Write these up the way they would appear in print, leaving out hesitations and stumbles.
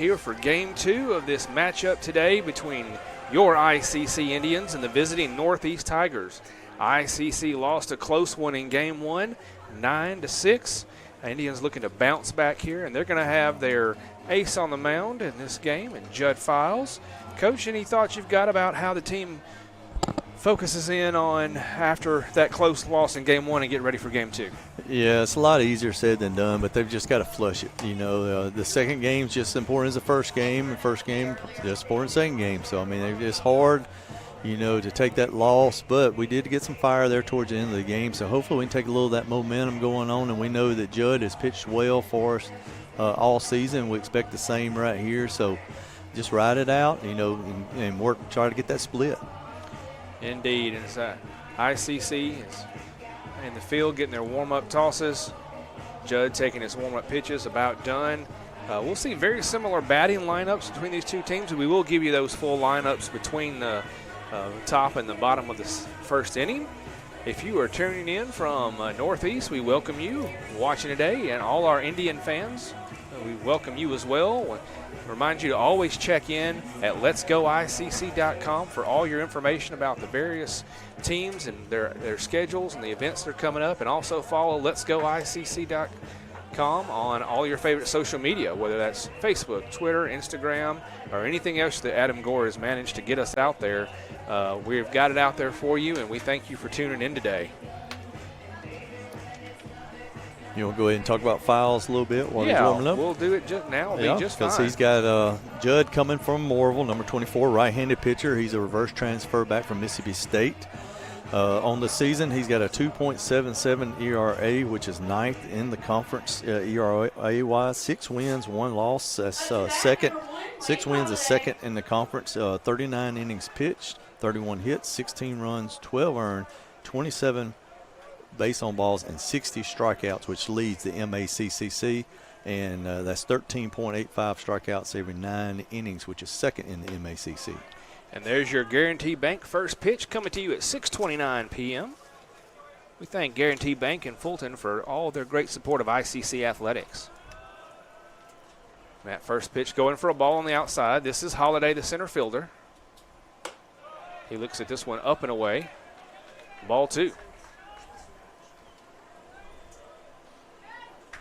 Here for game 2 of this matchup today between your ICC Indians and the visiting Northeast Tigers. ICC lost a close one in game 1, 9-6. Indians looking to bounce back here, and they're going to have their ace on the mound in this game, and Judd Files. Coach, any thoughts you've got about how the team focuses in on after that close loss in game 1 and get ready for game 2? Yeah, it's a lot easier said than done, but they've just got to flush it. You know, the second game's just as important as the first game. The first game just important as the second game. So, I mean, it's hard, you know, to take that loss, but we did get some fire there towards the end of the game. So hopefully we can take a little of that momentum going on, and we know that Judd has pitched well for us all season. We expect the same right here. So just ride it out, you know, and work, try to get that split. Indeed, and it's ICC is in the field getting their warm-up tosses. Judd taking his warm-up pitches, about done. We'll see very similar batting lineups between these two teams, and we will give you those full lineups between the top and the bottom of this first inning. If you are tuning in from Northeast, we welcome you watching today, and all our Indian fans, we welcome you as well. Remind you to always check in at letsgoicc.com for all your information about the various teams and their schedules and the events that are coming up, and also follow letsgoicc.com on all your favorite social media, whether that's Facebook, Twitter, Instagram, or anything else that Adam Gore has managed to get us out there. We've got it out there for you, and we thank you for tuning in today. You want to go ahead and talk about Files a little bit while he's warming up? We'll do it just now. It'll be just fine. Because he's got Judd coming from Morville, number 24, right-handed pitcher. He's a reverse transfer back from Mississippi State. On the season, he's got a 2.77 ERA, which is ninth in the conference ERA-wise. 6 wins, 1 loss. That's second. 6 wins is second in the conference. 39 innings pitched, 31 hits, 16 runs, 12 earned, 27 base on balls, and 60 strikeouts, which leads the MACCC, and that's 13.85 strikeouts every 9 innings, which is second in the MACC. And there's your Guarantee Bank first pitch coming to you at 6:29 p.m. We thank Guarantee Bank in Fulton for all their great support of ICC athletics. That first pitch going for a ball on the outside. This is Holiday, the center fielder. He looks at this one up and away. Ball 2.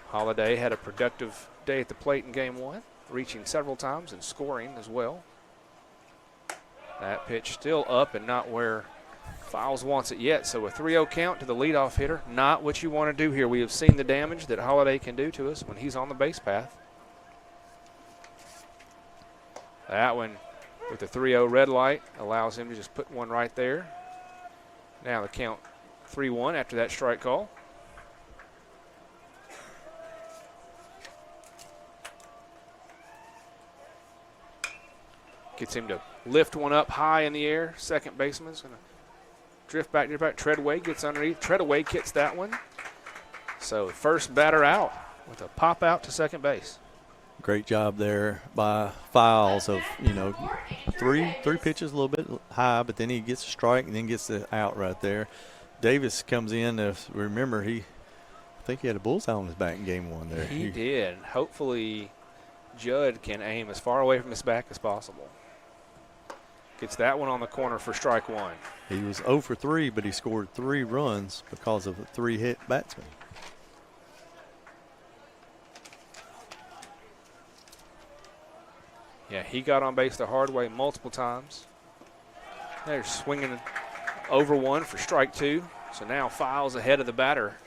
Holiday had a productive day at the plate in game 1, reaching several times and scoring as well. That pitch still up and not where Files wants it yet. So a 3-0 count to the leadoff hitter. Not what you want to do here. We have seen the damage that Holiday can do to us when he's on the base path. That one with the 3-0 red light allows him to just put one right there. Now the count 3-1 after that strike call. Gets him to lift one up high in the air. Second baseman's going to drift back. Treadway gets underneath. Treadway gets that one. So first batter out with a pop out to second base. Great job there by Files of, you know, three pitches a little bit high, but then he gets a strike and then gets the out right there. Davis comes in. Remember, I think he had a bullseye on his back in game 1 there. He did. Hopefully Judd can aim as far away from his back as possible. Gets that one on the corner for strike 1. He was 0 for 3, but he scored 3 runs because of a 3-hit batsman. Yeah, he got on base the hard way multiple times. They're swinging over one for strike 2. So now Files ahead of the batter.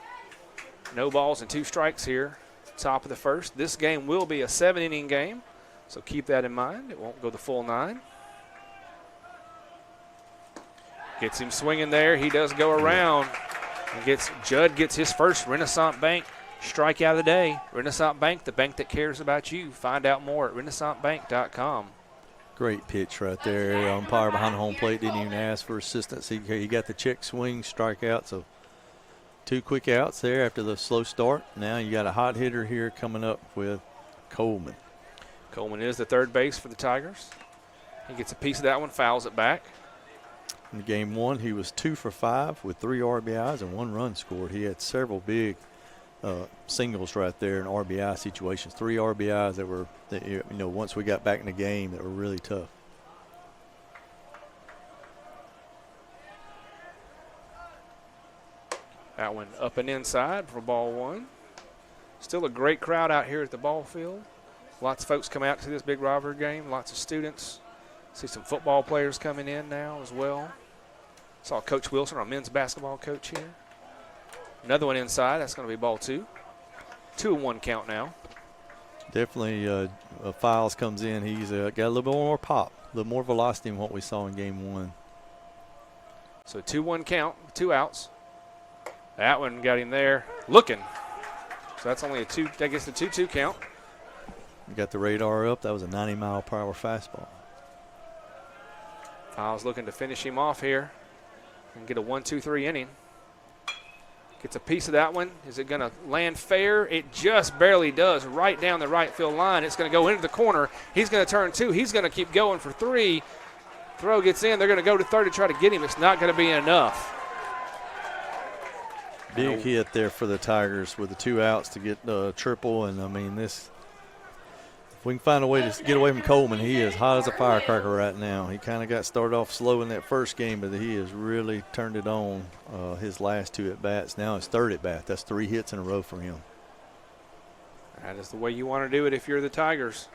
No balls and 2 strikes here. Top of the first. This game will be a 7-inning game, so keep that in mind. It won't go the full 9. Gets him swinging there. He does go around. And Judd gets his first Renaissance Bank strikeout of the day. Renaissance Bank, the bank that cares about you. Find out more at renaissancebank.com. Great pitch right there. Umpire behind the home plate didn't even ask for assistance. He got the check swing strikeout, so 2 quick outs there after the slow start. Now you got a hot hitter here coming up with Coleman. Coleman is the third base for the Tigers. He gets a piece of that one, fouls it back. In game 1, he was 2 for 5 with 3 RBIs and 1 run scored. He had several big singles right there in RBI situations. 3 RBIs that were, once we got back in the game, that were really tough. That one up and inside for ball 1. Still a great crowd out here at the ball field. Lots of folks come out to this big rivalry game. Lots of students. See some football players coming in now as well. Saw Coach Wilson, our men's basketball coach here. Another one inside. That's going to be ball 2. 2-1 count now. Definitely Files comes in. He's got a little bit more pop, a little more velocity than what we saw in game 1. So 2-1 count, 2 outs. That one got him there looking. So that's only a 2-2 count. You got the radar up. That was a 90-mile-per-hour fastball. Files looking to finish him off here and get a 1-2-3 inning. Gets a piece of that one. Is it going to land fair? It just barely does, right down the right field line. It's going to go into the corner. He's going to turn 2. He's going to keep going for 3. Throw gets in. They're going to go to third to try to get him. It's not going to be enough. Big hit there for the Tigers with the 2 outs to get triple. And, I mean, if we can find a way to get away from Coleman, he is hot as a firecracker right now. He kind of got started off slow in that first game, but he has really turned it on his last 2 at-bats. Now his 3rd at-bat. That's 3 hits in a row for him. That is the way you want to do it if you're the Tigers.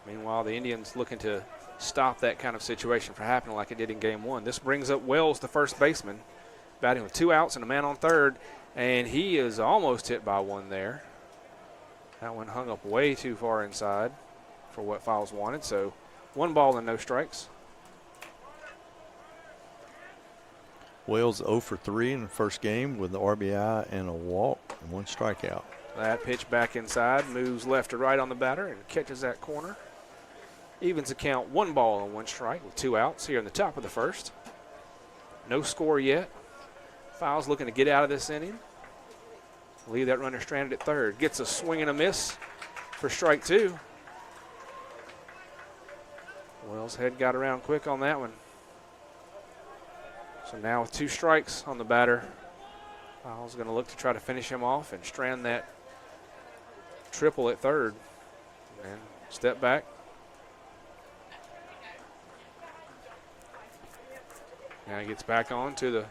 Meanwhile, the Indians looking to stop that kind of situation from happening like it did in game 1. This brings up Wells, the first baseman, batting with 2 outs and a man on third, and he is almost hit by one there. That one hung up way too far inside for what Files wanted, so 1 ball and no strikes. Wells 0 for 3 in the first game with the RBI and a walk and 1 strikeout. That pitch back inside, moves left to right on the batter and catches that corner. Evens the count, 1 ball and 1 strike with 2 outs here in the top of the first. No score yet. Files looking to get out of this inning. Leave that runner stranded at third. Gets a swing and a miss for strike 2. Wells' head got around quick on that one. So now with 2 strikes on the batter, Files going to look to try to finish him off and strand that triple at third. And step back. Now he gets back on to the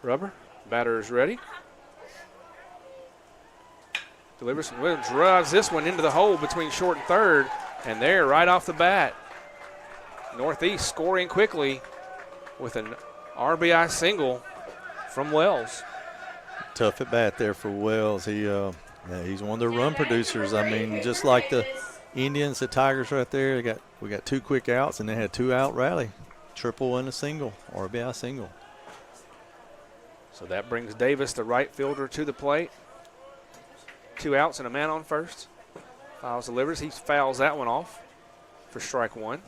rubber. Batter is ready. Delivers, and Williams drives this one into the hole between short and third. And there, right off the bat, Northeast scoring quickly with an RBI single from Wells. Tough at bat there for Wells. He's one of the run producers. I mean, just like the Indians, the Tigers right there. We got 2 quick outs, and they had 2 out rally, triple and a single, RBI single. So that brings Davis, the right fielder, to the plate. 2 outs and a man on first. Files delivers. He fouls that one off for strike 1.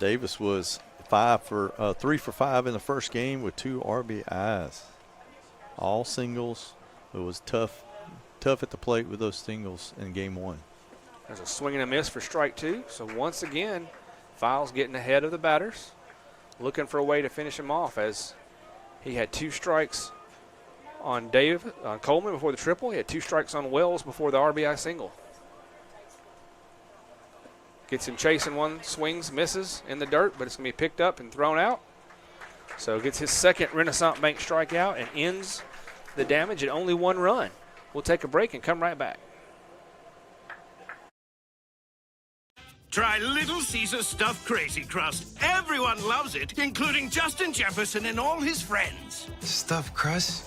Davis was 3 for 5 in the first game with 2 RBIs. All singles. It was tough at the plate with those singles in game 1. There's a swing and a miss for strike 2. So once again, Files getting ahead of the batters, looking for a way to finish him off as he had 2 strikes on Coleman before the triple. He had 2 strikes on Wells before the RBI single. Gets him chasing one, swings, misses in the dirt, but it's going to be picked up and thrown out. So gets his 2nd Renaissance Bank strikeout and ends the damage at only 1 run. We'll take a break and come right back. Try Little Caesars Stuffed Crazy Crust. Everyone loves it, including Justin Jefferson and all his friends. Stuffed crust?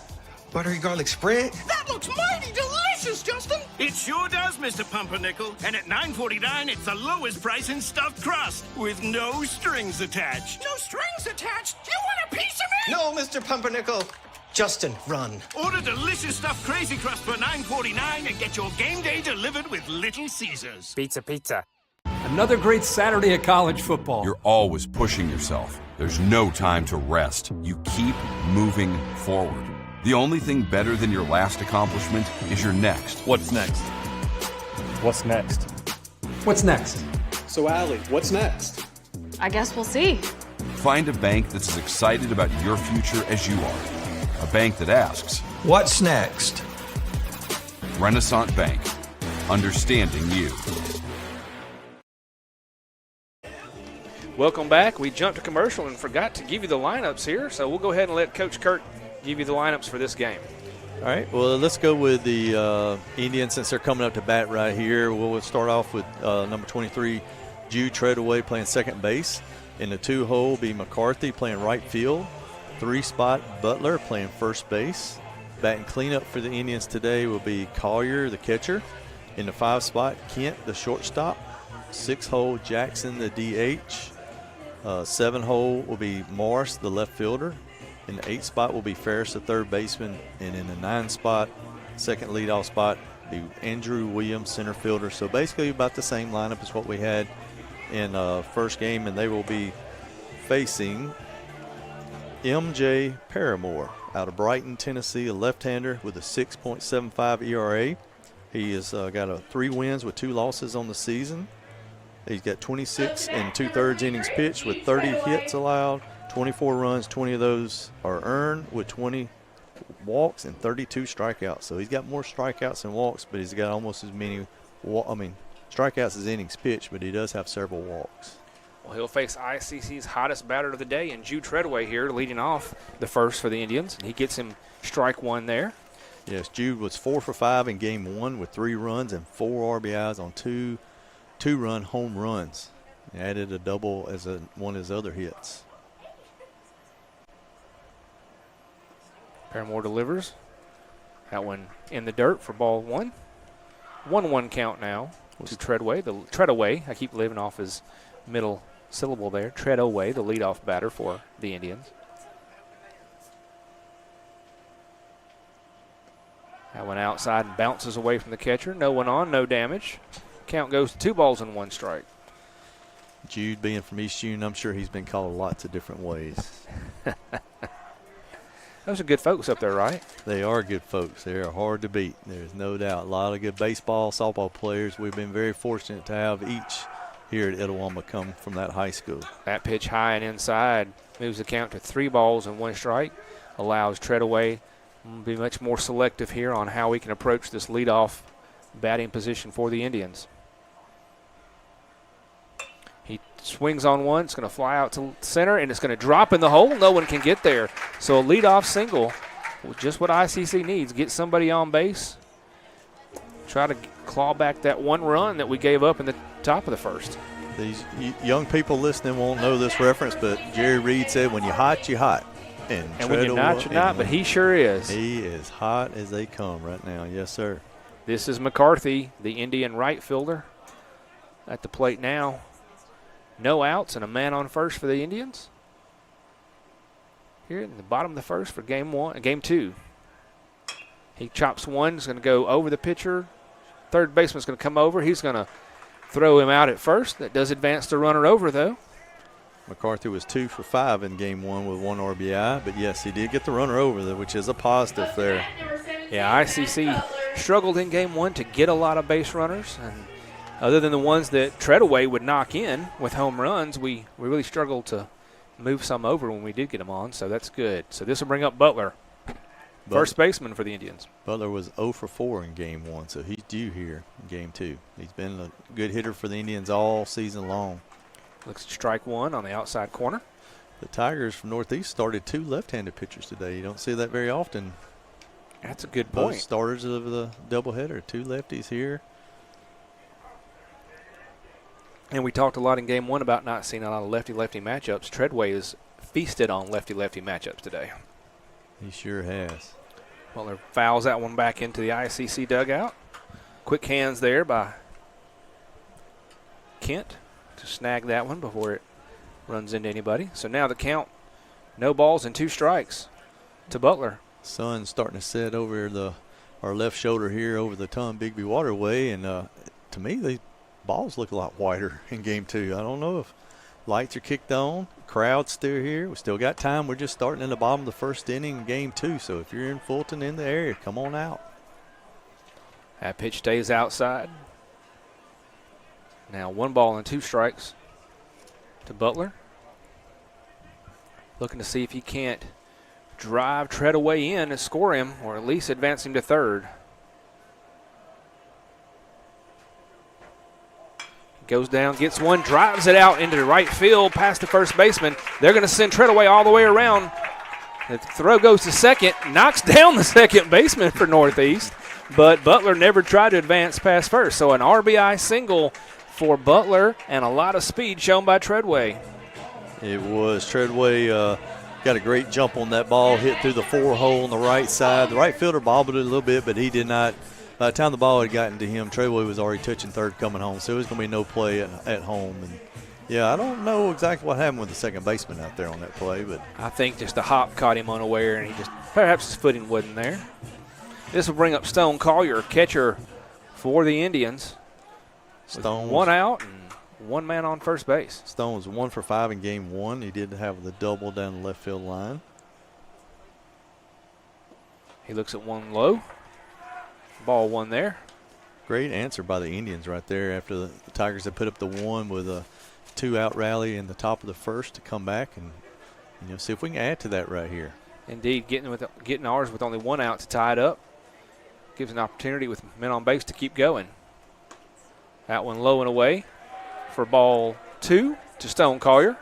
Buttery garlic spread? That looks mighty delicious, Justin. It sure does, Mr. Pumpernickel. And at $9.49, it's the lowest price in stuffed crust with no strings attached. No strings attached? You want a piece of me? No, Mr. Pumpernickel. Justin, run. Order delicious stuffed Crazy Crust for $9.49 and get your game day delivered with Little Caesars. Pizza. Another great Saturday of college football. You're always pushing yourself. There's no time to rest. You keep moving forward. The only thing better than your last accomplishment is your next. What's next? What's next? What's next? So, Allie, what's next? I guess we'll see. Find a bank that's as excited about your future as you are. a bank that asks, What's next? Renaissance Bank, understanding you. Welcome back. We jumped to commercial and forgot to give you the lineups here, so we'll go ahead and let Coach Kurt give you the lineups for this game. All right, well, let's go with the Indians since they're coming up to bat right here. We'll start off with number 23, Jude Treadaway, playing second base. In the 2-hole will be McCarthy playing right field. 3-spot, Butler playing first base. Batting cleanup for the Indians today will be Collier, the catcher. In the 5-spot, Kent, the shortstop. 6-hole, Jackson, the DH. 7-hole will be Morris, the left fielder. In the 8-spot will be Ferris, the third baseman. And in the 9-spot, second leadoff spot, will be Andrew Williams, center fielder. So basically about the same lineup as what we had in first game, and they will be facing M.J. Paramore out of Brighton, Tennessee, a left-hander with a 6.75 ERA. He has got 3 wins with 2 losses on the season. He's got 26 and 2/3 innings pitched with 30 hits allowed, 24 runs, 20 of those are earned with 20 walks and 32 strikeouts. So he's got more strikeouts than walks, but he's got almost as many strikeouts as innings pitched, but he does have several walks. Well, he'll face ICC's hottest batter of the day, and Jude Treadaway here leading off the first for the Indians. And he gets him strike one there. Yes, Jude was 4 for 5 in game 1 with 3 runs and 4 RBIs on 2 2-run home runs. He added a double as one of his other hits. Paramore delivers. That one in the dirt for ball 1. 1-1 count now to Treadaway. Treadaway, I keep leaving off his middle syllable there. Treadaway, the leadoff batter for the Indians. That one outside and bounces away from the catcher. No one on, no damage. Count goes to 2 balls and 1 strike. Jude being from East Union, I'm sure he's been called lots of different ways. Those are good folks up there, right? They are good folks. They are hard to beat. There's no doubt. A lot of good baseball, softball players. We've been very fortunate to have each here at Itawamba come from that high school. That pitch high and inside moves the count to 3 balls and 1 strike. Allows Treadaway to be much more selective here on how we can approach this leadoff batting position for the Indians. He swings on one. It's going to fly out to center, and it's going to drop in the hole. No one can get there. So a leadoff single, just what ICC needs. Get somebody on base. Try to claw back that 1 run that we gave up in the top of the first. These young people listening won't know this reference, but Jerry Reed said, when you're hot, you're hot. And when you're not, you're not, but he sure is. He is hot as they come right now. Yes, sir. This is McCarthy, the Indian right fielder, at the plate now. No outs and a man on first for the Indians. Here in the bottom of the first for game 2. He chops one. He's going to go over the pitcher. Third baseman's going to come over. He's going to throw him out at first. That does advance the runner over, though. McCarthy was 2 for 5 in game 1 with 1 RBI. But, yes, he did get the runner over, which is a positive there. Yeah, ICC struggled in game 1 to get a lot of base runners. And other than the ones that Treadaway would knock in with home runs, we really struggled to move some over when we did get them on, so that's good. So this will bring up Butler, first baseman for the Indians. Butler was 0 for 4 in game 1, so he's due here in game 2. He's been a good hitter for the Indians all season long. Looks to strike one on the outside corner. The Tigers from Northeast started 2 left-handed pitchers today. You don't see that very often. That's a good point. Both starters of the doubleheader, 2 lefties here. And we talked a lot in game 1 about not seeing a lot of lefty-lefty matchups. Treadway is feasted on lefty-lefty matchups today. He sure has. Butler fouls that one back into the ICC dugout. Quick hands there by Kent to snag that one before it runs into anybody. So now the count, no balls and 2 strikes to Butler. Sun's starting to set over our left shoulder here over the Tom-Bigby Waterway, and to me, the balls look a lot whiter in game 2. I don't know if lights are kicked on, crowd's still here. We still got time. We're just starting in the bottom of the first inning in game 2, so if you're in Fulton in the area, come on out. That pitch stays outside. Now 1 ball and 2 strikes to Butler. Looking to see if he can't drive Treadaway in and score him, or at least advance him to third. Goes down, gets one, drives it out into the right field past the first baseman. They're going to send Treadaway all the way around. The throw goes to second, knocks down the second baseman for Northeast, but Butler never tried to advance past first. So an RBI single for Butler and a lot of speed shown by Treadway. It was. Treadway got a great jump on that ball, hit through the 4-hole on the right side. The right fielder bobbled it a little bit, but he did not. By the time the ball had gotten to him, Treadway was already touching third coming home, so it was going to be no play at home. And yeah, I don't know exactly what happened with the second baseman out there on that play, but I think just the hop caught him unaware, and he just perhaps his footing wasn't there. This will bring up Stone Collier, catcher for the Indians. Stone one out and one man on first base. Stone was 1 for 5 in game 1. He did have the double down the left field line. He looks at one low. Ball one there. Great answer by the Indians right there after the Tigers had put up the 1 with a 2-out rally in the top of the first to come back and see if we can add to that right here. Indeed, getting ours with only 1 out to tie it up. Gives an opportunity with men on base to keep going. That one low and away for ball 2 to Stone Collier.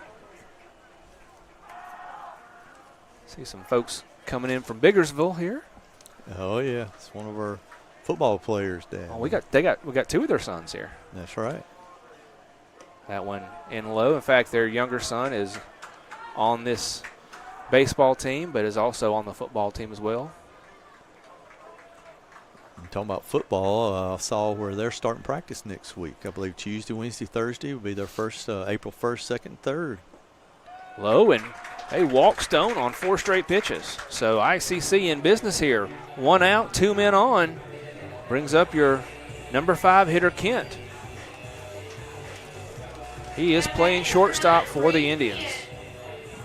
See some folks coming in from Biggersville here. Oh yeah, it's one of our football players, Dad. Oh, we got 2 of their sons here. That's right. That one in low. In fact, their younger son is on this baseball team, but is also on the football team as well. I'm talking about football, I saw where they're starting practice next week. I believe Tuesday, Wednesday, Thursday will be their first April 1st, 2nd, 3rd. Low, and they walk Stone on 4 straight pitches. So ICC in business here. 1 out, 2 men on. Brings up your number 5 hitter, Kent. He is playing shortstop for the Indians.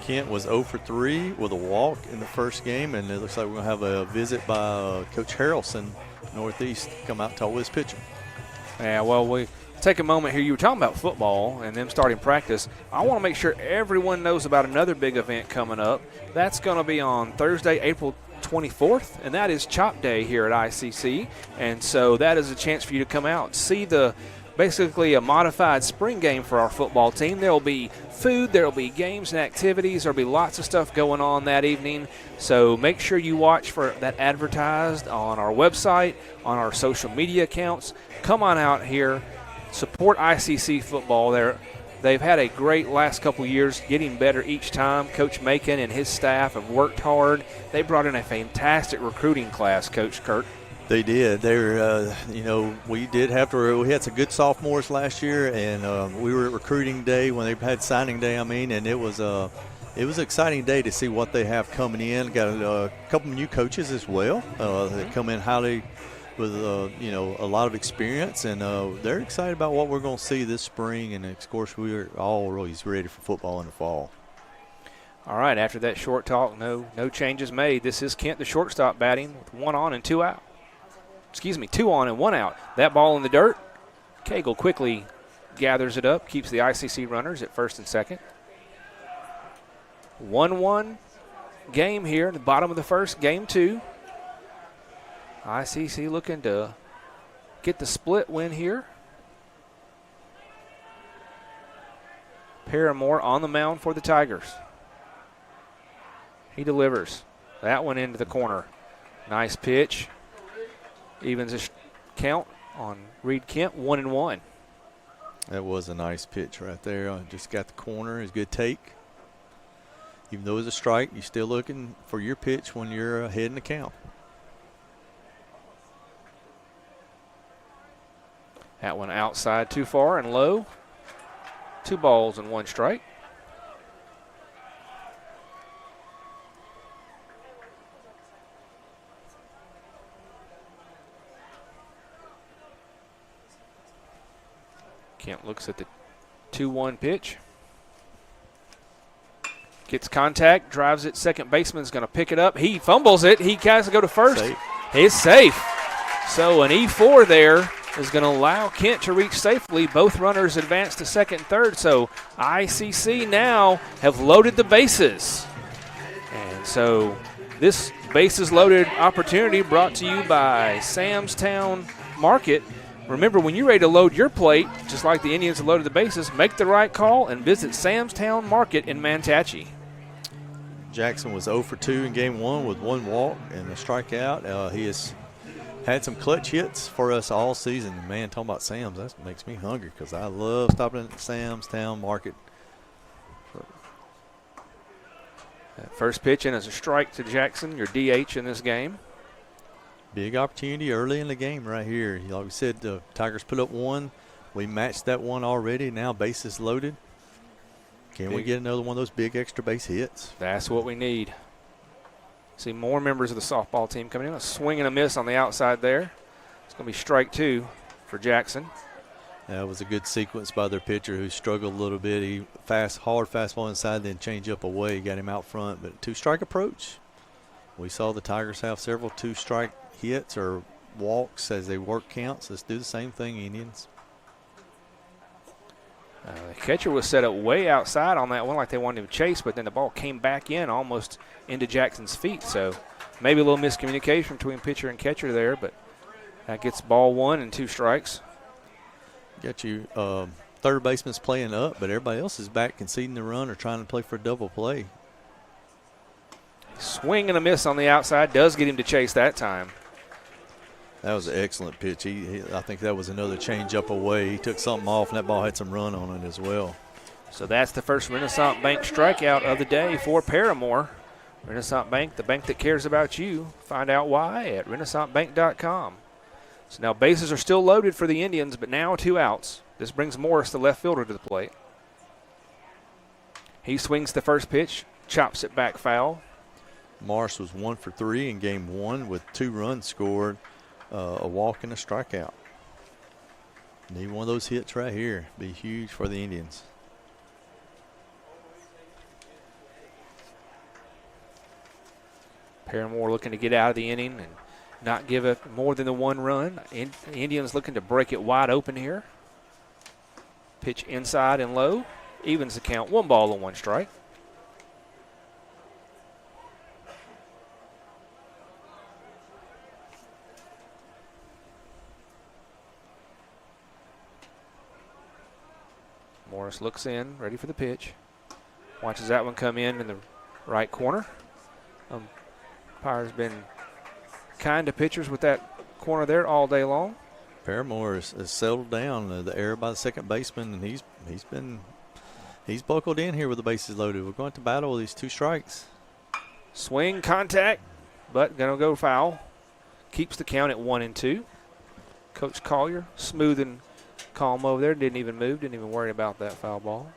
Kent was 0 for 3 with a walk in the first game, and it looks like we're going to have a visit by Coach Harrelson, Northeast, come out and talk with his pitcher. Yeah, well, we take a moment here. You were talking about football and them starting practice. I want to make sure everyone knows about another big event coming up. That's going to be on Thursday, April 24th, and that is Chop Day here at ICC. And so that is a chance for you to come out and see basically a modified spring game for our football team. There will be food, there will be games and activities, there will be lots of stuff going on that evening. So make sure you watch for that advertised on our website, on our social media accounts. Come on out here, support ICC football. They've had a great last couple years, getting better each time. Coach Macon and his staff have worked hard. They brought in a fantastic recruiting class, Coach Kurt. They did. They were, we had some good sophomores last year, and we were at recruiting day when they had signing day. And it was an exciting day to see what they have coming in. Got a couple of new coaches as well. They come in highly with a lot of experience, and they're excited about what we're going to see this spring. And of course, we are all really ready for football in the fall. All right. After that short talk, no changes made. This is Kent, the shortstop, batting with 1 on and 2 out. 2 on and 1 out. That ball in the dirt. Cagle quickly gathers it up, keeps the ICC runners at first and second. 1-1 game here at the bottom of the first, game 2. ICC looking to get the split win here. Paramore on the mound for the Tigers. He delivers. That one into the corner. Nice pitch. Evens his count on Reed Kent, 1-1. That was a nice pitch right there. Just got the corner. It's a good take. Even though it's a strike, you're still looking for your pitch when you're ahead in the count. That one outside too far and low. 2 balls and 1 strike. Kent looks at the 2-1 pitch. Gets contact, drives it. Second baseman's going to pick it up. He fumbles it. He has to go to first. Safe. It's safe. So an E4 there is going to allow Kent to reach safely. Both runners advance to second and third. So ICC now have loaded the bases. And so This bases loaded opportunity brought to you by Sam's Town Market. Remember, when you're ready to load your plate, just like the Indians have loaded the bases, make the right call and visit Sam's Town Market in Manatee. Jackson was 0 for 2 in game 1 with 1 walk and a strikeout. He has had some clutch hits for us all season. Man, talking about Sam's, that makes me hungry because I love stopping at Sam's Town Market. That first pitch in is a strike to Jackson, your DH in this game. Big opportunity early in the game right here. Like we said, the Tigers put up 1. We matched that 1 already. Now bases loaded. Can we get another one of those big extra base hits? That's what we need. See more members of the softball team coming in. A swing and a miss on the outside there. It's going to be strike 2 for Jackson. That was a good sequence by their pitcher who struggled a little bit. He hard fastball inside, then change up away. Got him out front, but 2-strike approach. We saw the Tigers have several 2-strike hits or walks as they work counts. Let's do the same thing, Indians. The catcher was set up way outside on that one like they wanted to chase, but then the ball came back in almost into Jackson's feet. So maybe a little miscommunication between pitcher and catcher there, but that gets ball 1 and 2 strikes. Got you third baseman's playing up, but everybody else is back conceding the run or trying to play for a double play. Swing and a miss on the outside does get him to chase that time. That was an excellent pitch. I think that was another change up away. He took something off, and that ball had some run on it as well. So that's the first Renaissance Bank strikeout of the day for Paramore. Renaissance Bank, the bank that cares about you. Find out why at renaissancebank.com. So now bases are still loaded for the Indians, but now 2 outs. This brings Morris, the left fielder, to the plate. He swings the first pitch, chops it back foul. Morris was 1 for 3 in game 1 with 2 runs scored, a walk and a strikeout. Need one of those hits right here. Be huge for the Indians. Paramore looking to get out of the inning and not give up more than the 1 run. The Indians looking to break it wide open here. Pitch inside and low. Evens the count. 1 ball and 1 strike. Morris looks in, ready for the pitch. Watches that one come in the right corner. Umpire's been kind to pitchers with that corner there all day long. Paramore has settled down. The error by the second baseman, and he's buckled in here with the bases loaded. We're going to battle with these 2 strikes. Swing, contact, but going to go foul. Keeps the count at 1 and 2. Coach Collier, smooth and calm over there. Didn't even move, didn't even worry about that foul ball.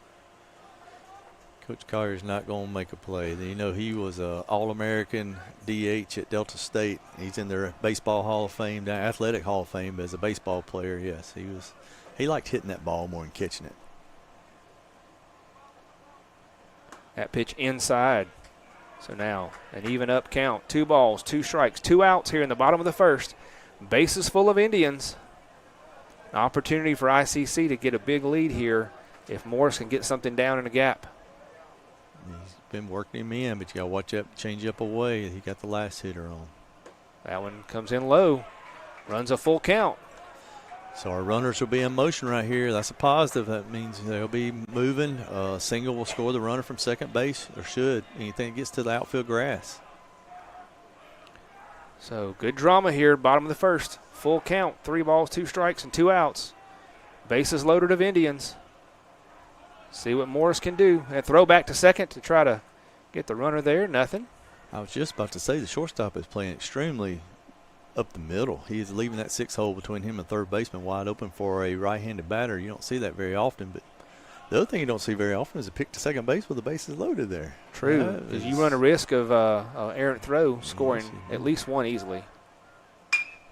Coach Collier's not going to make a play. You know, he was an All-American DH at Delta State. He's in their Baseball Hall of Fame, Athletic Hall of Fame, but as a baseball player, yes, he liked hitting that ball more than catching it. That pitch inside. So now an even up count. 2 balls, 2 strikes, 2 outs here in the bottom of the first. Bases full of Indians. An opportunity for ICC to get a big lead here if Morris can get something down in a gap. He's been working him in, but you got to watch that change up away. He got the last hitter on. That one comes in low. Runs a full count. So our runners will be in motion right here. That's a positive. That means they'll be moving. Single will score the runner from second base, or should. Anything that gets to the outfield grass. So good drama here, bottom of the first. Full count, 3 balls, 2 strikes, and 2 outs. Bases loaded of Indians. See what Morris can do. And throw back to second to try to get the runner there. Nothing. I was just about to say the shortstop is playing extremely up the middle. He is leaving that 6 hole between him and third baseman wide open for a right-handed batter. You don't see that very often, but the other thing you don't see very often is a pick to second base with the bases loaded there. True, because you run a risk of errant throw scoring at least 1 easily.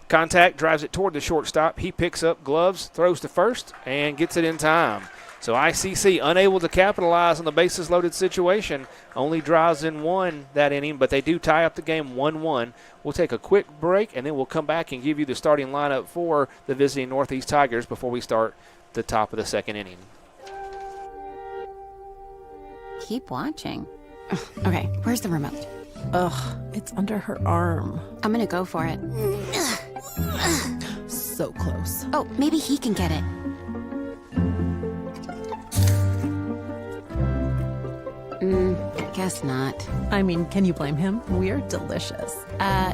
Contact, drives it toward the shortstop. He picks up gloves, throws to first, and gets it in time. So ICC unable to capitalize on the bases loaded situation. Only drives in 1 that inning, but they do tie up the game 1-1. We'll take a quick break, and then we'll come back and give you the starting lineup for the visiting Northeast Tigers before we start the top of the second inning. Keep watching. Okay, where's the remote? Ugh, it's under her arm. I'm gonna go for it. So close. Oh, maybe he can get it. Guess not. I mean, can you blame him? We're delicious.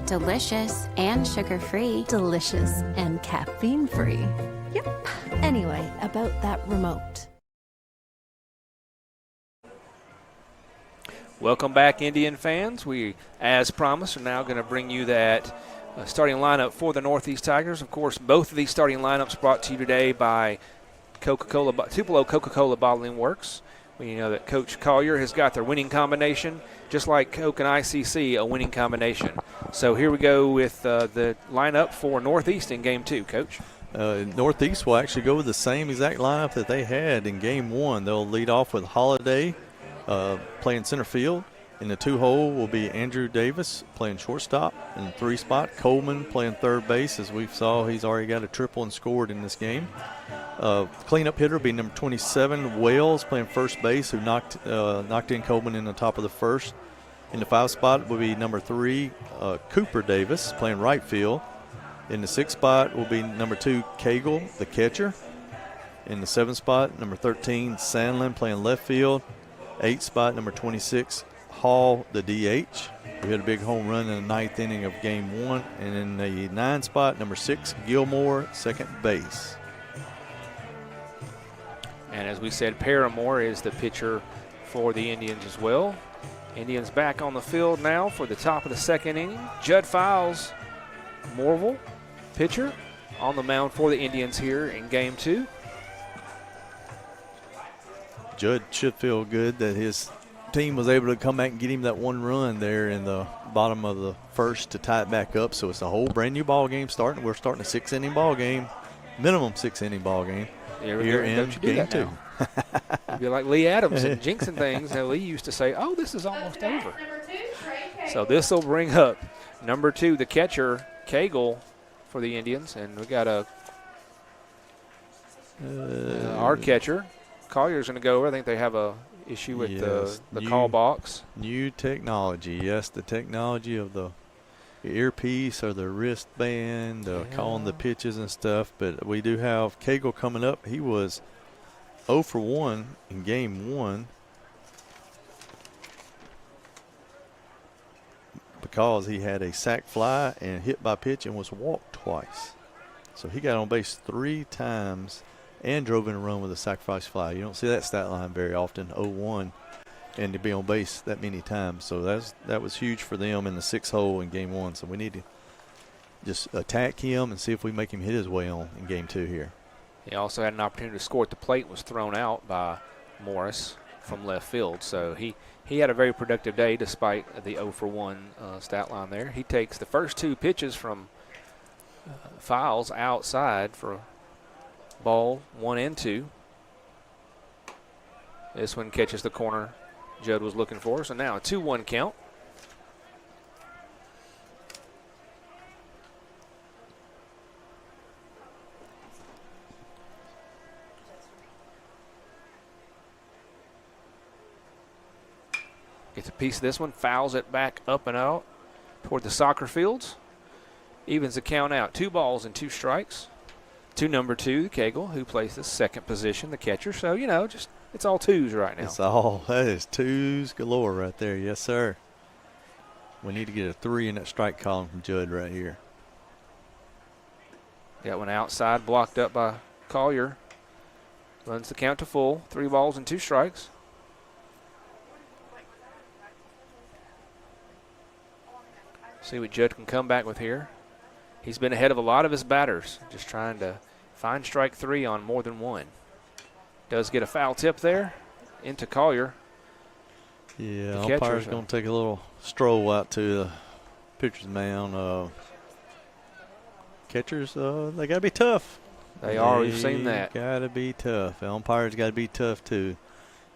Delicious and sugar-free. Delicious and caffeine-free. Yep. Anyway, about that remote. Welcome back, Indian fans. We, as promised, are now going to bring you that starting lineup for the Northeast Tigers. Of course, both of these starting lineups brought to you today by Tupelo Coca-Cola Bottling Works. We know that Coach Collier has got their winning combination, just like Coke and ICC, a winning combination. So here we go with the lineup for Northeast in Game 2, Coach. Northeast will actually go with the same exact lineup that they had in Game 1. They'll lead off with Holiday playing center field. In the 2-hole will be Andrew Davis playing shortstop. In the 3 spot, Coleman playing third base. As we saw, he's already got a triple and scored in this game. Cleanup hitter will be number 27, Wales, playing first base, who knocked in Coleman in the top of the first. In the 5 spot will be number 3, Cooper Davis, playing right field. In the 6 spot will be number 2, Cagle, the catcher. In the 7 spot, number 13, Sandlin, playing left field. 8 spot, number 26, Hall, the DH. We had a big home run in the 9th inning of Game 1. And in the 9 spot, number 6, Gilmore, second base. And as we said, Paramore is the pitcher for the Indians as well. Indians back on the field now for the top of the 2nd inning. Judd Files, Morville, pitcher, on the mound for the Indians here in Game 2. Judd should feel good that his team was able to come back and get him that 1 run there in the bottom of the 1st to tie it back up. So it's a whole brand new ball game starting. We're starting a 6-inning ball game, minimum 6-inning ball game. Here in Game 2. You'd be like Lee Adams and jinxing things. And Lee used to say, oh, this is almost over. So this will bring up number 2, the catcher, Cagle, for the Indians. And we got our catcher. Collier's going to go over. I think they have a issue with the call box. New technology. Yes, the technology of the earpiece or the wristband, calling the pitches and stuff. But we do have Cagle coming up. He was 0 for 1 in Game 1 because he had a sac fly and hit by pitch and was walked twice. So he got on base 3 times and drove in a run with a sacrifice fly. You don't see that stat line very often, 0-1. And to be on base that many times. So that was huge for them in the 6th hole in Game 1. So we need to just attack him and see if we make him hit his way on in Game 2 here. He also had an opportunity to score at the plate, was thrown out by Morris from left field. So he had a very productive day despite the 0 for 1 stat line there. He takes the first 2 pitches from Files outside for ball 1 and 2. This one catches the corner Judd was looking for. So now a 2-1 count. Gets a piece of this one, fouls it back up and out toward the soccer fields. Evens the count out. 2 balls and 2 strikes. To number 2, Cagle, who plays the 2nd position, the catcher. So, you know, just it's all 2s right now. That is 2s galore right there. Yes, sir. We need to get a 3 in that strike column from Judd right here. Got one outside, blocked up by Collier. Runs the count to full. 3 balls and 2 strikes. See what Judd can come back with here. He's been ahead of a lot of his batters, just trying to find strike 3 on more than one. Does get a foul tip there into Collier. Yeah, umpire's going to take a little stroll out to the pitcher's mound. Catchers, they got to be tough. They are. We've seen that. Got to be tough. The umpires got to be tough too.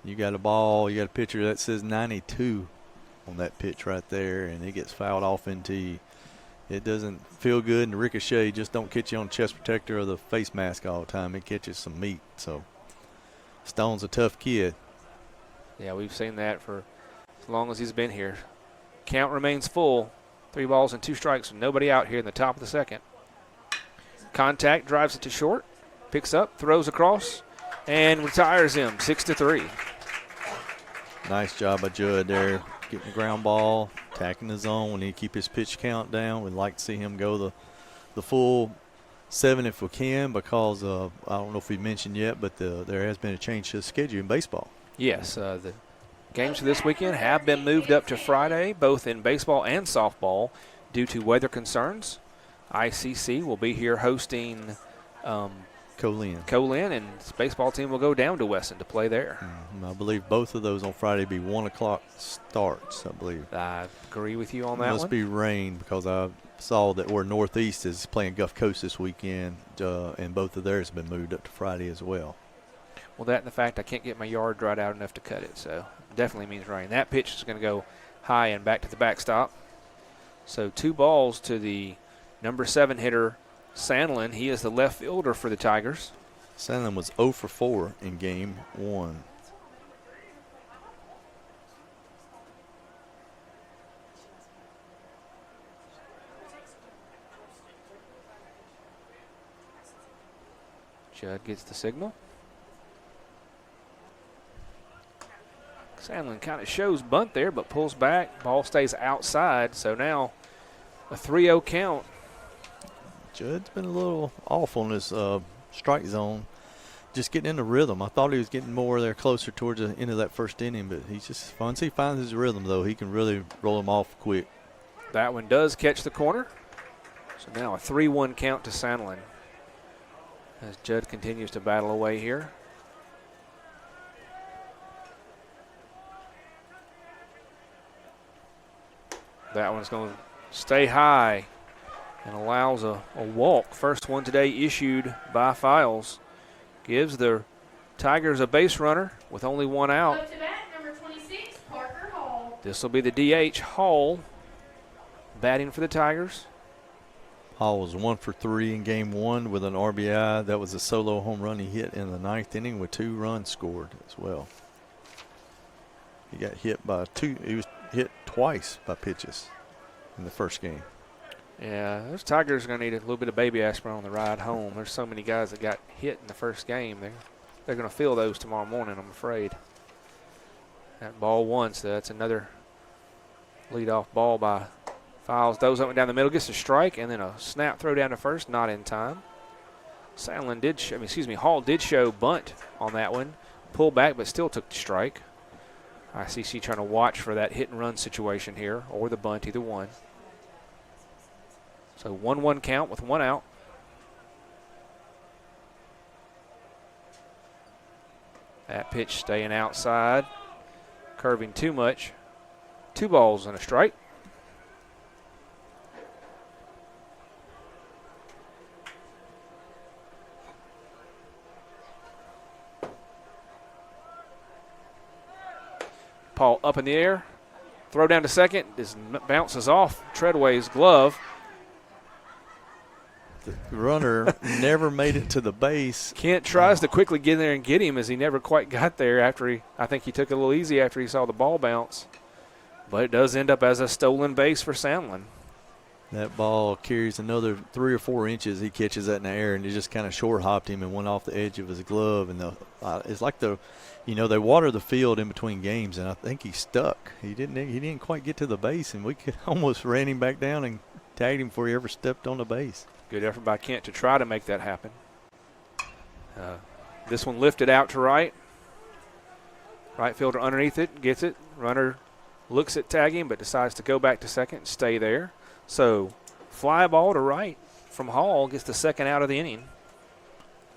You got a ball, you got a pitcher that says 92 on that pitch right there, and it gets fouled off into you. It doesn't feel good, and the ricochet just don't catch you on the chest protector or the face mask all the time. It catches some meat. So Stone's a tough kid. Yeah, we've seen that for as long as he's been here. Count remains full. 3 balls and 2 strikes with nobody out here in the top of the second. Contact, drives it to short, picks up, throws across, and retires him 6-3. Nice job by Judd there, getting the ground ball, attacking the zone. We need to keep his pitch count down. We'd like to see him go the full 7 if we can, because I don't know if we mentioned yet, but there has been a change to the schedule in baseball. Yes, the games for this weekend have been moved up to Friday, both in baseball and softball, due to weather concerns. ICC will be here hosting Colin, and his baseball team will go down to Wesson to play there. I believe both of those on Friday be 1 o'clock starts, I believe. I agree with you on that Must one. be rain, because I saw that where Northeast is playing Gulf Coast this weekend, and both of theirs have been moved up to Friday as well. Well, that and the fact I can't get my yard dried out enough to cut it, so definitely means rain. That pitch is going to go high and back to the backstop. So 2 balls to the number 7 hitter, Sandlin. He is the left fielder for the Tigers. Sandlin was 0 for 4 in game 1. Judd gets the signal. Sandlin kind of shows bunt there, but pulls back. Ball stays outside, so now a 3-0 count. Judd's been a little off on his strike zone, just getting in the rhythm. I thought he was getting more there closer towards the end of that first inning, but he's just, once he finds his rhythm, though, he can really roll him off quick. That one does catch the corner. So now a 3-1 count to Sandlin as Judd continues to battle away here. That one's going to stay high and allows a walk. First one today issued by Files. Gives the Tigers a base runner with only 1 out. Up to bat, number 26, Parker Hall. This will be the DH, Hall, batting for the Tigers. Hall was 1 for 3 in game 1 with an RBI. That was a solo home run he hit in the 9th inning with 2 runs scored as well. He got hit by 2. He was hit twice by pitches in the first game. Yeah, those Tigers are going to need a little bit of baby aspirin on the ride home. There's so many guys that got hit in the first game. They're going to feel those tomorrow morning, I'm afraid. That ball 1, so that's another leadoff ball by Files. Those up and down the middle, gets a strike, and then a snap throw down to first, not in time. Hall did show bunt on that one. Pulled back, but still took the strike. ICC trying to watch for that hit and run situation here, or the bunt, either one. So 1-1 count with 1 out. That pitch staying outside, curving too much. 2 balls and a strike. Paul up in the air. Throw down to second. This bounces off Treadway's glove. The runner never made it to the base. Kent tries to quickly get in there and get him, as he never quite got there after I think he took it a little easy after he saw the ball bounce. But it does end up as a stolen base for Sandlin. That ball carries another 3 or 4 inches. He catches that in the air, and he just kind of short hopped him and went off the edge of his glove. And it's like they water the field in between games, and I think he stuck. He didn't quite get to the base, and we almost ran him back down and tagged him before he ever stepped on the base. Good effort by Kent to try to make that happen. This one lifted out to right. Right fielder underneath it, gets it. Runner looks at tagging, but decides to go back to second and stay there. So fly ball to right from Hall, gets the 2nd out of the inning.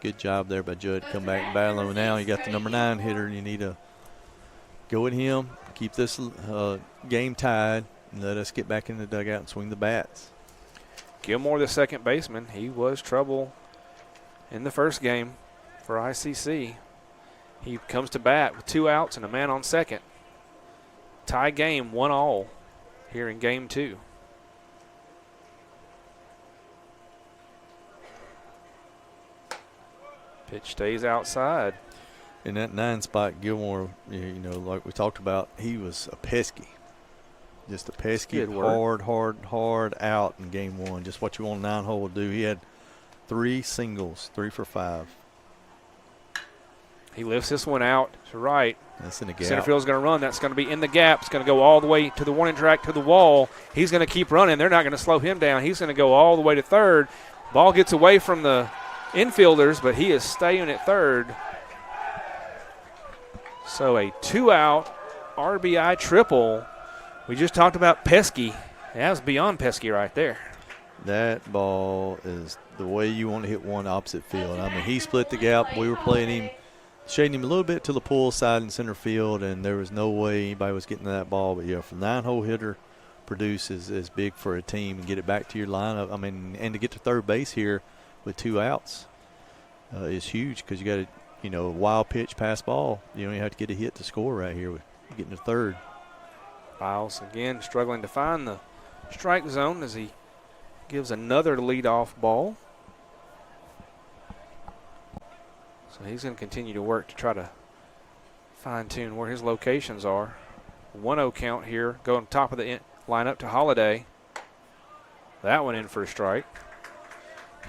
Good job there by Judd. Come back and battle. Now you got the number 9 hitter, and you need to go at him, keep this game tied, and let us get back in the dugout and swing the bats. Gilmore, the second baseman, he was trouble in the first game for ICC. He comes to bat with 2 outs and a man on second. Tie game, 1-1 here in game 2. Pitch stays outside. In that 9 spot, Gilmore, like we talked about, he was a pesky. Just a pesky, Good work. hard out in game 1. Just what you want a 9-hole to do. He had 3 singles, 3 for 5. He lifts this one out to right. That's in the gap. Center field's going to run. That's going to be in the gap. It's going to go all the way to the warning track to the wall. He's going to keep running. They're not going to slow him down. He's going to go all the way to third. Ball gets away from the infielders, but he is staying at third. So a 2-out RBI triple. We just talked about pesky. That was beyond pesky right there. That ball is the way you want to hit one opposite field. I mean, he split the gap. We were playing him, shading him a little bit to the pull side in center field, and there was no way anybody was getting to that ball. But, yeah, for 9-hole hitter, produce is big for a team and get it back to your lineup. I mean, and to get to third base here with 2 outs is huge because you got to, a wild pitch pass ball. You only have to get a hit to score right here with getting to third. Files again struggling to find the strike zone as he gives another leadoff ball. So he's going to continue to work to try to fine-tune where his locations are. 1-0 count here, going top of the lineup to Holiday. That one in for a strike.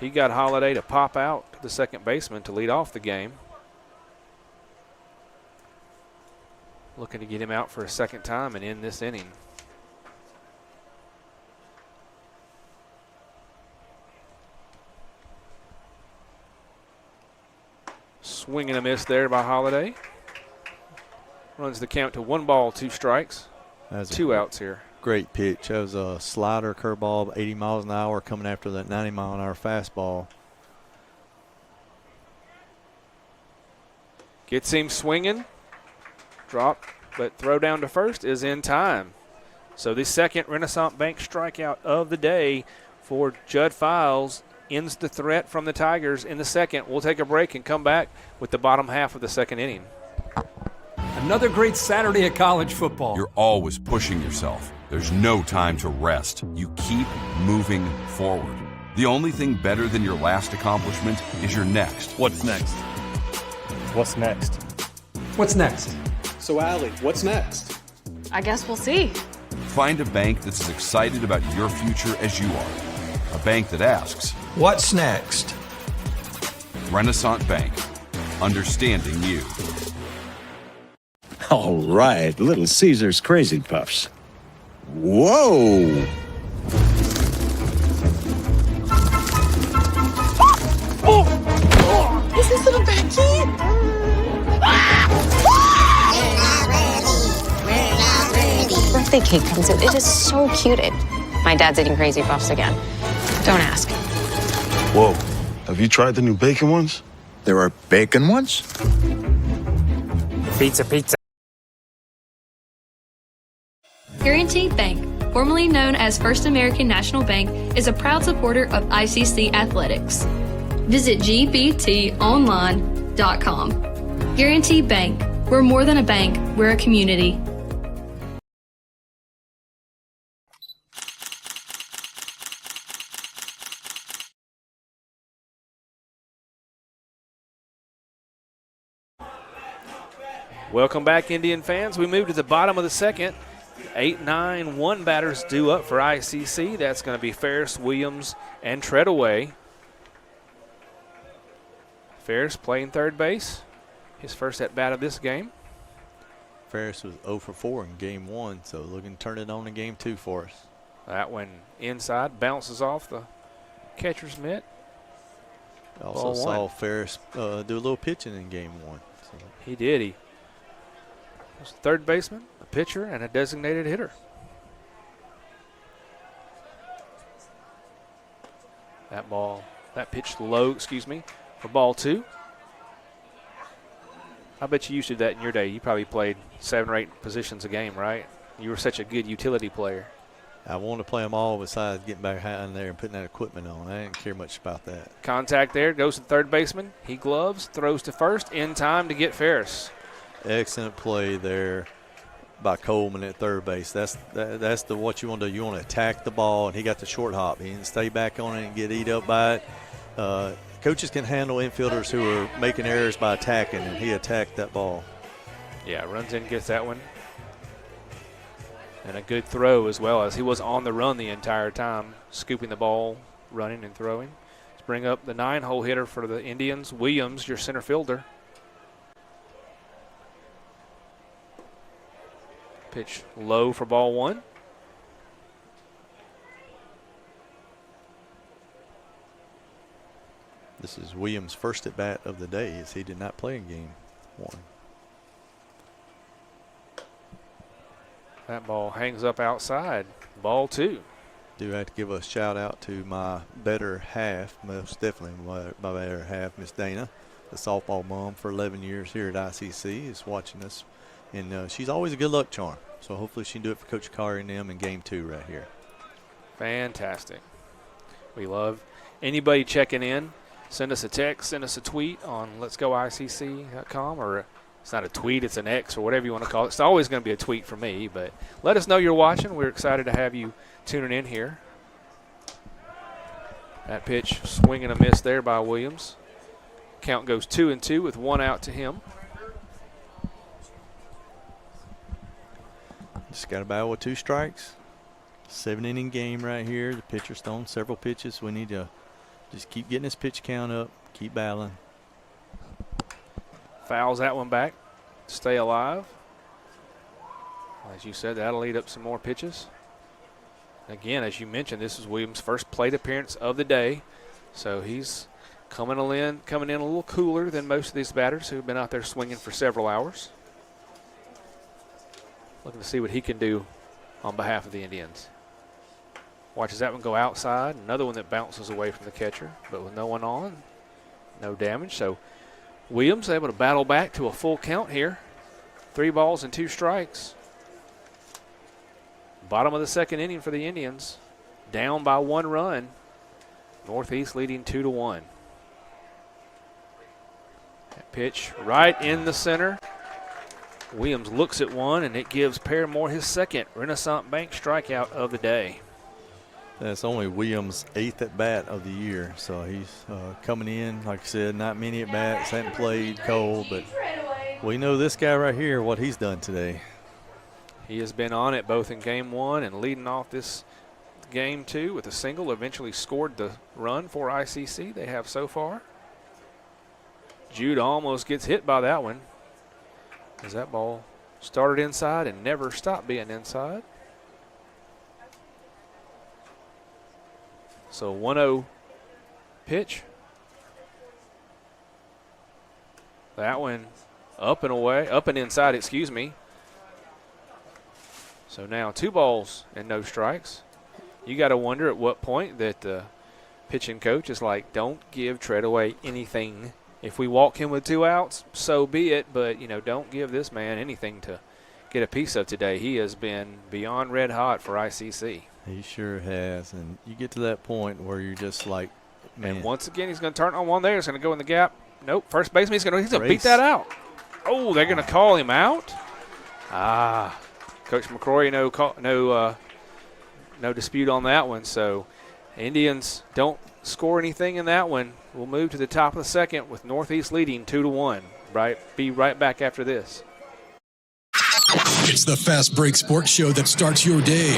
He got Holiday to pop out to the second baseman to lead off the game. Looking to get him out for a second time and end this inning. Swing and a miss there by Holiday. Runs the count to 1 ball, 2 strikes. 2 outs here. Great pitch. That was a slider curveball, 80 miles an hour coming after that 90-mile-an-hour fastball. Gets him swinging. Drop, but throw down to first is in time. So the second Renaissance Bank strikeout of the day for Judd Files ends the threat from the Tigers in the second. We'll take a break and come back with the bottom half of the second inning. Another great Saturday of college football. You're always pushing yourself. There's no time to rest. You keep moving forward. The only thing better than your last accomplishment is your next. What's next? What's next? What's next? So, Allie, what's next? I guess we'll see. Find a bank that's as excited about your future as you are. A bank that asks, What's next? Renaissance Bank. Understanding you. All right, Little Caesar's Crazy Puffs. Whoa! Is this little Becky? Birthday cake comes in. It is so cute. My dad's eating Crazy Puffs again. Don't ask. Whoa. Have you tried the new bacon ones? There are bacon ones? Pizza. Guaranty Bank, formerly known as First American National Bank, is a proud supporter of ICC Athletics. Visit gbtonline.com. Guaranty Bank. We're more than a bank, we're a community. Welcome back, Indian fans. We move to the bottom of the second. 8-9-1 batters due up for ICC. That's going to be Ferris, Williams, and Treadaway. Ferris playing third base. His first at-bat of this game. Ferris was 0 for 4 in game 1, so looking to turn it on in game 2 for us. That one inside, bounces off the catcher's mitt. Also saw Ferris do a little pitching in game 1. So. He did. He was a third baseman, a pitcher, and a designated hitter. That pitch low, for ball 2. I bet you used to do that in your day. You probably played 7 or 8 positions a game, right? You were such a good utility player. I wanted to play them all besides getting back in there and putting that equipment on. I didn't care much about that. Contact there, goes to third baseman. He gloves, throws to first, in time to get Ferris. Excellent play there by Coleman at third base. That's what you want to do. You want to attack the ball, and he got the short hop. He didn't stay back on it and get eat up by it. Coaches can handle infielders who are making errors by attacking, and he attacked that ball. Yeah, runs in, gets that one. And a good throw as well, as he was on the run the entire time, scooping the ball, running and throwing. Let's bring up the 9-hole hitter for the Indians, Williams, your center fielder. Pitch low for ball 1. This is Williams' first at bat of the day, as he did not play in game 1. That ball hangs up outside. Ball 2. Do have to give a shout out to my better half, most definitely my better half, Miss Dana, the softball mom for 11 years here at ICC, is watching us. And she's always a good luck charm. So hopefully she can do it for Coach Kari and them in game 2 right here. Fantastic. We love anybody checking in. Send us a text, send us a tweet on letsgoicc.com, or it's not a tweet, it's an X or whatever you want to call it. It's always going to be a tweet for me, but let us know you're watching. We're excited to have you tuning in here. That pitch, swing and a miss there by Williams. Count goes 2-2 with 1 out to him. Just got a battle with 2 strikes. 7-inning game right here. The pitcher's thrown several pitches. We need to just keep getting his pitch count up, keep battling. Fouls that one back. Stay alive. As you said, that'll lead up some more pitches. Again, as you mentioned, this is Williams' first plate appearance of the day. So he's coming in a little cooler than most of these batters who've been out there swinging for several hours. Looking to see what he can do on behalf of the Indians. Watches that one go outside. Another one that bounces away from the catcher, but with no one on, no damage. So Williams able to battle back to a full count here. 3 balls and 2 strikes. Bottom of the 2nd inning for the Indians. Down by 1 run. Northeast leading 2-1. That pitch right in the center. Williams looks at one, and it gives Paramore his 2nd Renaissance Bank strikeout of the day. That's only Williams' 8th at bat of the year, so he's coming in, like I said, not many at bats, hadn't played, cold, but we know this guy right here, what he's done today. He has been on it both in game 1 and leading off this game 2 with a single. Eventually scored the run for ICC they have so far. Jude almost gets hit by that one, as that ball started inside and never stopped being inside. So 1-0 pitch. That one up and inside, excuse me. So now 2 balls and no strikes. You got to wonder at what point that the pitching coach is like, don't give Treadaway anything. If we walk him with 2 outs, so be it. But, don't give this man anything to get a piece of today. He has been beyond red hot for ICC. He sure has. And you get to that point where you're just like, man. And once again, he's going to turn on one there. He's going to go in the gap. Nope. First baseman, he's going to beat that out. Oh, they're going to call him out. Coach McCrory, no dispute on that one. So Indians don't score anything in that one. We'll move to the top of the 2nd with Northeast leading 2-1. Be right back after this. It's the Fast Break Sports Show that starts your day.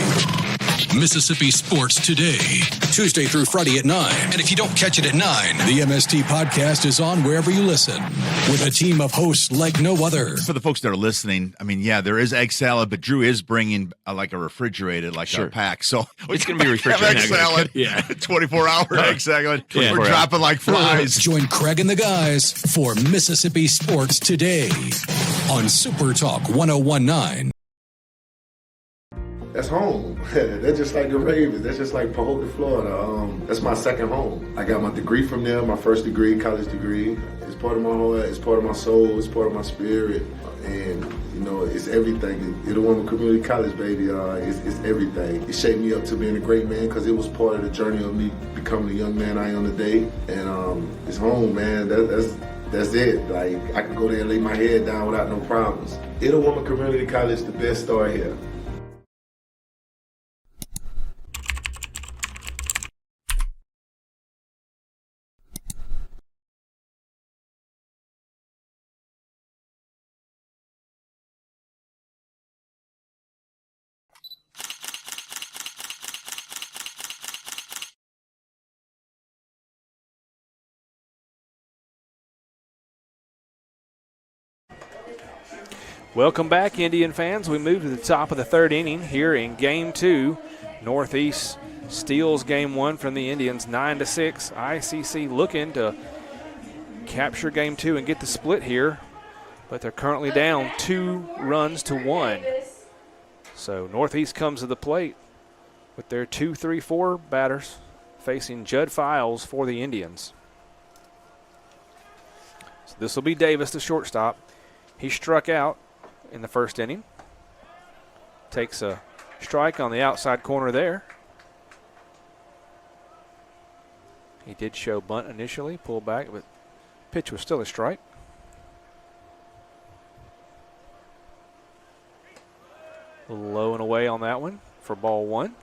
Mississippi Sports Today, Tuesday through Friday at 9. And if you don't catch it at 9, the MST podcast is on wherever you listen, with a team of hosts like no other. For the folks that are listening, I mean, yeah, there is egg salad, but Drew is bringing like a refrigerated, like a pack. So it's going to be refrigerated. Egg salad, 24-hour egg salad. Yeah, we're dropping like flies. Join Craig and the guys for Mississippi Sports Today on Super Talk 101.9. That's home. That's just like the Ravens. That's just like Pahokee, Florida. That's my 2nd home. I got my degree from there, my first degree, college degree. It's part of my heart. It's part of my soul. It's part of my spirit. And, it's everything. Itawamba Community College, baby. It's everything. It shaped me up to being a great man because it was part of the journey of me becoming the young man I am today. And it's home, man. That's it. Like, I can go there and lay my head down without no problems. Itawamba Community College, the best start here. Welcome back, Indian fans. We move to the top of the third inning here in Game 2. Northeast steals Game 1 from the Indians 9-6. ICC looking to capture Game 2 and get the split here, but they're currently down 2-1. So Northeast comes to the plate with their 2-3-4 batters facing Judd Files for the Indians. So this will be Davis, the shortstop. He struck out in the first inning. Takes a strike on the outside corner there. He did show bunt initially, pull back, but pitch was still a strike. A little low and away on that one for ball 1.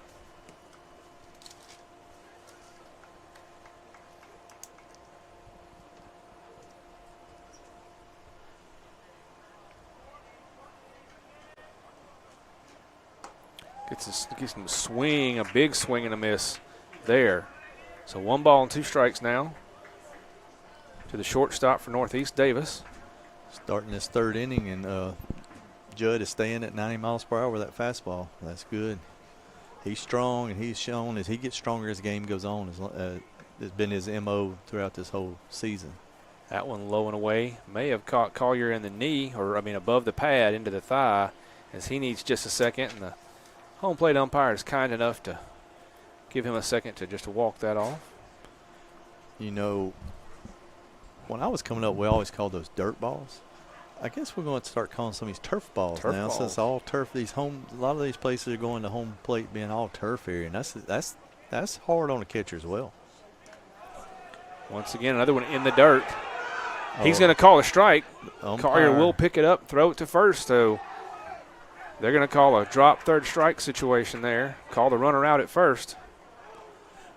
Gets him a swing, a big swing and a miss there. So 1 ball and 2 strikes now to the shortstop for Northeast, Davis. Starting this third inning, and Judd is staying at 90 miles per hour with that fastball. That's good. He's strong, and he's shown as he gets stronger as the game goes on. It's been his MO throughout this whole season. That one low and away. May have caught Collier in the knee, above the pad into the thigh, as he needs just a second, and the home plate umpire is kind enough to give him a second to just walk that off. You know, when I was coming up, we always called those dirt balls. I guess we're going to start calling some of these turf balls now. Since all turf, a lot of these places are going to home plate being all turf area, and that's hard on the catcher as well. Once again, another one in the dirt. He's going to call a strike. Collier will pick it up, throw it to first, so they're going to call a drop third strike situation there. Call the runner out at first.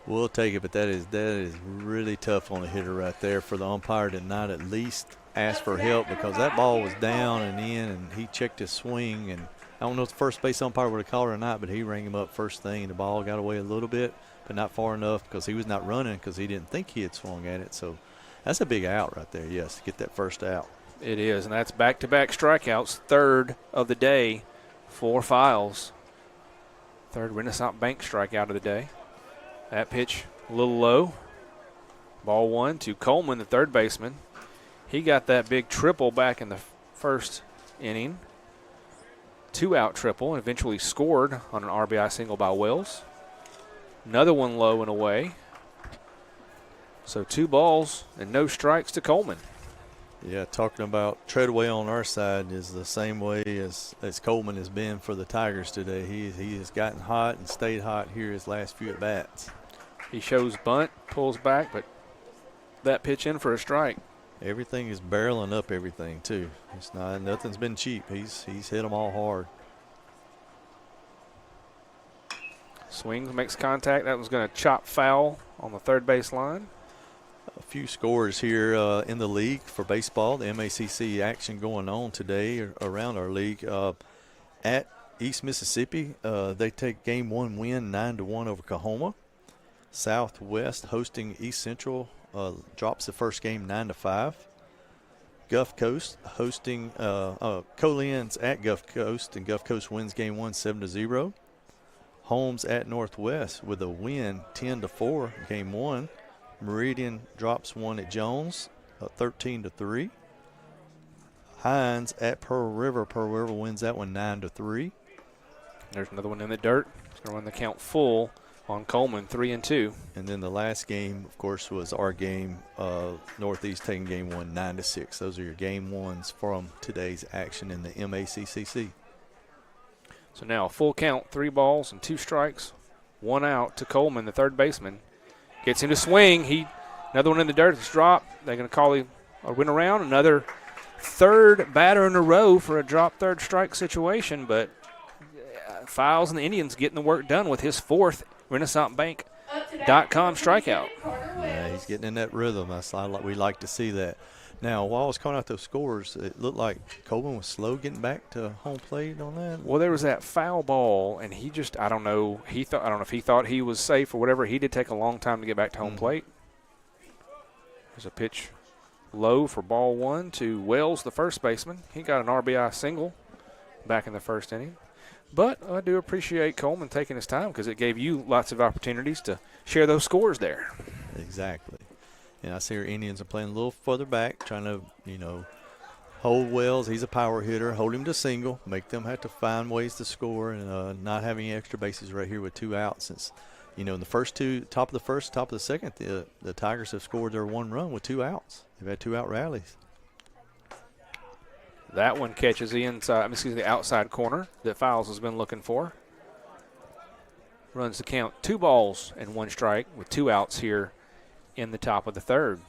We'll take it, but that is really tough on the hitter right there for the umpire to not at least ask for help, because that ball was down and in, and he checked his swing. And I don't know if the first base umpire would have called it or not, but he rang him up first thing, and the ball got away a little bit, but not far enough because he was not running because he didn't think he had swung at it. So that's a big out right there, yes, to get that first out. It is, and that's back-to-back strikeouts, third of the day for Files. Third Renaissance Bank strikeout of the day. That pitch a little low. Ball 1 to Coleman, the third baseman. He got that big triple back in the first inning. 2-out triple, and eventually scored on an RBI single by Wells. Another one low and away. So 2 balls and no strikes to Coleman. Yeah, talking about Treadway on our side is the same way as Coleman has been for the Tigers today. He has gotten hot and stayed hot here his last few at-bats. He shows bunt, pulls back, but that pitch in for a strike. Everything is barreling up everything, too. Nothing's been cheap. He's hit them all hard. Swings, makes contact. That was going to chop foul on the third base line. A few scores here in the league for baseball. The MACC action going on today around our league. At East Mississippi, they take Game 1 win 9-1 over Coahoma. Southwest hosting East Central drops the first game 9-5. Gulf Coast hosting Coleans at Gulf Coast, and Gulf Coast wins Game 1 7-0. Holmes at Northwest with a win 10-4 Game 1. Meridian drops one at Jones 13-3. Hines at Pearl River. Pearl River wins that one 9-3. There's another one in the dirt. It's going to run the count full on Coleman, 3-2. And then the last game, of course, was our game. Northeast taking Game 1 9-6. Those are your Game 1s from today's action in the MACCC. So now a full count, 3 balls and 2 strikes, 1 out to Coleman, the third baseman. Gets him to swing. Another one in the dirt. It's dropped. They're going to call a win around. Another third batter in a row for a drop third strike situation. But Files and the Indians getting the work done with his 4th RenaissanceBank.com strikeout. Yeah, he's getting in that rhythm. We like to see that. Now, while I was calling out those scores, it looked like Coleman was slow getting back to home plate on that. Well, there was that foul ball, and he just, I don't know if he thought he was safe or whatever. He did take a long time to get back to home plate. There's a pitch low for ball one to Wells, the first baseman. He got an RBI single back in the first inning. But I do appreciate Coleman taking his time because it gave you lots of opportunities to share those scores there. Exactly. And I see our Indians are playing a little further back, trying to, hold Wells. He's a power hitter. Hold him to single. Make them have to find ways to score and not have any extra bases right here with 2 outs. Since, in the first two, top of the first, top of the second, the Tigers have scored their 1 run with 2 outs. They've had 2-out rallies. That one catches the outside corner that Fowles has been looking for. Runs the count 2 balls and 1 strike with 2 outs here in the top of the third.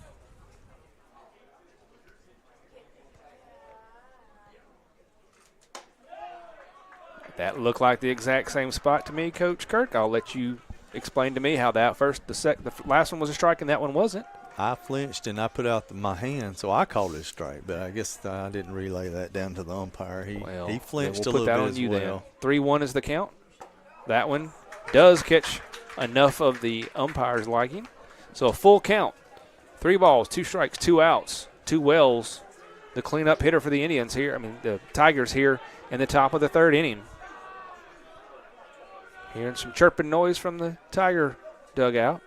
That looked like the exact same spot to me, Coach Kirk. I'll let you explain to me how that the last one was a strike and that one wasn't. I flinched and I put out my hand, so I called it a strike. But I guess I didn't relay that down to the umpire. He flinched a little bit as well. 3-1 is the count. That one does catch enough of the umpire's liking. So a full count. 3 balls, 2 strikes, 2 outs, 2 Wells. The cleanup hitter for the Indians here. The Tigers here in the top of the third inning. Hearing some chirping noise from the Tiger dugout.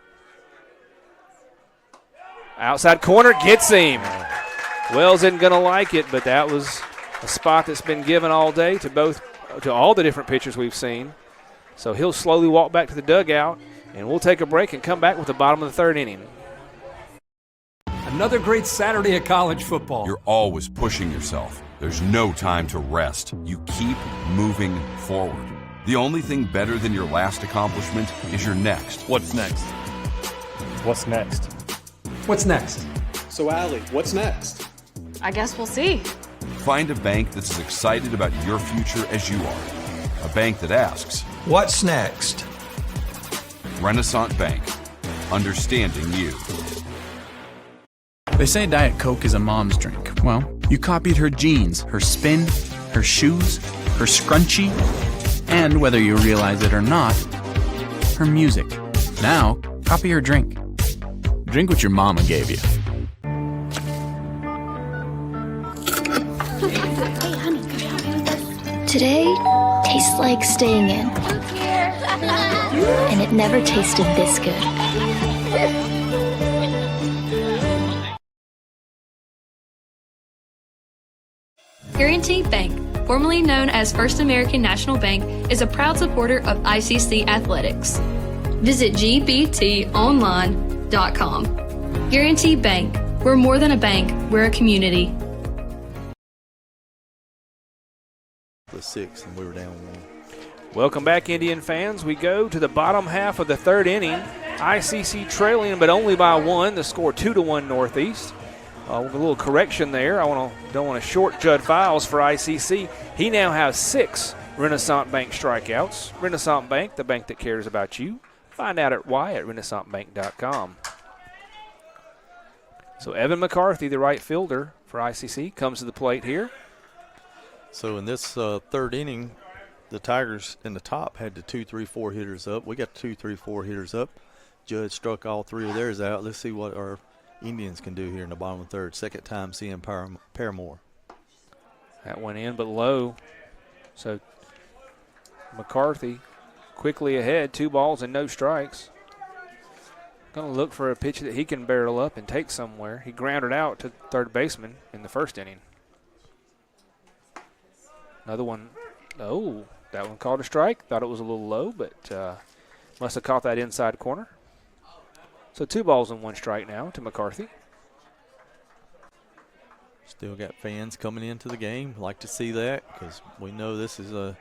Outside corner gets him. Wells isn't going to like it, but that was a spot that's been given all day to all the different pitchers we've seen. So he'll slowly walk back to the dugout, and we'll take a break and come back with the bottom of the third inning. Another great Saturday of college football. You're always pushing yourself. There's no time to rest. You keep moving forward. The only thing better than your last accomplishment is your next. What's next? What's next? What's next? So, Allie, what's next? I guess we'll see. Find a bank that's as excited about your future as you are. A bank that asks, What's next? Renaissance Bank. Understanding you. They say Diet Coke is a mom's drink. Well, you copied her jeans, her spin, her shoes, her scrunchie, and whether you realize it or not, her music. Now, copy her drink. Drink what your mama gave you. Today tastes like staying in. And it never tasted this good. Guaranty Bank, formerly known as First American National Bank, is a proud supporter of ICC athletics. Visit gbtonline.com. Guaranty Bank. We're more than a bank, we're a community. The 6, and we were down 1. Welcome back, Indian fans. We go to the bottom half of the third inning. ICC trailing, but only by 1. The score 2-1 Northeast. With a little correction there, don't want to short Judd Files for ICC. He now has 6 Renaissance Bank strikeouts. Renaissance Bank, the bank that cares about you. Find out why at renaissancebank.com. So Evan McCarthy, the right fielder for ICC, comes to the plate here. So in this third inning, the Tigers in the top had the 2, 3, 4 hitters up. We got 2, 3, 4 hitters up. Judd struck all 3 of theirs out. Let's see what our Indians can do here in the bottom of the third. Second time seeing Paramore. That went in, but low. So McCarthy quickly ahead, 2 balls and no strikes. Going to look for a pitch that he can barrel up and take somewhere. He grounded out to third baseman in the first inning. Another one. Oh, that one called a strike. Thought it was a little low, but must have caught that inside corner. So 2 balls and 1 strike now to McCarthy. Still got fans coming into the game. Like to see that because we know this is a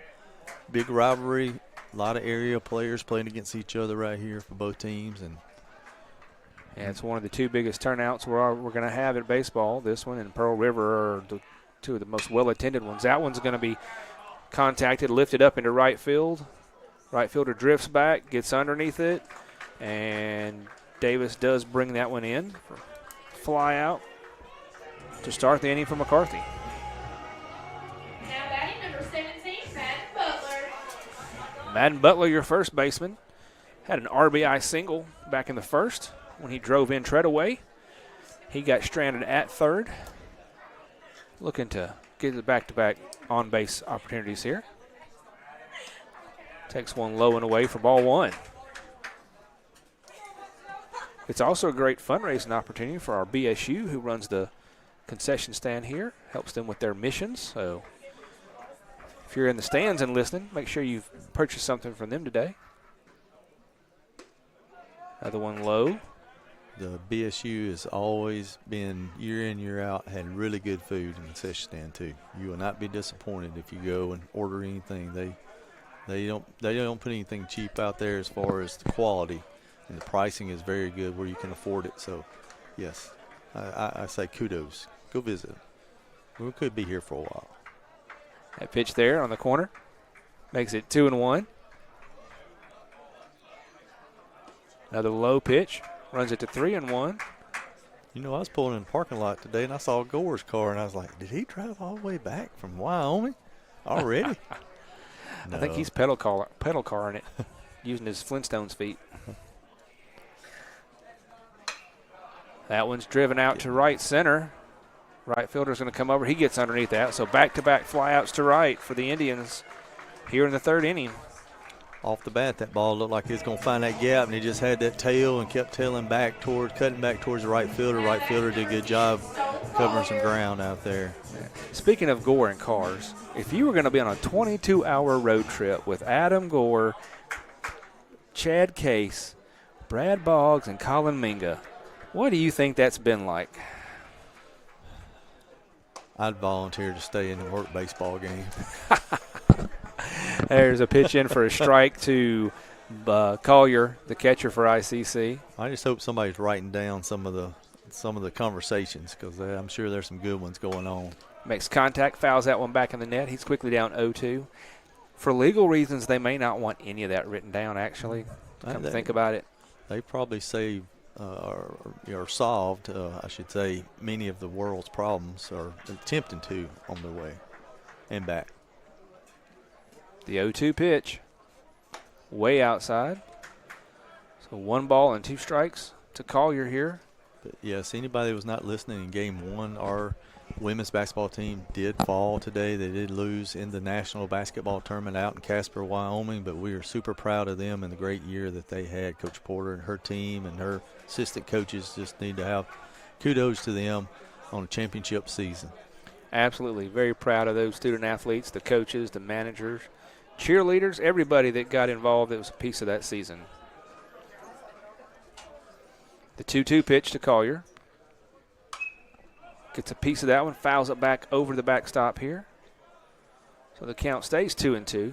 big rivalry. A lot of area players playing against each other right here for both teams. And it's one of the 2 biggest turnouts we're going to have in baseball. This one and Pearl River are the 2 of the most well-attended ones. That one's going to be contacted, lifted up into right field. Right fielder drifts back, gets underneath it, and Davis does bring that one in. Fly out to start the inning for McCarthy. Now batting number 17, Madden Butler. Madden Butler, your first baseman, had an RBI single back in the first when he drove in Treadaway. He got stranded at third. Looking to get the back-to-back on-base opportunities here. Takes one low and away for ball one. It's also a great fundraising opportunity for our BSU, who runs the concession stand here, helps them with their missions. So if you're in the stands and listening, make sure you've purchased something from them today. Another one low. The BSU has always been, year in, year out, had really good food in the concession stand too. You will not be disappointed if you go and order anything. They don't put anything cheap out there as far as the quality, and the pricing is very good where you can afford it. So, yes, I say kudos. Go visit. We could be here for a while. That pitch there on the corner makes it 2-1. Another low pitch. Runs it to 3-1. You know, I was pulling in the parking lot today, and I saw Gore's car, and I was like, did he drive all the way back from Wyoming already? No. I think he's pedal carring it, using his Flintstones feet. That one's driven out to right center. Right fielder's going to come over. He gets underneath that. So back-to-back flyouts to right for the Indians here in the third inning. Off the bat, that ball looked like he was going to find that gap, and he just had that tail and kept cutting back towards the right fielder. Right fielder did a good job covering some ground out there. Speaking of Gore and cars, if you were going to be on a 22-hour road trip with Adam Gore, Chad Case, Brad Boggs, and Colin Minga, what do you think that's been like? I'd volunteer to stay in the work baseball game. There's a pitch in for a strike to Collier, the catcher for ICC. I just hope somebody's writing down some of the conversations, because I'm sure there's some good ones going on. Makes contact, fouls that one back in the net. He's quickly down 0-2. For legal reasons, they may not want any of that written down, actually. Come to think about it. They probably saved or solved, I should say, many of the world's problems, or attempting to, on their way and back. The 0-2 pitch, way outside. So 1 ball and 2 strikes to Collier here. But yes, anybody that was not listening in game 1, our women's basketball team did fall today. They did lose in the national basketball tournament out in Casper, Wyoming, but we are super proud of them and the great year that they had. Coach Porter and her team and her assistant coaches just need to have kudos to them on a championship season. Absolutely. Very proud of those student athletes, the coaches, the managers, cheerleaders, everybody that got involved that was a piece of that season. The 2-2 pitch to Collier. Gets a piece of that one, fouls it back over the backstop here. So the count stays 2-2.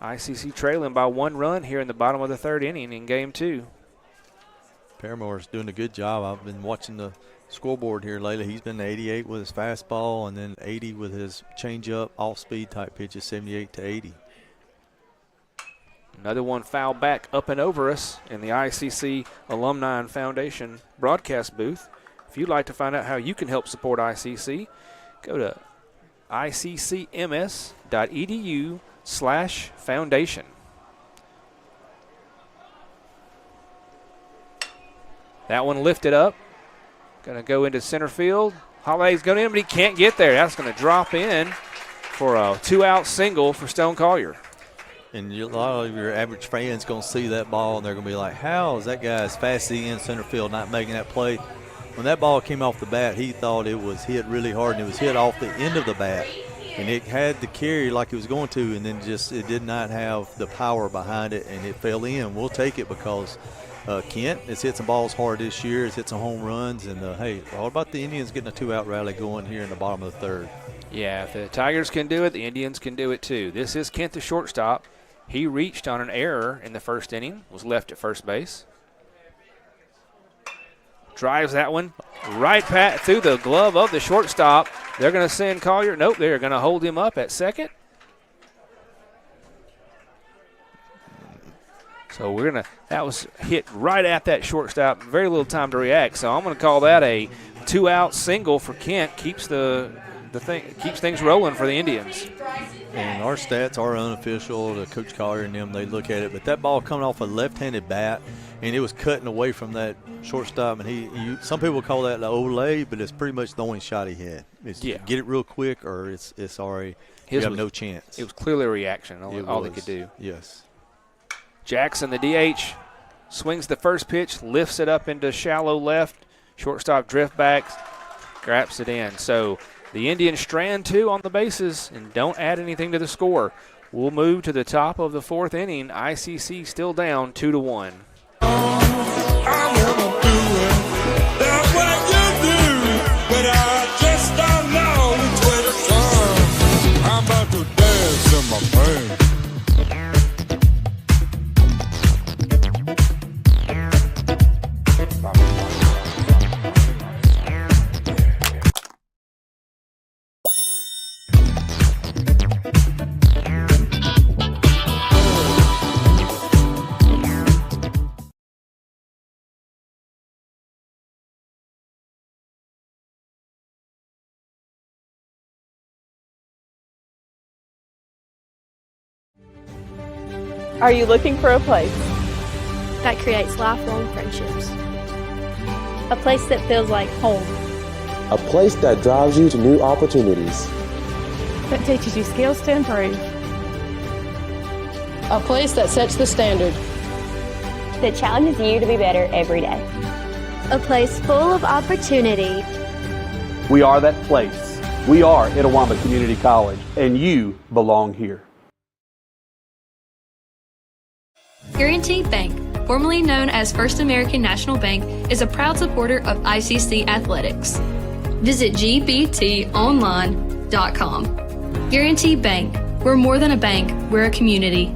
ICC trailing by 1 run here in the bottom of the third inning in game 2. Paramore's doing a good job. I've been watching the scoreboard here lately. He's been 88 with his fastball and then 80 with his changeup, off-speed type pitches, 78-80. Another one foul back up and over us in the ICC Alumni and Foundation broadcast booth. If you'd like to find out how you can help support ICC, go to iccms.edu/foundation. That one lifted up. Going to go into center field. Holiday's going in, but he can't get there. That's going to drop in for a 2-out single for Stone Collier. And a lot of your average fans going to see that ball, and they're going to be like, how is that guy as fast as he in center field not making that play? When that ball came off the bat, he thought it was hit really hard, and it was hit off the end of the bat. And it had the carry like it was going to, and then just it did not have the power behind it, and it fell in. We'll take it because Kent has hit some balls hard this year. Has hit some home runs. And, hey, all about the Indians getting a 2-out rally going here in the bottom of the third. Yeah, if the Tigers can do it, the Indians can do it too. This is Kent, the shortstop. He reached on an error in the first inning, was left at first base. Drives that one right through the glove of the shortstop. They're going to send Collier. Nope, they're going to hold him up at second. So that was hit right at that shortstop. Very little time to react. So I'm going to call that a 2-out single for Kent. Keeps keeps things rolling for the Indians. And our stats are unofficial. The Coach Collier and them, they look at it. But that ball coming off a left-handed bat, and it was cutting away from that shortstop. And some people call that the Olay, but it's pretty much the only shot he had. It's get it real quick, or it's already you have no chance. It was clearly a reaction. All they could do. Yes. Jackson, the DH, swings the first pitch, lifts it up into shallow left. Shortstop drift back, grabs it in. So the Indians strand 2 on the bases and don't add anything to the score. We'll move to the top of the 4th inning. ICC still down 2-1. Are you looking for a place that creates lifelong friendships? A place that feels like home. A place that drives you to new opportunities. That teaches you skills to improve. A place that sets the standard. That challenges you to be better every day. A place full of opportunity. We are that place. We are Itawamba Community College, and you belong here. Guaranty Bank, formerly known as First American National Bank, is a proud supporter of ICC athletics. Visit gbtonline.com. Guaranty Bank, we're more than a bank, we're a community.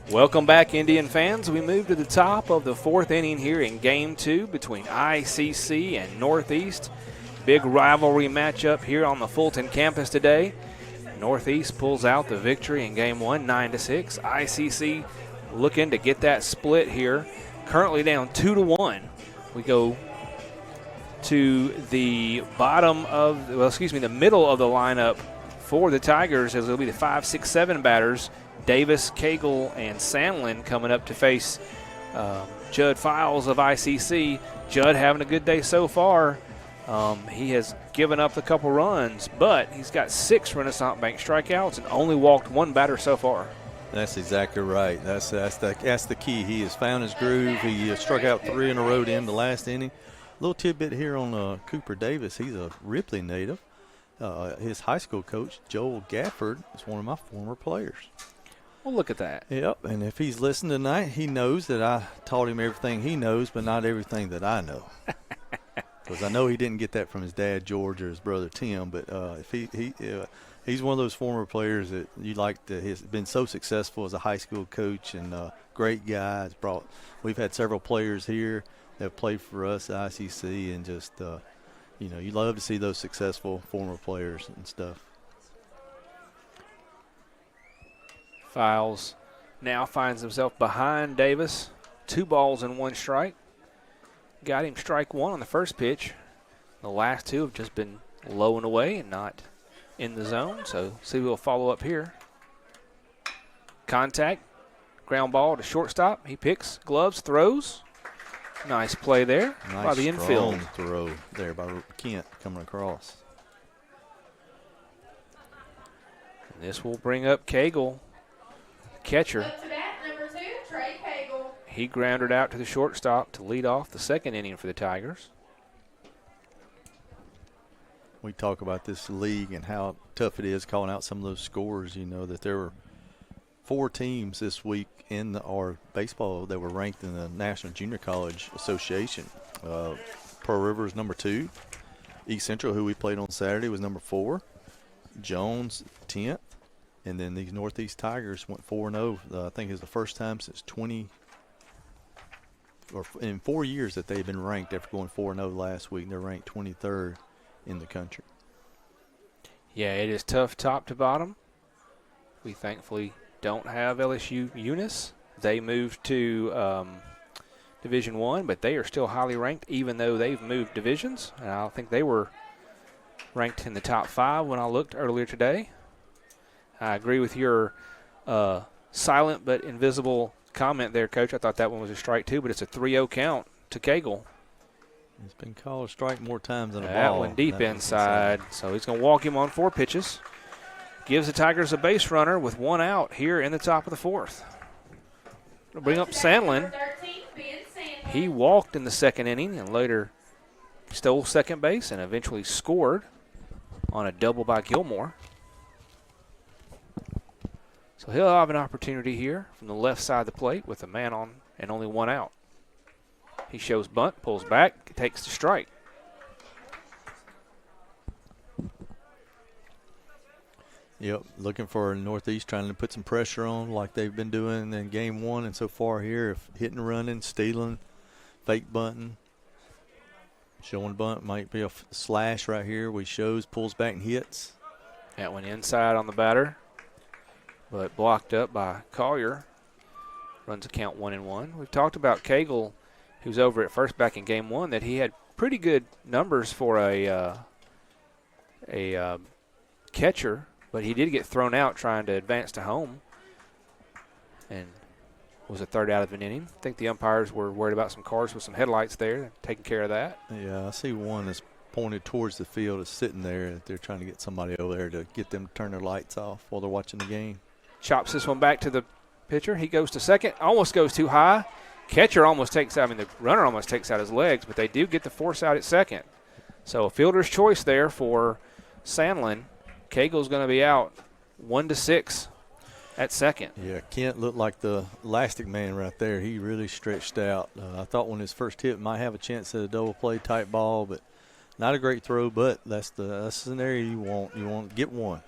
Welcome back, Indian fans. We move to the top of the 4th inning here in Game 2 between ICC and Northeast. Big rivalry matchup here on the Fulton campus today. Northeast pulls out the victory in Game 1, 9-6. ICC looking to get that split here. Currently down 2-1. We go to the the middle of the lineup for the Tigers, as it'll be the 5, 6, 7 batters. Davis, Cagle, and Sandlin coming up to face Judd Files of ICC. Judd having a good day so far. He has given up a couple runs, but he's got 6 Renaissance Bank strikeouts and only walked 1 batter so far. That's exactly right. That's the key. He has found his groove. He struck out 3 in a row to end the last inning. A little tidbit here on Cooper Davis. He's a Ripley native. His high school coach, Joel Gafford, is one of my former players. Well, look at that. Yep, and if he's listening tonight, he knows that I taught him everything he knows, but not everything that I know. Because I know he didn't get that from his dad, George, or his brother, Tim, but if he's one of those former players that you like to. He's been so successful as a high school coach and great guy. We've had several players here that have played for us at ICC, and just you love to see those successful former players and stuff. Files now finds himself behind Davis. 2 balls and 1 strike. Got him strike 1 on the first pitch. The last 2 have just been low and away and not in the zone. So see, we'll follow up here. Contact. Ground ball to shortstop. He picks, gloves, throws. Nice play there by the infield. Nice throw there by Kent coming across. And this will bring up Cagle, catcher. He grounded out to the shortstop to lead off the 2nd inning for the Tigers. We talk about this league and how tough it is calling out some of those scores. You know that there were 4 teams this week in our baseball that were ranked in the National Junior College Association. Pearl River is number 2. East Central, who we played on Saturday, was number 4. Jones, 10th. And then these Northeast Tigers went 4-0. I think it's the first time since in 4 years that they've been ranked after going 4-0 last week. They're ranked 23rd in the country. Yeah, it is tough top to bottom. We thankfully don't have LSU Eunice. They moved to Division I, but they are still highly ranked even though they've moved divisions. And I think they were ranked in the top 5 when I looked earlier today. I agree with your silent but invisible comment there, Coach. I thought that one was a strike too, but it's a 3-0 count to Cagle. It's been called a strike more times than a ball. That one deep inside. So he's going to walk him on 4 pitches. Gives the Tigers a base runner with 1 out here in the top of the 4th. We'll bring up Sandlin. He walked in the 2nd inning and later stole second base and eventually scored on a double by Gilmore. So he'll have an opportunity here from the left side of the plate with a man on and only 1 out. He shows bunt, pulls back, takes the strike. Yep, looking for Northeast, trying to put some pressure on like they've been doing in Game 1 and so far here. If hitting, running, stealing, fake bunting. Showing bunt might be a slash right here where he shows, pulls back and hits. That went inside on the batter, but blocked up by Collier. Runs a count 1-1. We've talked about Cagle, who's over at first back in Game 1, that he had pretty good numbers for a catcher, but he did get thrown out trying to advance to home and was a third out of an inning. I think the umpires were worried about some cars with some headlights there, taking care of that. Yeah, I see one that's pointed towards the field is sitting there. They're trying to get somebody over there to get them to turn their lights off while they're watching the game. Chops this one back to the pitcher. He goes to second, almost goes too high. Catcher almost takes out, the runner almost takes out his legs, but they do get the force out at second. So a fielder's choice there for Sandlin. Cagle's going to be out 1-6 at second. Yeah, Kent looked like the elastic man right there. He really stretched out. I thought when his first hit might have a chance at a double play type ball, but not a great throw, but that's the scenario you want. You want to get one.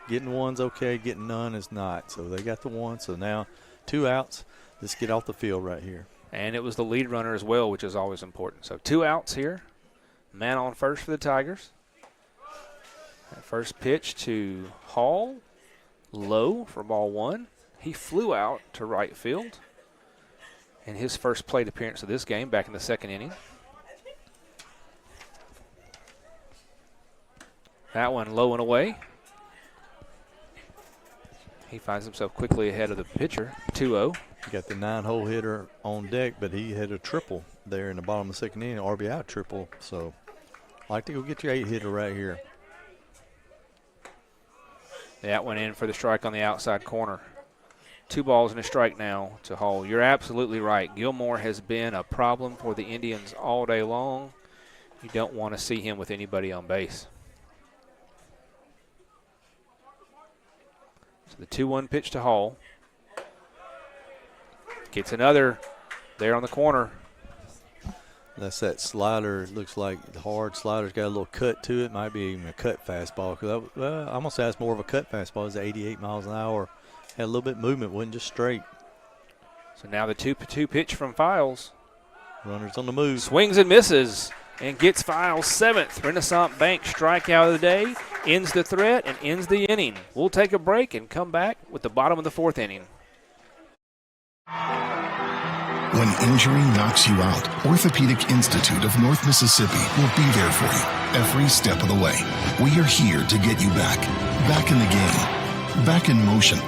Getting one's okay, getting none is not. So they got the one, so now 2 outs. Let's get off the field right here. And it was the lead runner as well, which is always important. So 2 outs here. Man on first for the Tigers. That first pitch to Hall. Low for ball 1. He flew out to right field in his first plate appearance of this game back in the 2nd inning. That one low and away. He finds himself quickly ahead of the pitcher, 2-0. You got the 9-hole hitter on deck, but he had a triple there in the bottom of the 2nd inning, RBI triple. So I like to go get your 8-hitter right here. That went in for the strike on the outside corner. 2 balls and a strike now to Hall. You're absolutely right. Gilmore has been a problem for the Indians all day long. You don't want to see him with anybody on base. So the 2-1 pitch to Hall. Gets another there on the corner. That's that slider. It looks like the hard slider's got a little cut to it. Might be even a cut fastball. Cause I'm going to say that's more of a cut fastball. It was 88 miles an hour. Had a little bit of movement, wasn't just straight. So now the 2 pitch from Files. Runners on the move. Swings and misses and gets Files' 7th Renaissance Bank strikeout of the day. Ends the threat and ends the inning. We'll take a break and come back with the bottom of the 4th inning. When injury knocks you out, Orthopedic Institute of North Mississippi will be there for you every step of the way. We are here to get you back in the game, back in motion,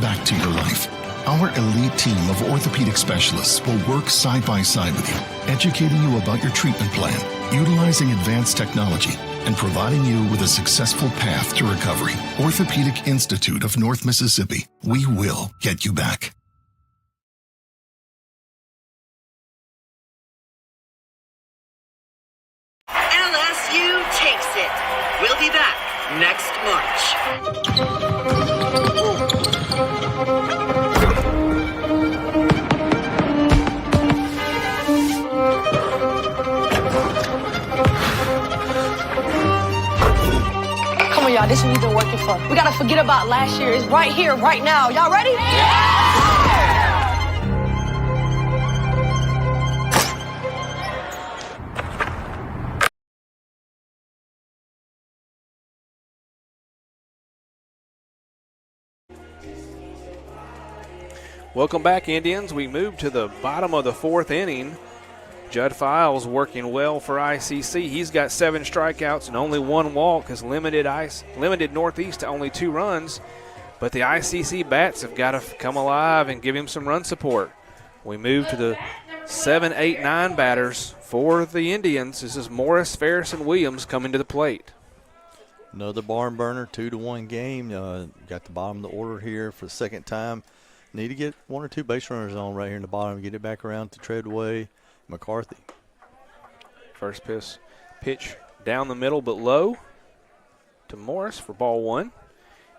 back to your life. Our elite team of orthopedic specialists will work side by side with you, educating you about your treatment plan, utilizing advanced technology, and providing you with a successful path to recovery. Orthopedic Institute of North Mississippi. We will get you back. LSU takes it. We'll be back next March. Come on, y'all. This is what we've been working for. We gotta forget about last year. It's right here, right now. Y'all ready? Yeah! Welcome back, Indians. We move to the bottom of the 4th inning. Judd Files working well for ICC. He's got 7 strikeouts and only 1 walk, has limited Northeast to only 2 runs. But the ICC bats have got to come alive and give him some run support. We move to the 7, 8, 9 batters for the Indians. This is Morris, Ferris, and Williams coming to the plate. Another barn burner, 2-1 game. Got the bottom of the order here for the second time. Need to get 1 or 2 base runners on right here in the bottom. Get it back around to Treadway, McCarthy. First pitch down the middle but low to Morris for ball 1.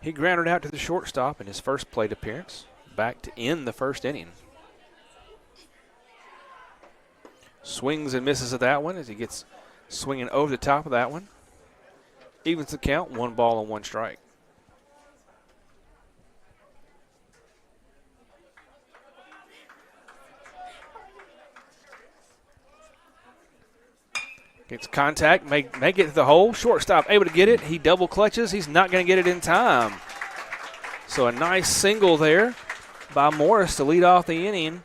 He grounded out to the shortstop in his first plate appearance, back to end the first inning. Swings and misses at that one as he gets swinging over the top of that one. Evens the count, 1 ball and 1 strike. Gets contact, may get to the hole. Shortstop able to get it. He double clutches. He's not going to get it in time. So a nice single there by Morris to lead off the inning.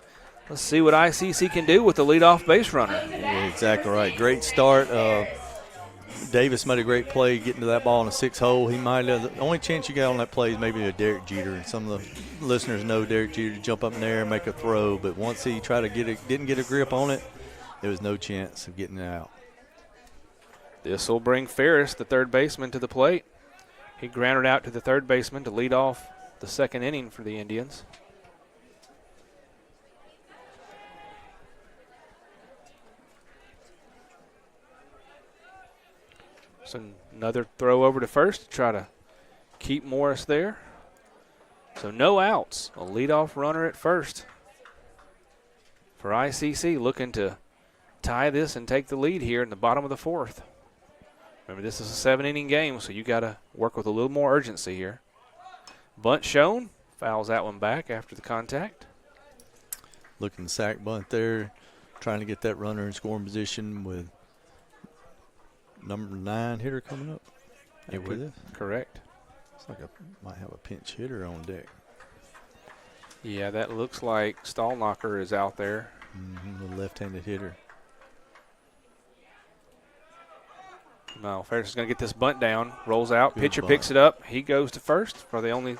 Let's see what ICC can do with the leadoff base runner. Yeah, exactly right. Great start. Davis made a great play getting to that ball in a 6 hole. He might have, the only chance you got on that play is maybe a Derek Jeter. And some of the listeners know Derek Jeter to jump up in there and make a throw. But once he tried to get it, didn't get a grip on it, there was no chance of getting it out. This will bring Ferris, the third baseman, to the plate. He grounded out to the third baseman to lead off the second inning for the Indians. So another throw over to first to try to keep Morris there. So no outs. A leadoff runner at first for ICC, looking to tie this and take the lead here in the bottom of the 4th. Remember, this is a 7-inning game, so you got to work with a little more urgency here. Bunt shown. Fouls that one back after the contact. Looking sack bunt there, trying to get that runner in scoring position with number 9 hitter coming up. It would, correct. It's like might have a pinch hitter on deck. Yeah, that looks like Stallknocker is out there. The left-handed hitter. No, Ferris is going to get this bunt down. Rolls out. Good Pitcher bunt. picks it up. He goes to first for the only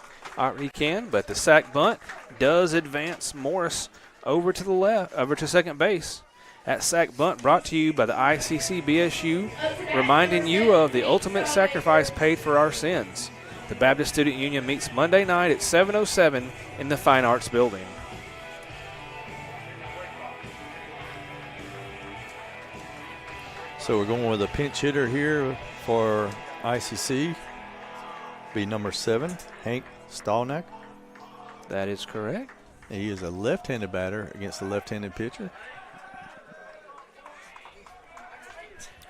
he can, but the sack bunt does advance Morris over to the left, over to second base. That sack bunt brought to you by the ICC BSU, reminding you of the ultimate sacrifice paid for our sins. The Baptist Student Union meets Monday night at 7:07 in the Fine Arts Building. So we're going with a pinch hitter here for ICC. Be number 7, Hank Stallknocker. That is correct. He is a left-handed batter against a left-handed pitcher.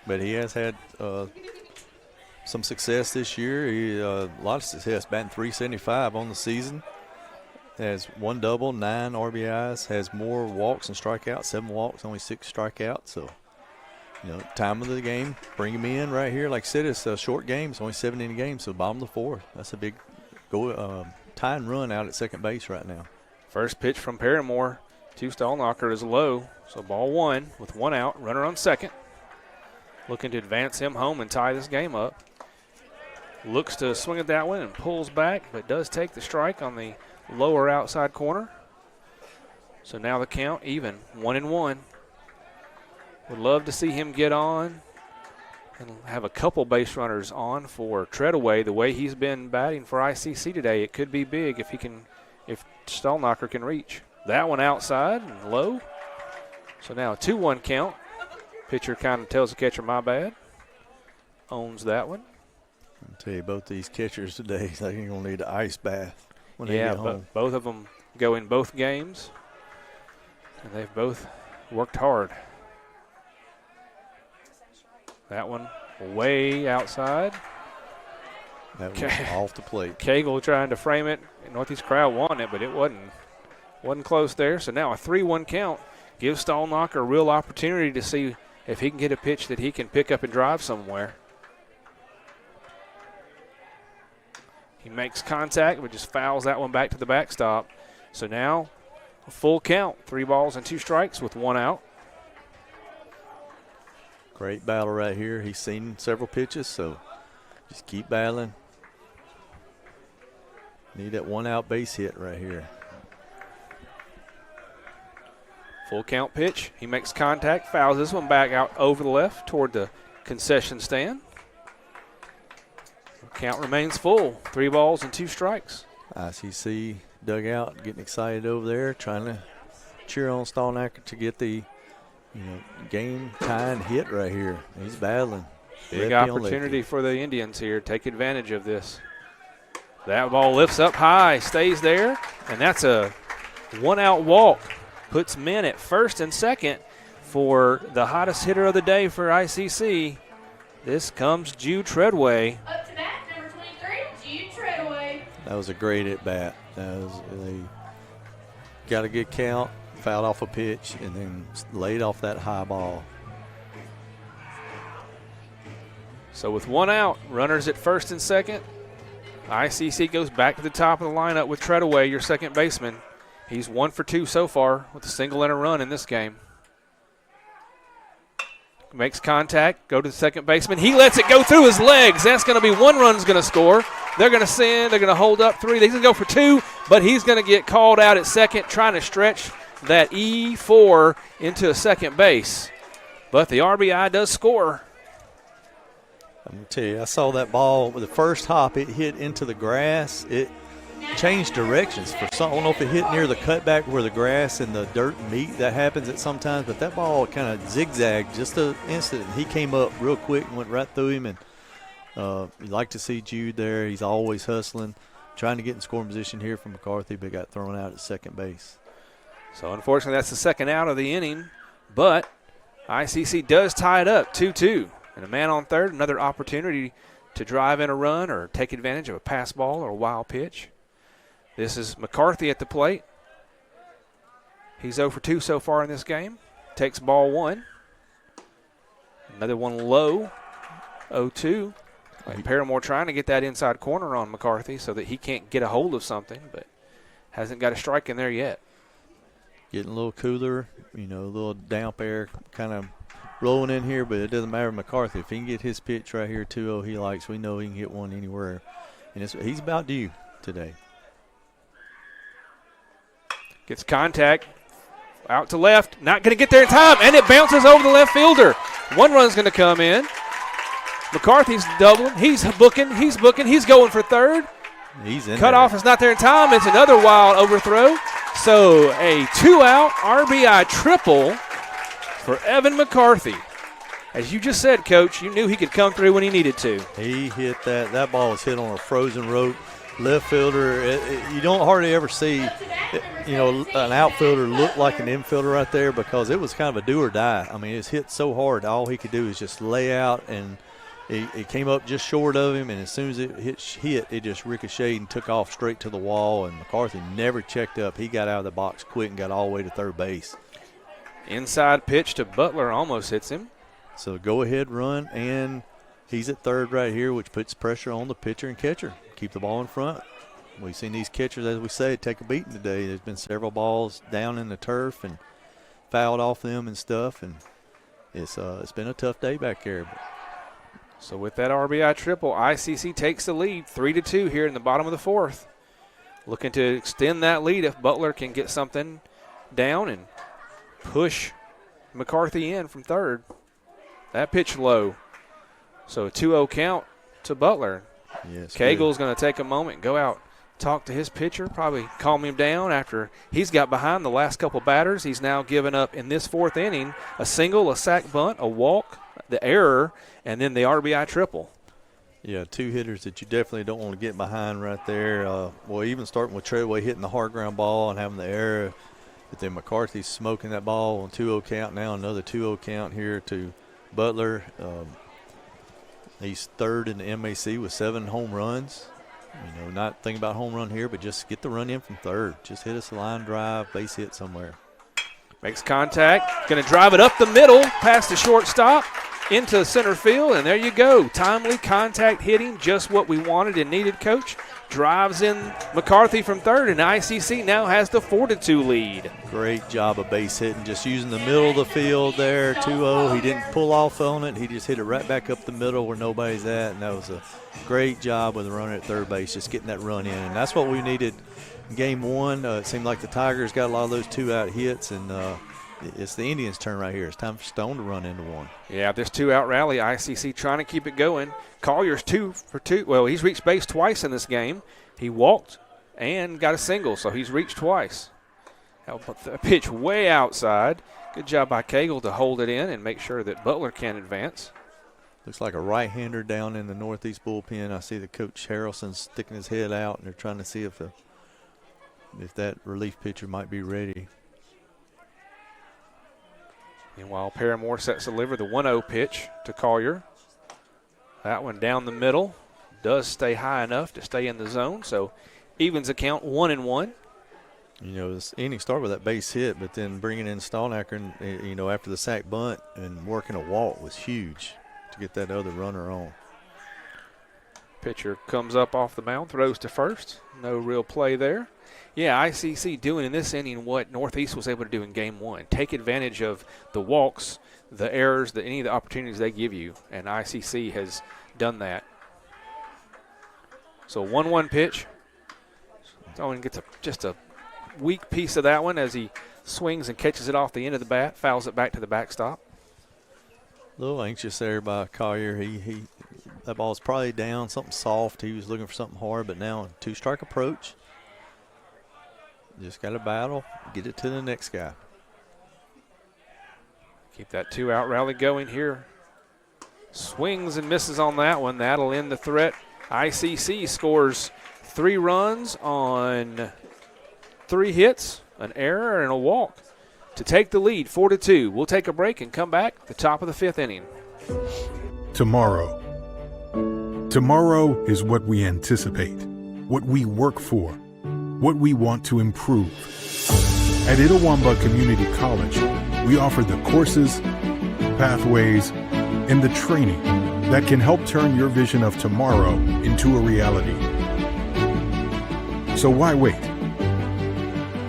But he has had some success this year. A lot of success, batting .375 on the season. Has 1 double, 9 RBIs, has more walks and strikeouts, 7 walks, only 6 strikeouts. So, time of the game, bring him in right here. Like I said, it's a short game. It's only 7-inning game, so bottom of the 4th. That's a big tie and run out at second base right now. First pitch from Paramore to Stallknocker is low, so ball 1 with 1 out, runner on second. Looking to advance him home and tie this game up. Looks to swing at that one and pulls back, but does take the strike on the lower outside corner. So now the count even, 1-1. Would love to see him get on and have a couple base runners on for Treadaway. The way he's been batting for ICC today, it could be big if Stallknocker can reach. That one outside and low. So now a 2-1 count. Pitcher kind of tells the catcher, my bad. Owns that one. I'll tell you, both these catchers today, they're going to need an ice bath when they get home. Both of them go in both games, and they've both worked hard. That one way outside. That was off the plate. Cagle trying to frame it. Northeast crowd wanted it, but it wasn't close there. So now a 3-1 count gives Stallknocker a real opportunity to see if he can get a pitch that he can pick up and drive somewhere. He makes contact, but just fouls that one back to the backstop. So now a full count, 3 balls and 2 strikes with 1 out. Great battle right here. He's seen several pitches, so just keep battling. Need that 1-out base hit right here. Full count pitch. He makes contact, fouls this one back out over the left toward the concession stand. Count remains full. 3 balls and 2 strikes. ICC dugout getting excited over there, trying to cheer on Stallnacker to get the game tying hit right here. He's battling. Big opportunity for the Indians here. Take advantage of this. That ball lifts up high, stays there, and that's a 1-out walk. Puts men at first and second for the hottest hitter of the day for ICC. This comes Jude Treadway. Up to bat, number 23, Jude Treadway. That was a great at-bat. They got a good count, fouled off a pitch, and then laid off that high ball. So with 1 out, runners at first and second, ICC goes back to the top of the lineup with Treadway, your second baseman. He's 1 for 2 so far with a single and a run in this game. Makes contact, go to the second baseman. He lets it go through his legs. That's going to be 1 run's going to score. They're going to send, they're going to hold up 3. He's going to go for 2, but he's going to get called out at second, trying to stretch that E4 into a second base. But the RBI does score. I'm going to tell you, I saw that ball with the first hop. It hit into the grass. It changed directions. I don't know if it hit near the cutback where the grass and the dirt meet. That happens at sometimes, but that ball kind of zigzagged just an instant. He came up real quick and went right through him. And you like to see Jude there. He's always hustling, trying to get in scoring position here from McCarthy, but got thrown out at second base. So unfortunately, that's the second out of the inning, but ICC does tie it up 2-2. And a man on third, another opportunity to drive in a run or take advantage of a pass ball or a wild pitch. This is McCarthy at the plate. He's 0 for 2 so far in this game. Takes ball 1. Another one low, 0-2. Like Paramore trying to get that inside corner on McCarthy so that he can't get a hold of something, but hasn't got a strike in there yet. Getting a little cooler, a little damp air kind of rolling in here, but it doesn't matter. McCarthy, if he can get his pitch right here, 2-0 he likes, we know he can hit one anywhere. And he's about due today. Gets contact, out to left, not going to get there in time, and it bounces over the left fielder. 1 run's going to come in. McCarthy's doubling, he's booking, he's going for third. He's in Cutoff is not there in time. It's another wild overthrow. So a 2-out RBI triple for Evan McCarthy. As you just said, Coach, you knew he could come through when he needed to. He hit that. That ball was hit on a frozen rope. Left fielder, you don't hardly ever see, an outfielder look like an infielder right there because it was kind of a do or die. I mean, it's hit so hard. All he could do is just lay out, and it came up just short of him, and as soon as it hit, it just ricocheted and took off straight to the wall, and McCarthy never checked up. He got out of the box quick and got all the way to third base. Inside pitch to Butler almost hits him. So go ahead run, and he's at third right here, which puts pressure on the pitcher and catcher. Keep the ball in front. We've seen these catchers, as we say, take a beating today. There's been several balls down in the turf and fouled off them and stuff, and it's been a tough day back there. So with that RBI triple, ICC takes the lead 3-2 here in the bottom of the 4th. Looking to extend that lead if Butler can get something down and push McCarthy in from third. That pitch low. So a 2-0 count to Butler. Yes, Cagle's going to take a moment, go out, talk to his pitcher, probably calm him down after he's got behind the last couple batters. He's now given up in this 4th inning a single, a sac bunt, a walk, the error, and then the RBI triple. Yeah, 2 hitters that you definitely don't want to get behind right there. Even starting with Treadway hitting the hard ground ball and having the error, but then McCarthy's smoking that ball on 2-0 count. Now another 2-0 count here to Butler. He's third in the MAC with 7 home runs. Not thinking about home run here, but just get the run in from third. Just hit us a line drive, base hit somewhere. Makes contact. Going to drive it up the middle, past the shortstop, into center field, and there you go. Timely contact hitting, just what we wanted and needed, Coach. drives in McCarthy from third, and ICC now has the 4-2 lead. Great job of base hitting, just using the middle of the field there, 2-0. He didn't pull off on it. He just hit it right back up the middle where nobody's at, and that was a great job with the runner at third base, just getting that run in. And that's what we needed in game one. It seemed like the Tigers got a lot of those 2-out hits, and it's the Indians' turn right here. It's time for Stone to run into one. Yeah, this 2-out rally, ICC trying to keep it going. Collier's 2 for 2. Well, he's reached base twice in this game. He walked and got a single, so he's reached twice. A pitch way outside. Good job by Cagle to hold it in and make sure that Butler can advance. Looks like a right-hander down in the Northeast bullpen. I see the coach Harrelson sticking his head out, and they're trying to see if that relief pitcher might be ready. Meanwhile, Paramore sets to deliver the 1-0 pitch to Collier. That one down the middle does stay high enough to stay in the zone, so evens the count 1-1. You know, this inning started with that base hit, but then bringing in Stallnacker, after the sack bunt and working a walk was huge to get that other runner on. Pitcher comes up off the mound, throws to first. No real play there. Yeah, ICC doing in this inning what Northeast was able to do in game one. Take advantage of the walks, the errors, any of the opportunities they give you, and ICC has done that. So 1-1 pitch. Owen gets just a weak piece of that one as he swings and catches it off the end of the bat, fouls it back to the backstop. A little anxious there by Collier. That ball's probably down, something soft. He was looking for something hard, but now 2-strike approach. Just got to battle, get it to the next guy. Keep that 2-out rally going here. Swings and misses on that one. That'll end the threat. ICC scores 3 runs on 3 hits, an error, and a walk to take the lead, 4-2. We'll take a break and come back at the top of the 5th inning. Tomorrow. Tomorrow is what we anticipate, what we work for, what we want to improve. At Itawamba Community College, we offer the courses, pathways, and the training that can help turn your vision of tomorrow into a reality. So why wait?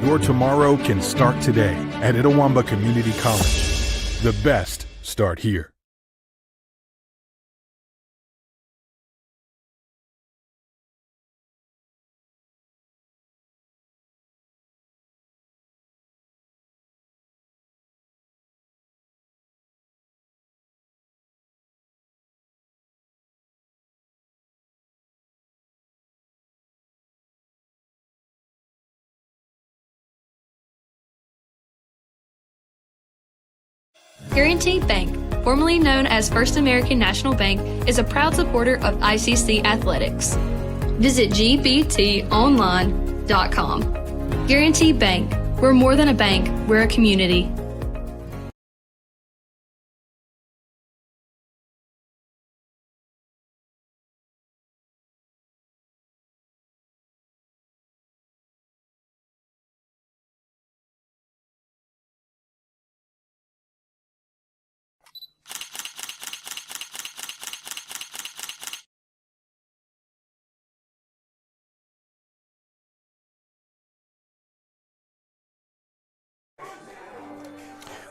Your tomorrow can start today at Itawamba Community College. The best start here. Guaranty Bank, formerly known as First American National Bank, is a proud supporter of ICC athletics. Visit gbtonline.com. Guaranty Bank, we're more than a bank, we're a community.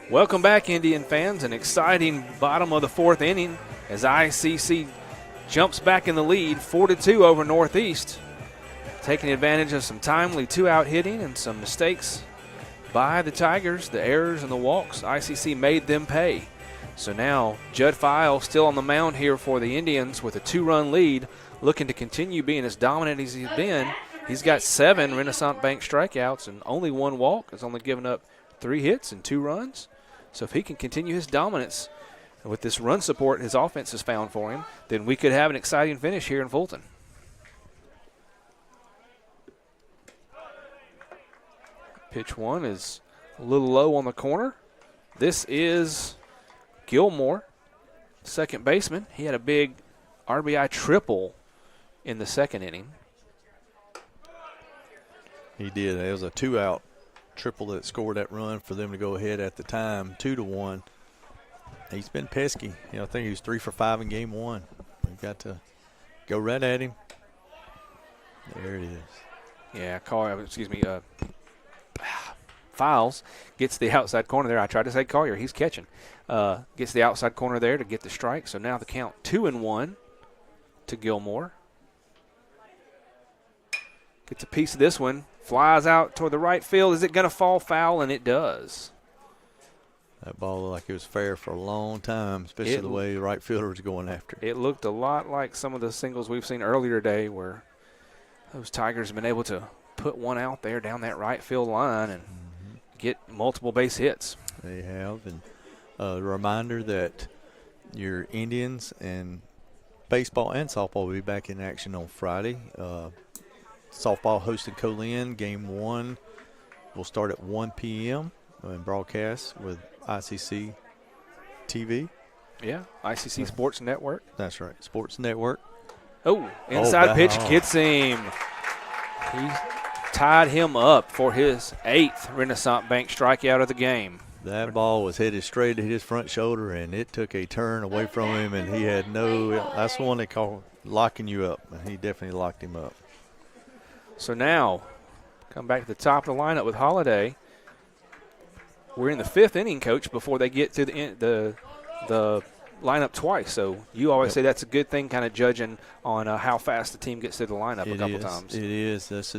Welcome back, Indian fans. An exciting bottom of the 4th inning as ICC jumps back in the lead, 4-2 over Northeast. Taking advantage of some timely 2-out hitting and some mistakes by the Tigers, the errors and the walks. ICC made them pay. So now Judd File still on the mound here for the Indians with a 2-run lead, looking to continue being as dominant as he's been. He's got 7 Renaissance Bank strikeouts and only 1 walk. Has only given up 3 hits and 2 runs. So if he can continue his dominance with this run support his offense has found for him, then we could have an exciting finish here in Fulton. Pitch 1 is a little low on the corner. This is Gilmore, second baseman. He had a big RBI triple in the 2nd inning. He did. It was a 2-out triple that scored that run for them to go ahead at the time, 2-1. He's been pesky. I think he was 3 for 5 in game 1. We've got to go right at him. There it is. Yeah, Files gets the outside corner there. I tried to say Collier. He's catching. Gets the outside corner there to get the strike. So now the count 2-1 to Gilmore. Gets a piece of this one. Flies out toward the right field. Is it going to fall foul? And it does. That ball looked like it was fair for a long time, especially the way the right fielder was going after it. It looked a lot like some of the singles we've seen earlier today where those Tigers have been able to put one out there down that right field line and get multiple base hits. They have. And a reminder that your Indians and baseball and softball will be back in action on Friday. Softball hosted Colin. Game 1 will start at 1 p.m. and broadcast with ICC TV. Yeah, ICC Sports Network. That's right, Sports Network. Oh, inside pitch gets him. He tied him up for his 8th Renaissance Bank strikeout of the game. That ball was headed straight at his front shoulder, and it took a turn away from him, and he had that's the one they call locking you up, and he definitely locked him up. So now, come back to the top of the lineup with Holiday. We're in the 5th inning, Coach, before they get to the lineup twice. So you always say that's a good thing, kind of judging on how fast the team gets to the lineup a couple times. It is. This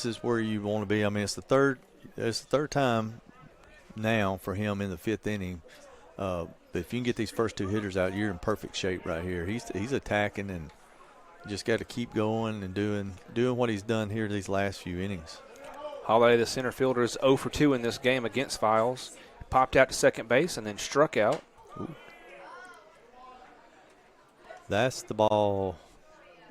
is where you want to be. I mean, it's the third time now for him in the 5th inning. But if you can get these first 2 hitters out, you're in perfect shape right here. He's attacking, and just got to keep going and doing what he's done here these last few innings. Holiday, the center fielder, is 0 for 2 in this game against Files. Popped out to second base and then struck out. Ooh. That's the ball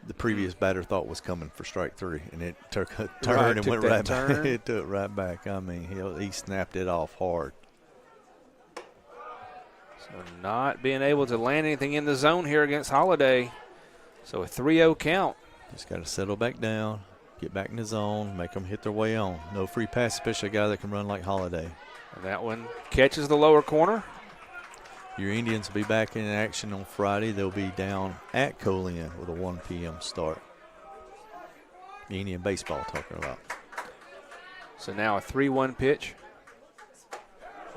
the previous batter thought was coming for strike 3, and it took a turn and went right back. It took right back. I mean, he snapped it off hard. So not being able to land anything in the zone here against Holiday. So a 3-0 count. Just got to settle back down, get back in the zone, make them hit their way on. No free pass, especially a guy that can run like Holiday. And that one catches the lower corner. Your Indians will be back in action on Friday. They'll be down at Colin with a 1 p.m. start. Indian baseball talking about. So now a 3-1 pitch.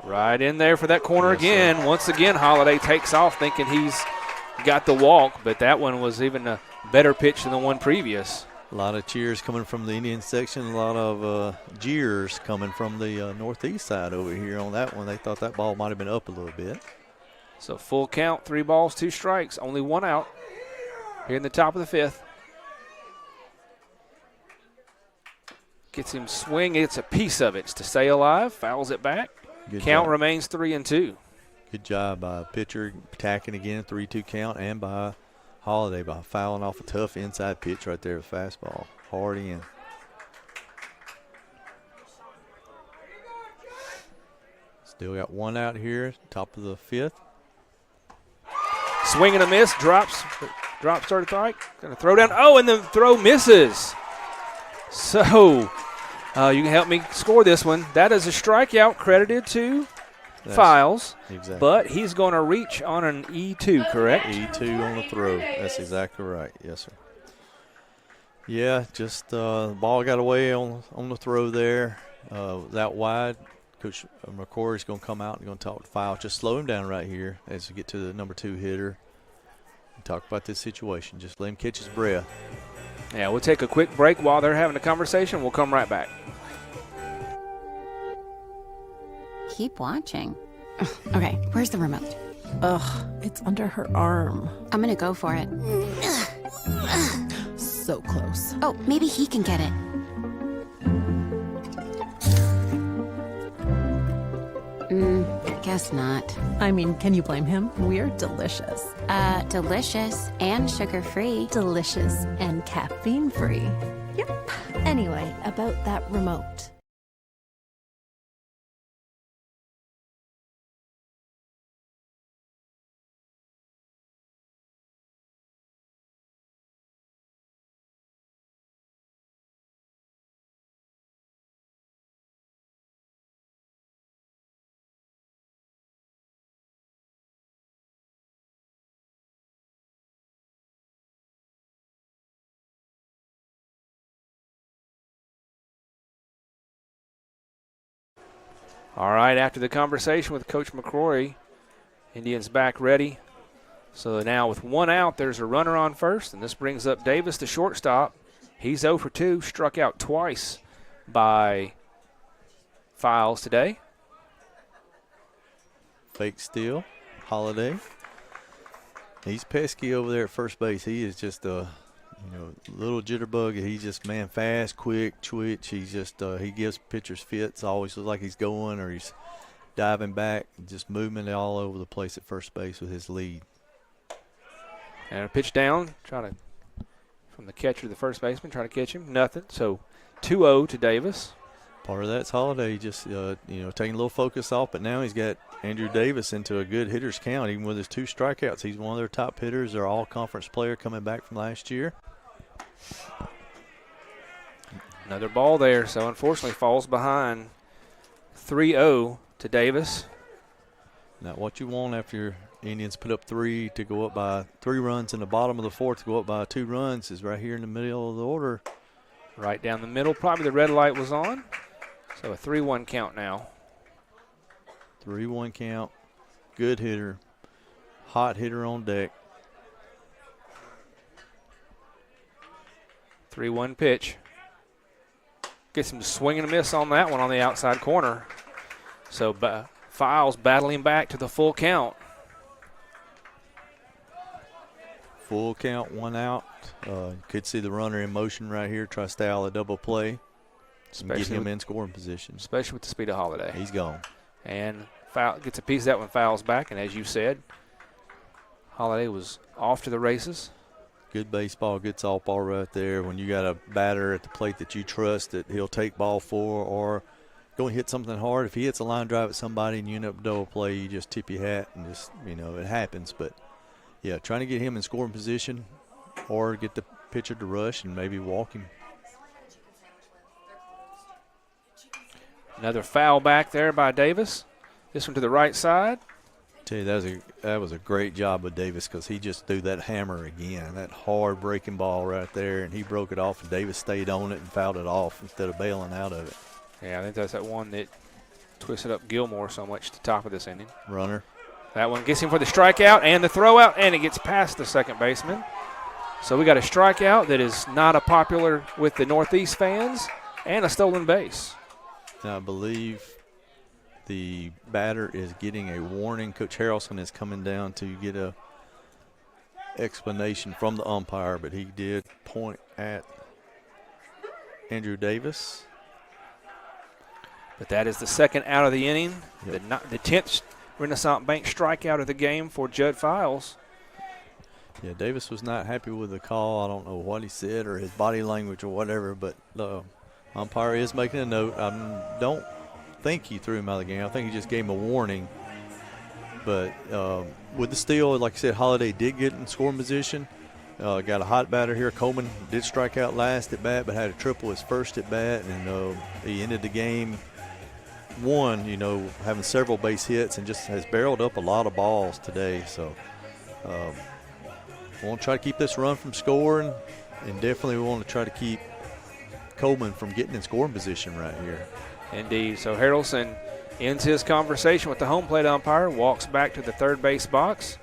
Right in there for that corner again. Sir. Once again, Holiday takes off thinking he's got the walk, but that one was even a better pitch than the one previous. A lot of cheers coming from the Indian section, a lot of jeers coming from the northeast side over here on that one. They thought that ball might have been up a little bit. So full count, 3 balls, 2 strikes, only 1 out here in the top of the 5th. Gets him swing, it's a piece of it to stay alive, fouls it back. Good count job. Remains 3-2. Good job by pitcher attacking again, 3-2 count, and by Holiday by fouling off a tough inside pitch right there with fastball. Hard in. Still got 1 out here, top of the 5th. Swing and a miss, drops toward the strike. Going to throw down. Oh, and the throw misses. So you can help me score this one. That is a strikeout credited to Files. Exactly. But he's going to reach on an E2, correct? E2 on the throw. That's exactly right. Yes, sir. Yeah, just the ball got away on the throw there. That wide. Coach McCory is going to come out and going to talk to Files. Just slow him down right here as we get to the number 2 hitter and talk about this situation. Just let him catch his breath. Yeah, we'll take a quick break while they're having a conversation. We'll come right back. Keep watching. Okay, where's the remote? Ugh, it's under her arm. I'm gonna go for it. So close. Oh, maybe he can get it. Guess not. I mean, can you blame him? We're delicious. Delicious and sugar-free. Delicious and caffeine-free. Yep. Anyway, about that remote. All right, after the conversation with Coach McCrory, Indians back ready. So now with 1 out, there's a runner on first, and this brings up Davis, the shortstop. He's 0 for 2, struck out twice by Files today. Fake steal, Holiday. He's pesky over there at first base. He is just a little jitterbug. He's just, man, fast, quick, twitch. He's just he gives pitchers fits. Always looks like he's going or he's diving back, just movement all over the place at first base with his lead. And a pitch down, trying to, from the catcher to the first baseman, trying to catch him. Nothing. So 2-0 to Davis. Part of that's Holiday just, taking a little focus off, but now he's got Andrew Davis into a good hitter's count, even with his 2 strikeouts. He's one of their top hitters. They're all-conference player coming back from last year. Another ball there, so unfortunately falls behind 3-0 to Davis. Now what you want after your Indians put up 3 to go up by 3 runs in the bottom of the 4th to go up by 2 runs is right here in the middle of the order. Right down the middle. Probably the red light was on. So a 3-1 count now. 3-1 count. Good hitter. Hot hitter on deck. 3-1 pitch. Gets him to swing and a miss on that one on the outside corner. So Files battling back to the full count. Full count, 1 out. Could see the runner in motion right here. Try to style a double play. Get him in scoring position. Especially with the speed of Holiday. He's gone. And gets a piece of that when Fowles back. And as you said, Holiday was off to the races. Good baseball, good softball right there. When you got a batter at the plate that you trust that he'll take ball for or go and hit something hard. If he hits a line drive at somebody and you end up double play, you just tip your hat and just, it happens. But, yeah, trying to get him in scoring position or get the pitcher to rush and maybe walk him. Another foul back there by Davis. This one to the right side. Tell you, that was a great job of Davis because he just threw that hammer again, that hard breaking ball right there, and he broke it off, and Davis stayed on it and fouled it off instead of bailing out of it. Yeah, I think that's that one that twisted up Gilmore so much at the top of this inning. Runner. That one gets him for the strikeout and the throwout, and it gets past the second baseman. So we got a strikeout that is not a popular with the Northeast fans and a stolen base. Now, I believe the batter is getting a warning. Coach Harrelson is coming down to get a explanation from the umpire, but he did point at Andrew Davis. But that is the second out of the inning. Yep. The 10th Renaissance Bank strikeout of the game for Judd Files. Yeah, Davis was not happy with the call. I don't know what he said or his body language or whatever, but the umpire is making a note. I don't think he threw him out of the game. I think he just gave him a warning. But with the steal, like I said, Holiday did get in scoring position. Got a hot batter here. Coleman did strike out last at bat, but had a triple his first at bat, and he ended the game having several base hits and just has barreled up a lot of balls today. So we want to try to keep this run from scoring, and definitely we want to try to keep Coleman from getting in scoring position right here. Indeed. So Harrelson ends his conversation with the home plate umpire, walks back to the third base box.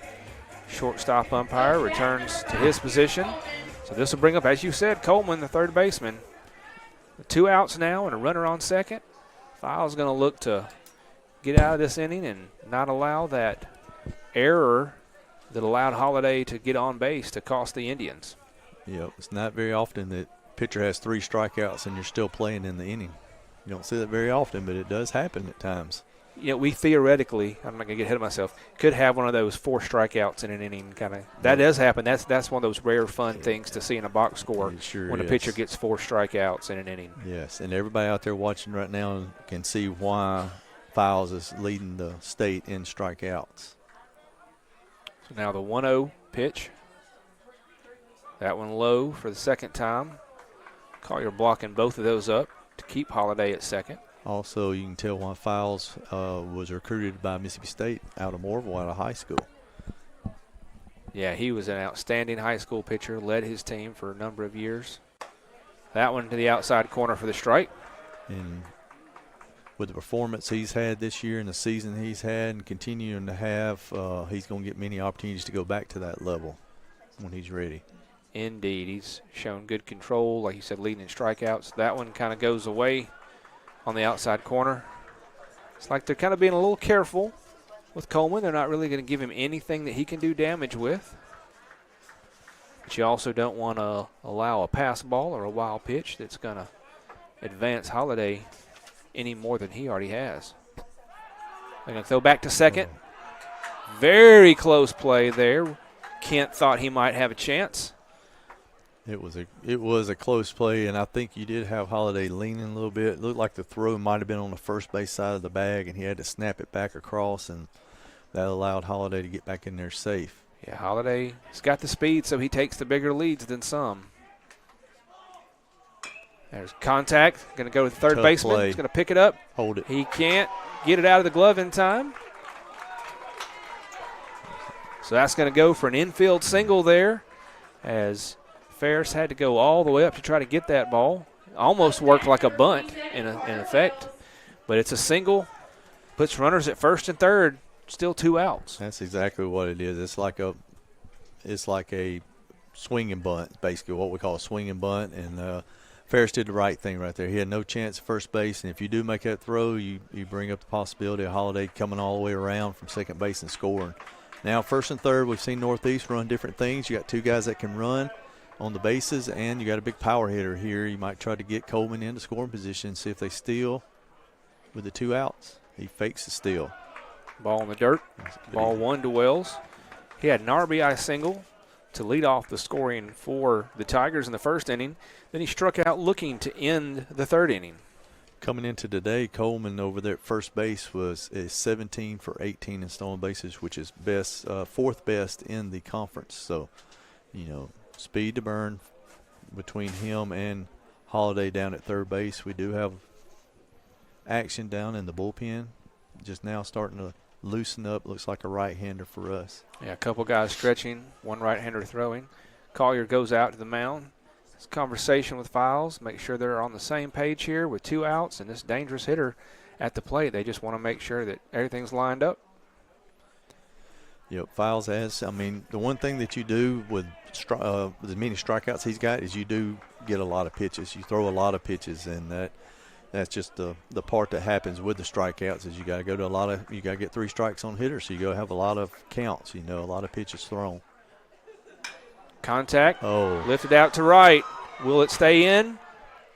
Shortstop umpire returns to his position. So this will bring up, as you said, Coleman, the third baseman. 2 outs now and a runner on second. Files going to look to get out of this inning and not allow that error that allowed Holiday to get on base to cost the Indians. Yep, it's not very often that pitcher has 3 strikeouts and you're still playing in the inning. You don't see that very often, but it does happen at times. We theoretically, I'm not going to get ahead of myself, could have one of those 4 strikeouts in an inning kind of. That does happen. That's one of those rare fun things to see in a box score when a pitcher gets 4 strikeouts in an inning. Yes, and everybody out there watching right now can see why Files is leading the state in strikeouts. So now the 1-0 pitch. That one low for the second time. Collier blocking both of those up to keep Holiday at second. Also, you can tell why Files was recruited by Mississippi State out of Morville, out of high school. Yeah, he was an outstanding high school pitcher, led his team for a number of years. That one to the outside corner for the strike. And with the performance he's had this year and the season he's had and continuing to have, he's going to get many opportunities to go back to that level when he's ready. Indeed. He's shown good control, like you said, leading in strikeouts. That one kind of goes away on the outside corner. It's like they're kind of being a little careful with Coleman. They're not really going to give him anything that he can do damage with. But you also don't want to allow a pass ball or a wild pitch that's going to advance Holiday any more than he already has. They're going to throw back to second. Very close play there. Kent thought he might have a chance. It was a close play, and I think you did have Holiday leaning a little bit. It looked like the throw might have been on the first base side of the bag, and he had to snap it back across, and that allowed Holiday to get back in there safe. Yeah, Holiday's got the speed, so he takes the bigger leads than some. There's contact. Going to go to the third Tough baseman. play. He's going to pick it up. Hold it. He can't get it out of the glove in time. So that's going to go for an infield single there, as Ferris had to go all the way up to try to get that ball. Almost worked like a bunt in effect, but it's a single. Puts runners at first and third. Still 2 outs. That's exactly what it is. It's like a swinging bunt, basically what we call a swinging bunt, and Ferris did the right thing right there. He had no chance at first base, and if you do make that throw, you bring up the possibility of Holiday coming all the way around from second base and scoring. Now, first and third, we've seen Northeast run different things. You got 2 guys that can run on the bases, and you got a big power hitter here. You might try to get Coleman into scoring position, see if they steal with the 2 outs. He fakes the steal. Ball in the dirt. Ball 1 to Wells. He had an RBI single to lead off the scoring for the Tigers in the first inning. Then he struck out looking to end the third inning. Coming into today, Coleman over there at first base is 17 for 18 in stolen bases, which is best, 4th best in the conference. So, speed to burn between him and Holiday down at third base. We do have action down in the bullpen, just now starting to loosen up. Looks like a right-hander for us. Yeah, a couple guys stretching, 1 right-hander throwing. Collier goes out to the mound. It's conversation with Files, make sure they're on the same page here with 2 outs and this dangerous hitter at the plate. They just want to make sure that everything's lined up. Yep, Files has. I mean, the one thing that you do with as many strikeouts he's got is you do get a lot of pitches. You throw a lot of pitches, and that's just the part that happens with the strikeouts is you got to go to you got to get 3 strikes on hitters, so you got to have a lot of counts. A lot of pitches thrown. Contact. Lifted out to right. Will it stay in?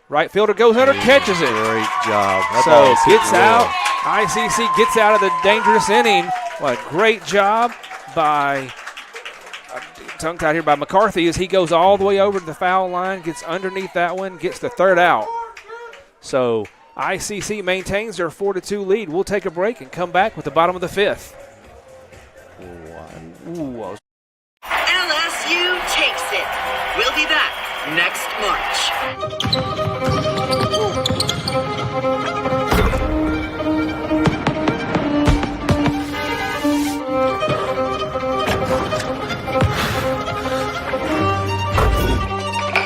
Right fielder goes under, catches it. Great job. So gets out. ICC gets out of the dangerous inning. What a great job by tongue-tied here by McCarthy as he goes all the way over to the foul line, gets underneath that one, gets the 3rd out. So ICC maintains their 4-2 lead. We'll take a break and come back with the bottom of the 5th. Ooh, LSU takes it. We'll be back next March.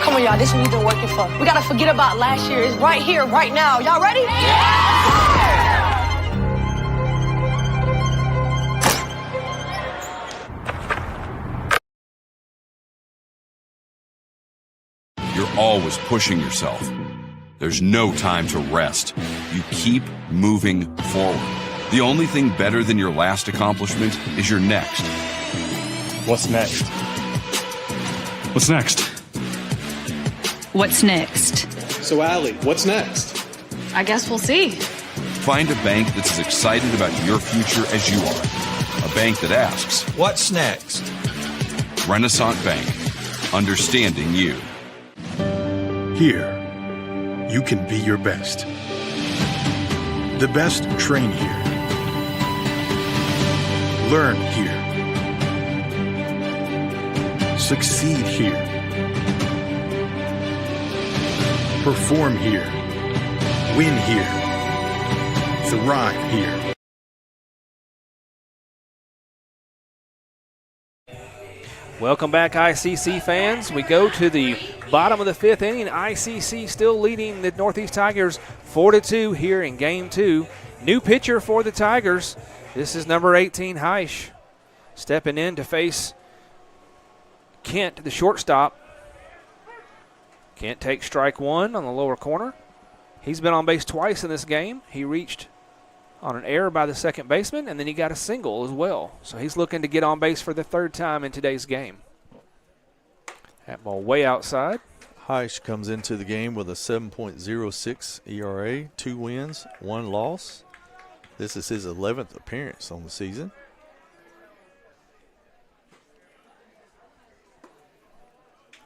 Come on, y'all. This is what we've been working for. We gotta forget about last year. It's right here, right now. Y'all ready? You're always pushing yourself. There's no time to rest. You keep moving forward. The only thing better than your last accomplishment is your next. What's next? What's next? What's next? So, Allie, what's next? I guess we'll see. Find a bank that's as excited about your future as you are. A bank that asks, what's next? Renaissance Bank. Understanding you. Here, you can be your best. The best train here. Learn here. Succeed here. Perform here. Win here. Thrive here. Welcome back, ICC fans. We go to the bottom of the 5th inning. ICC still leading the Northeast Tigers 4-2 here in Game 2. New pitcher for the Tigers. This is number 18, Heisch, stepping in to face Kent, the shortstop. Kent takes strike 1 on the lower corner. He's been on base twice in this game. He reached on an error by the second baseman, and then he got a single as well. So he's looking to get on base for the 3rd time in today's game. That ball way outside. Heisch comes into the game with a 7.06 ERA, 2 wins, 1 loss. This is his 11th appearance on the season.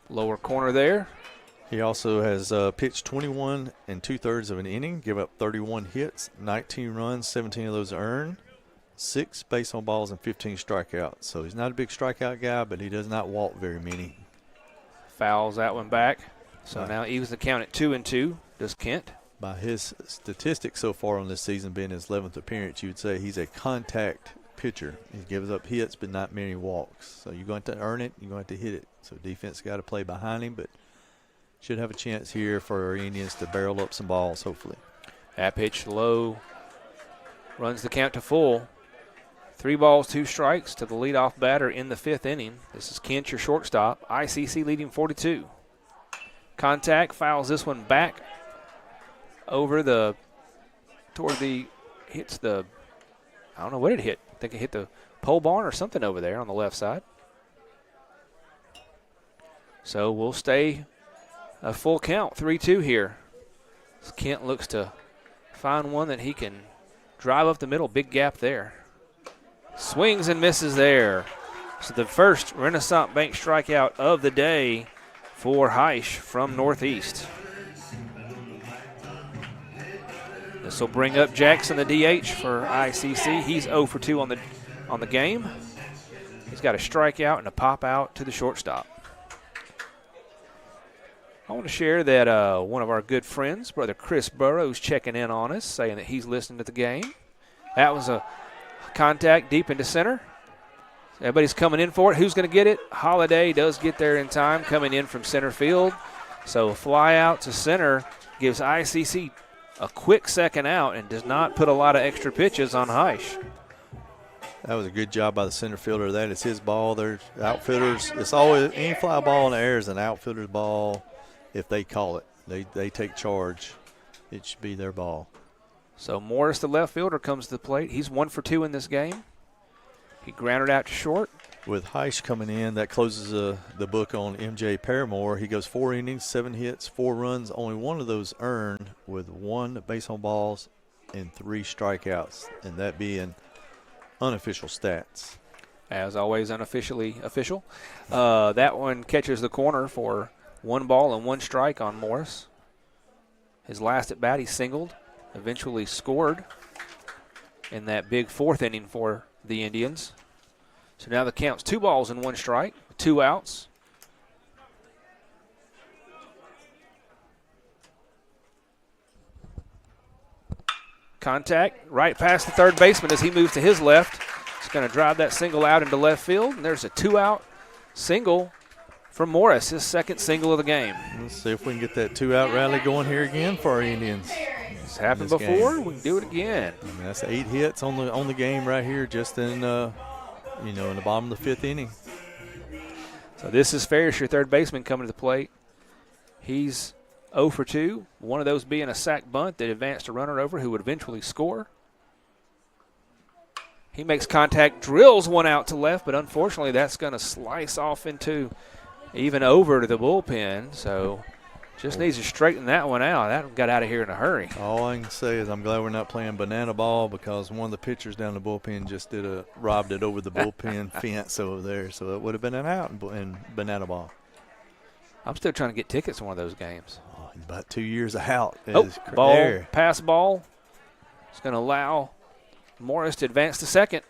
Lower corner there. He also has pitched 21 2/3 of an inning, give up 31 hits, 19 runs, 17 of those earned, 6 base on balls, and 15 strikeouts. So he's not a big strikeout guy, but he does not walk very many. Fouls that one back. So now evens the count at 2-2. Does Kent? By his statistics so far on this season, being his 11th appearance, you would say he's a contact pitcher. He gives up hits, but not many walks. So you're going to earn it, you're going to hit it. So defense got to play behind him, but should have a chance here for our Indians to barrel up some balls, hopefully. That pitch low, runs the count to full. 3 balls, 2 strikes to the leadoff batter in the 5th inning. This is Kent, your shortstop. ICC leading 4-2. Contact, fouls this one back over hits the, I don't know what it hit. I think it hit the pole barn or something over there on the left side. So we'll stay a full count, 3-2 here. As Kent looks to find one that he can drive up the middle. Big gap there. Swings and misses there. So the first Renaissance Bank strikeout of the day for Heisch from Northeast. This will bring up Jackson, the DH for ICC. He's 0 for 2 on the game. He's got a strikeout and a pop out to the shortstop. I want to share that one of our good friends, Brother Chris Burrows, checking in on us, saying that he's listening to the game. That was a contact deep into center. Everybody's coming in for it. Who's going to get it? Holiday does get there in time, coming in from center field. So a fly out to center gives ICC a quick second out and does not put a lot of extra pitches on Heisch. That was a good job by the center fielder. That is his ball. There's outfielders. It's always any fly ball in the air is an outfielder's ball. If they call it, they take charge. It should be their ball. So Morris, the left fielder, comes to the plate. He's 1 for 2 in this game. He grounded out to short. With Heisch coming in, that closes the book on MJ Paramore. He goes 4 innings, 7 hits, 4 runs, only 1 of those earned with 1 base on balls and 3 strikeouts, and that being unofficial stats. As always, unofficially official. That one catches the corner for 1 ball and 1 strike on Morris. His last at bat, he singled, eventually scored in that big 4th inning for the Indians. So now the count's 2 balls and 1 strike, 2 outs. Contact right past the third baseman as he moves to his left. He's going to drive that single out into left field, and there's a 2-out single from Morris, his 2nd single of the game. Let's see if we can get that 2-out rally going here again for our Indians. It's happened before. Game. We can do it again. I mean, that's 8 hits on the game right here, just in in the bottom of the 5th inning. So this is Ferris, your third baseman, coming to the plate. He's 0 for 2. One of those being a sac bunt that advanced a runner over who would eventually score. He makes contact, drills one out to left, but unfortunately that's going to slice off into even over to the bullpen. So just needs to straighten that one out. That one got out of here in a hurry. All I can say is I'm glad we're not playing banana ball, because one of the pitchers down the bullpen just robbed it over the bullpen fence over there. So it would have been an out in banana ball. I'm still trying to get tickets to one of those games. Oh, about 2 years out. Ball, there. Pass ball. It's going to allow Morris to advance to second.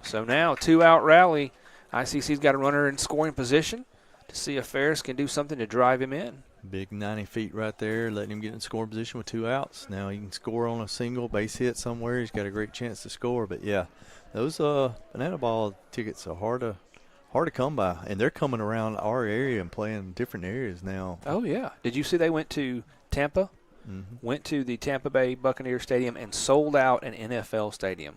So now 2-out rally. ICC's got a runner in scoring position to see if Ferris can do something to drive him in. Big 90 feet right there, letting him get in scoring position with 2 outs. Now he can score on a single base hit somewhere. He's got a great chance to score. But yeah, those banana ball tickets are hard hard to come by, and they're coming around our area and playing different areas now. Oh, yeah. Did you see they went to Tampa? Mm-hmm. Went to the Tampa Bay Buccaneer Stadium and sold out an NFL stadium.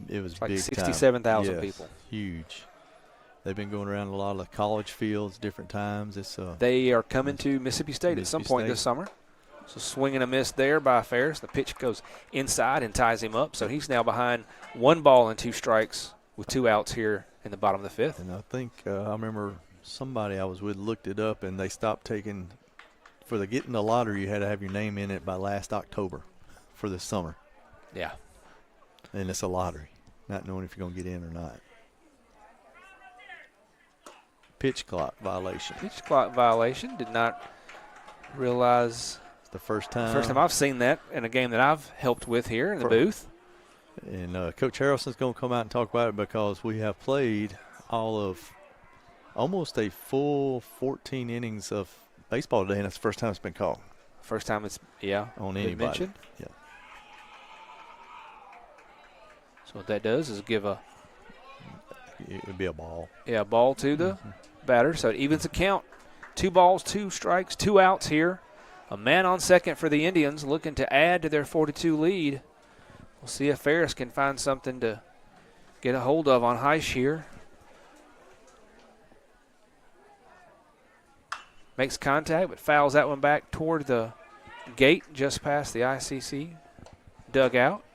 It was like big 67,000 time. people. Huge. They've been going around a lot of the college fields, different times. They are coming to Mississippi State at some point this summer. So swinging a miss there by Ferris. The pitch goes inside and ties him up. So he's now behind 1 ball and 2 strikes with 2 outs here in the bottom of the 5th. And I think I remember somebody I was with looked it up, and they stopped taking – for getting the lottery, you had to have your name in it by last October for this summer. Yeah. And it's a lottery, not knowing if you're going to get in or not. Pitch clock violation. Pitch clock violation. Did not realize – the first time I've seen that in a game that I've helped with here in the booth. And Coach Harrelson's going to come out and talk about it because we have played all of almost a full 14 innings of baseball today, and that's the first time it's been called. First time it's, on anybody. Mentioned. Yeah. So what that does is give it would be a ball. Yeah, a ball to the batter. So it evens the count. 2 balls, 2 strikes, 2 outs here. A man on second for the Indians looking to add to their 4-2 lead. We'll see if Ferris can find something to get a hold of on Heisch here. Makes contact, but fouls that one back toward the gate just past the ICC dugout.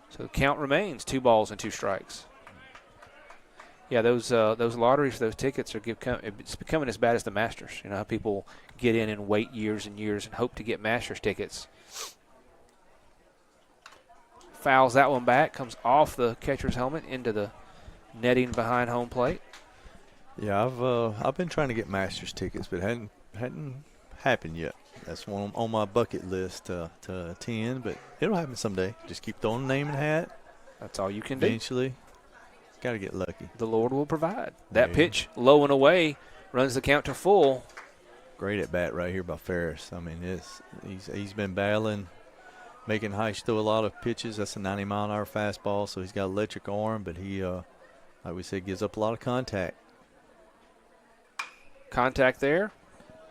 So the count remains 2 balls and 2 strikes. Yeah, those lotteries, those tickets it's becoming as bad as the Masters. You know how people get in and wait years and years and hope to get Masters tickets. Fouls that one back, comes off the catcher's helmet into the netting behind home plate. Yeah, I've been trying to get Masters tickets, but hadn't happened yet. That's one on my bucket list to attend, but it'll happen someday. Just keep throwing the name in the hat. That's all you can do. Eventually. Got to get lucky. The Lord will provide. That pitch, low and away, runs the count to full. Great at bat right here by Ferris. I mean, he's been battling, making Heisch throw a lot of pitches. That's a 90-mile-an-hour fastball, so he's got electric arm, but he, like we said, gives up a lot of contact. Contact there.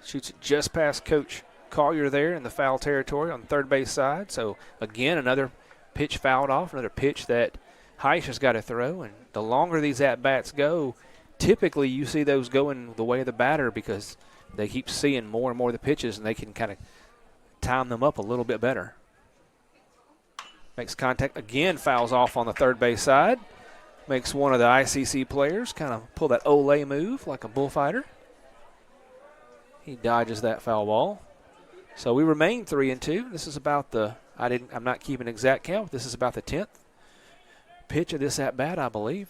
Shoots it just past Coach Collier there in the foul territory on the third base side. So, again, another pitch fouled off, another pitch that Heisch has got to throw, and the longer these at-bats go, typically you see those going the way of the batter because they keep seeing more and more of the pitches, and they can kind of time them up a little bit better. Makes contact, again fouls off on the third base side. Makes one of the ICC players kind of pull that Olay move like a bullfighter. He dodges that foul ball. So we remain 3-2. This is about I'm not keeping exact count. This is about the 10th pitch of this at bat, I believe.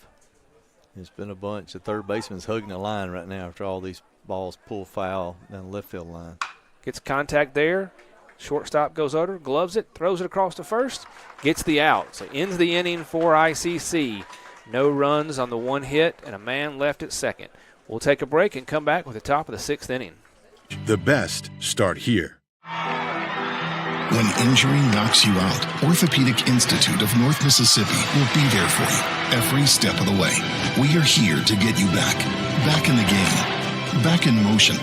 There's been a bunch. The third baseman's hugging the line right now after all these balls pull foul down the left field line. Gets contact there. Shortstop goes over, gloves it, throws it across to first, gets the out. So ends the inning for ICC. No runs on the 1 hit and a man left at second. We'll take a break and come back with the top of the 6th inning. The best start here. When injury knocks you out, Orthopedic Institute of North Mississippi will be there for you every step of the way. We are here to get you back in the game, back in motion,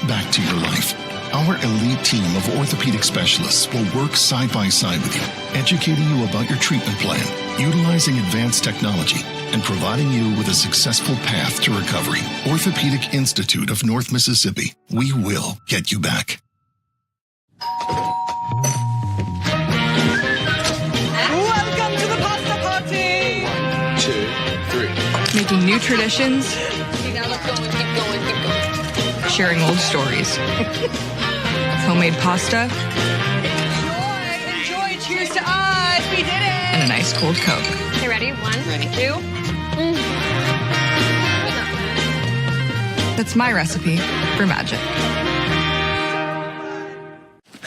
back to your life. Our elite team of orthopedic specialists will work side by side with you, educating you about your treatment plan, utilizing advanced technology, and providing you with a successful path to recovery. Orthopedic Institute of North Mississippi. We will get you back. Welcome to the pasta party! 1, 2, 3. Making new traditions, Now let's go and keep going. sharing old stories. Homemade pasta Enjoy, cheers to us! We did it! and a nice cold Coke. Okay, ready? 1, 2. That's my recipe for magic.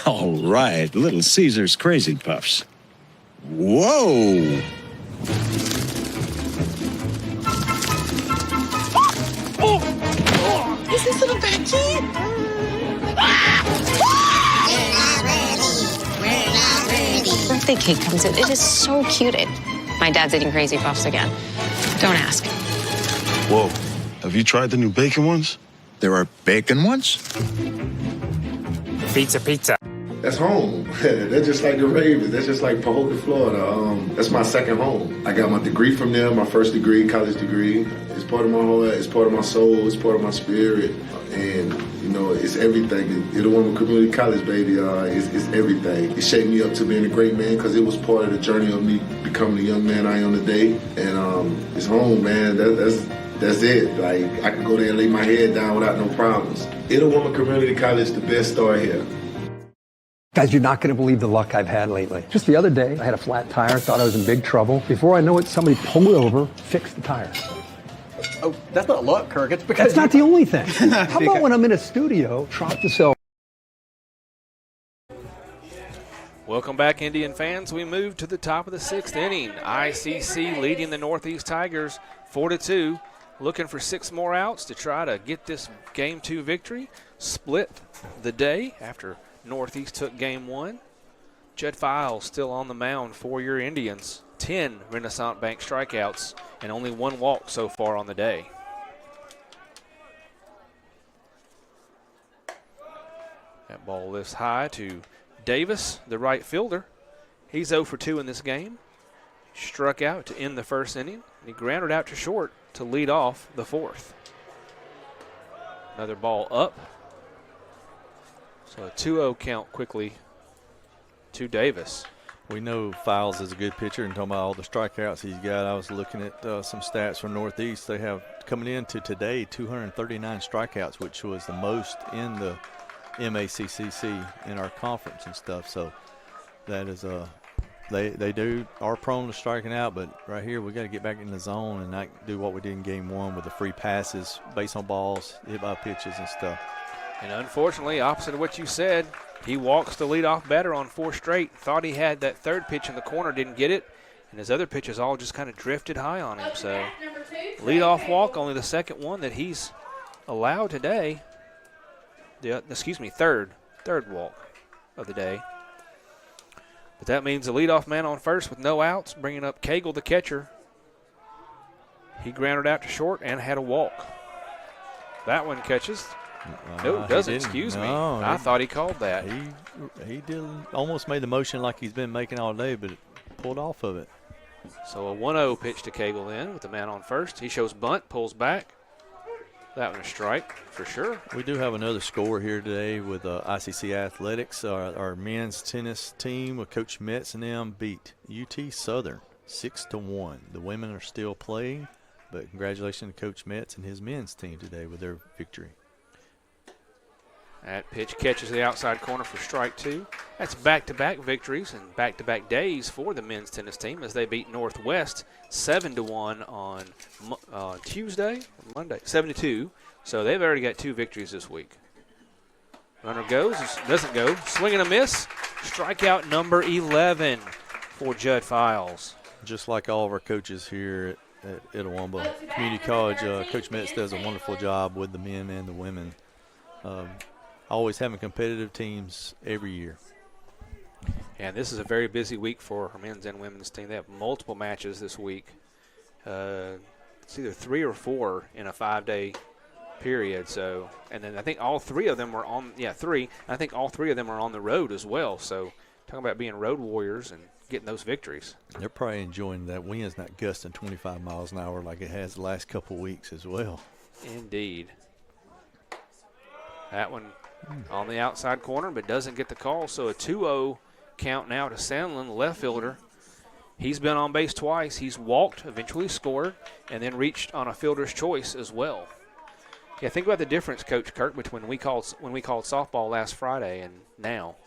All right, Little Caesar's Crazy Puffs. Whoa! Is this little Becky? Birthday cake comes in. It is so cute. My dad's eating Crazy Puffs again. Don't ask. Whoa. Have you tried the new bacon ones? There are bacon ones? Pizza. That's home. That's just like the Ravens. That's just like Pahokee, Florida. That's my second home. I got my degree from there, my first degree, college degree. It's part of my heart. It's part of my soul. It's part of my spirit. And, you know, it's everything. Itawamba Community College, baby, it's everything. It shaped me up to being a great man because it was part of the journey of me becoming the young man I am today. And it's home, man. That's it. Like, I can go there and lay my head down without no problems. Itawamba Community College, the best start here. Guys, you're not going to believe the luck I've had lately. Just the other day, I had a flat tire, thought I was in big trouble. Before I know it, somebody pulled over, fixed the tire. Oh, that's not luck, Kirk. It's because that's not the only thing. How about when I'm in a studio, trying to sell? Welcome back, Indian fans. We move to the top of the 6th inning. ICC leading the Northeast Tigers 4-2. Looking for 6 more outs to try to get this Game 2 victory. Split the day after Northeast took Game 1. Judd Files still on the mound for your Indians. 10 Renaissance Bank strikeouts and only 1 walk so far on the day. That ball lifts high to Davis, the right fielder. He's 0 for 2 in this game. Struck out to end the first inning. And he grounded out to short to lead off the 4th. Another ball up. So a 2-0 count quickly to Davis. We know Files is a good pitcher, and talking about all the strikeouts he's got, I was looking at some stats from Northeast. They have, coming into today, 239 strikeouts, which was the most in the MACCC in our conference and stuff. So that is they are prone to striking out, but right here we got to get back in the zone and not do what we did in Game 1 with the free passes, base on balls, hit by pitches and stuff. And unfortunately, opposite of what you said, he walks the leadoff batter on 4 straight. Thought he had that third pitch in the corner, didn't get it, and his other pitches all just kind of drifted high on him. So leadoff walk, only the second one that he's allowed today. Third walk of the day. But that means the leadoff man on first with no outs, bringing up Cagle, the catcher. He grounded out to short and had a walk. That one catches. No, doesn't. Excuse me. I thought he called that. He did almost made the motion like he's been making all day, but pulled off of it. So a 1-0 pitch to Cagle then with the man on first. He shows bunt, pulls back. That one a strike for sure. We do have another score here today with ICC Athletics. Our men's tennis team with Coach Metz and them beat UT Southern 6-1. The women are still playing, but congratulations to Coach Metz and his men's team today with their victory. That pitch catches the outside corner for strike 2. That's back-to-back victories and back-to-back days for the men's tennis team as they beat Northwest 7-1 on Tuesday, or Monday, 7-2. So they've already got 2 victories this week. Runner goes, doesn't go, swing and a miss. Strikeout number 11 for Judd Files. Just like all of our coaches here at Itawamba Community College, Coach Metz does a wonderful job with the men and the women. Always having competitive teams every year. And this is a very busy week for our men's and women's team. They have multiple matches this week. It's either 3 or 4 in a 5-day period. So, and then I think all 3 of them are on. Yeah, 3. I think all 3 of them are on the road as well. So, talking about being road warriors and getting those victories. They're probably enjoying that wind's not gusting 25 miles an hour like it has the last couple weeks as well. Indeed. That one on the outside corner, but doesn't get the call. So a 2-0 count now to Sandlin, the left fielder. He's been on base twice. He's walked, eventually scored, and then reached on a fielder's choice as well. Yeah, think about the difference, Coach Kirk, between when we called softball last Friday and now,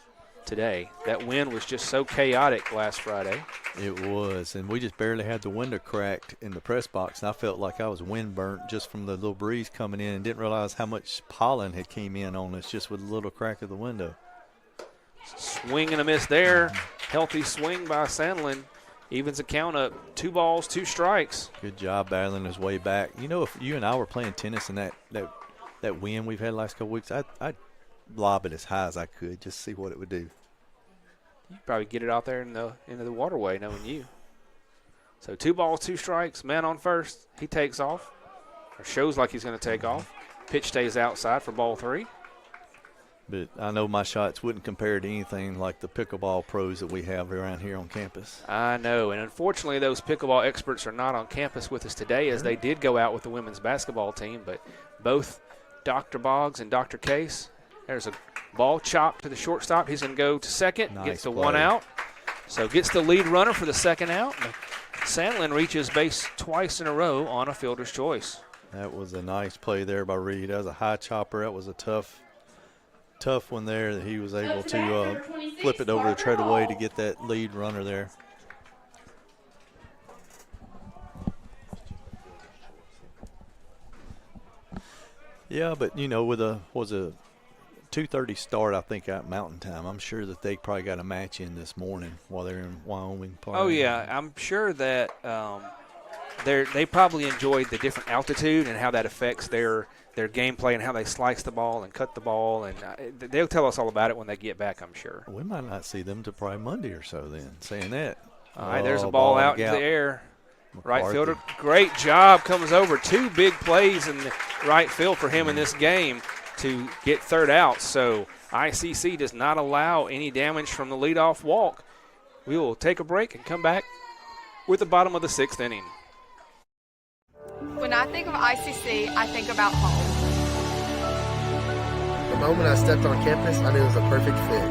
today. That wind was just so chaotic last Friday. It was, and we just barely had the window cracked in the press box, and I felt like I was wind burnt just from the little breeze coming in and didn't realize how much pollen had came in on us just with a little crack of the window. Swing and a miss there. Healthy swing by Sandlin. Evens the count up. 2 balls, 2 strikes. Good job battling his way back. You know, if you and I were playing tennis and that wind we've had the last couple weeks, I'd lob it as high as I could, just see what it would do. You probably get it out there into the waterway, knowing you. So 2 balls, 2 strikes. Man on first. He takes off. or shows like he's going to take off. Pitch stays outside for ball 3. But I know my shots wouldn't compare to anything like the pickleball pros that we have around here on campus. I know, and unfortunately those pickleball experts are not on campus with us today, as they did go out with the women's basketball team, but both Dr. Boggs and Dr. Case, there's a ball chopped to the shortstop. He's going to go to second, gets the 1 out. So gets the lead runner for the 2nd out. Sandlin reaches base twice in a row on a fielder's choice. That was a nice play there by Reed. That was a high chopper. That was a tough one there that he was able to flip it over the treadaway to get that lead runner there. Yeah, but you know, with a 2:30 start, I think at Mountain Time, I'm sure that they probably got a match in this morning while they're in Wyoming playing. Oh yeah, I'm sure that they probably enjoyed the different altitude and how that affects their gameplay and how they slice the ball and cut the ball, and they'll tell us all about it when they get back, I'm sure. We might not see them till probably Monday or so then, saying that. All right, there's a ball out into the air. McCarthy. Right fielder, great job, comes over. 2 big plays in the right field for him in this game to get 3rd out. So ICC does not allow any damage from the leadoff walk. We will take a break and come back with the bottom of the 6th inning. When I think of ICC, I think about home. The moment I stepped on campus, I knew it was a perfect fit.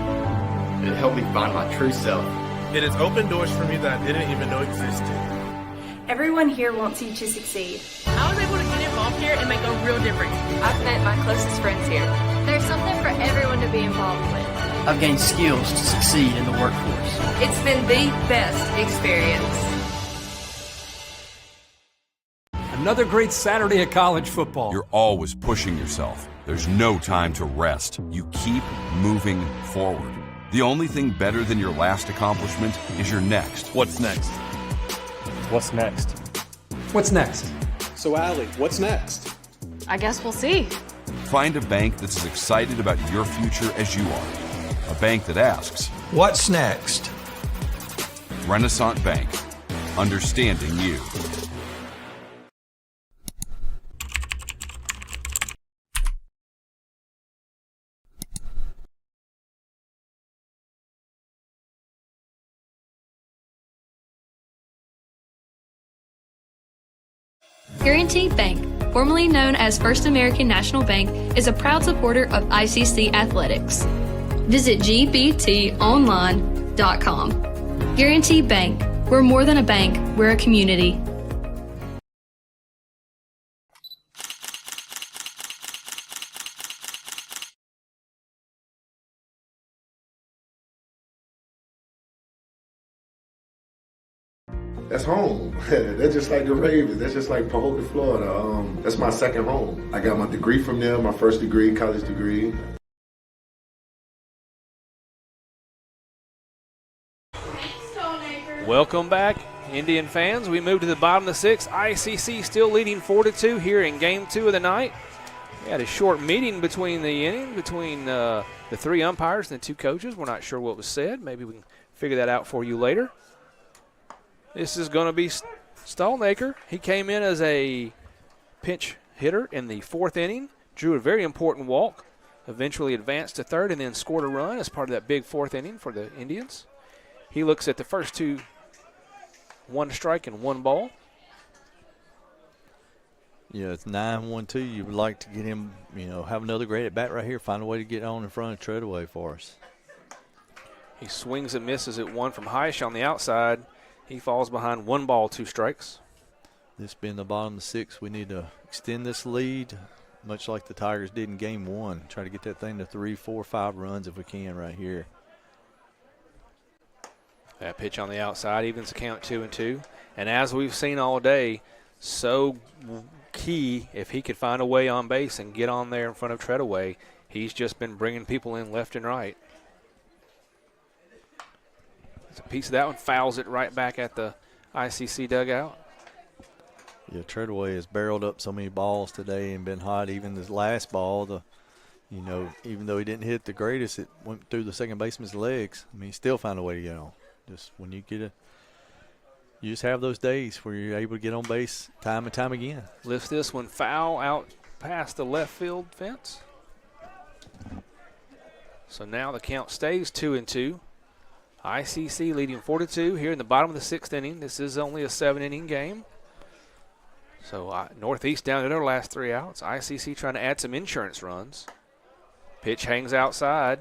It helped me find my true self. It has opened doors for me that I didn't even know existed. Everyone here wants you to succeed. I was able to get involved here and make a real difference. I've met my closest friends here. There's something for everyone to be involved with. I've gained skills to succeed in the workforce. It's been the best experience. Another great Saturday of college football. You're always pushing yourself. There's no time to rest. You keep moving forward. The only thing better than your last accomplishment is your next. What's next? What's next? What's next? So, Allie, what's next? I guess we'll see. Find a bank that's as excited about your future as you are. A bank that asks, what's next? Renaissance Bank. Understanding you. Guaranty Bank, formerly known as First American National Bank, is a proud supporter of ICC athletics. Visit gbtonline.com. Guaranty Bank, we're more than a bank, we're a community. That's home. That's just like the Ravens. That's just like Boulder, Florida. That's my 2nd home. I got my degree from there, my 1st degree, college degree. Welcome back, Indian fans. We move to the bottom of the 6th. ICC still leading 4-2 here in Game 2 of the night. We had a short meeting between the innings, between the 3 umpires and the 2 coaches. We're not sure what was said. Maybe we can figure that out for you later. This is going to be Stallnaker. He came in as a pinch hitter in the 4th inning, drew a very important walk, eventually advanced to 3rd, and then scored a run as part of that big 4th inning for the Indians. He looks at the first 2, 1 strike and 1 ball. Yeah, it's 9-1-2. You would like to get him, have another great at bat right here, find a way to get on in front of Treadaway for us. He swings and misses at 1 from Heisch on the outside. He falls behind 1 ball, 2 strikes. This being the bottom of the 6th, we need to extend this lead, much like the Tigers did in Game 1. Try to get that thing to 3, 4, 5 runs if we can right here. That pitch on the outside evens the count 2-2. And as we've seen all day, so key if he could find a way on base and get on there in front of Treadaway. He's just been bringing people in left and right. A piece of that one fouls it right back at the ICC dugout. Yeah, Treadaway has barreled up so many balls today and been hot. Even this last ball, even though he didn't hit the greatest, it went through the second baseman's legs. I mean, he still found a way to get on. Just when you get You just have those days where you're able to get on base time and time again. Lifts this one foul out past the left field fence. So now the count stays 2-2. ICC leading 4-2 here in the bottom of the 6th inning. This is only a 7-inning game. So Northeast down to their last 3 outs. ICC trying to add some insurance runs. Pitch hangs outside.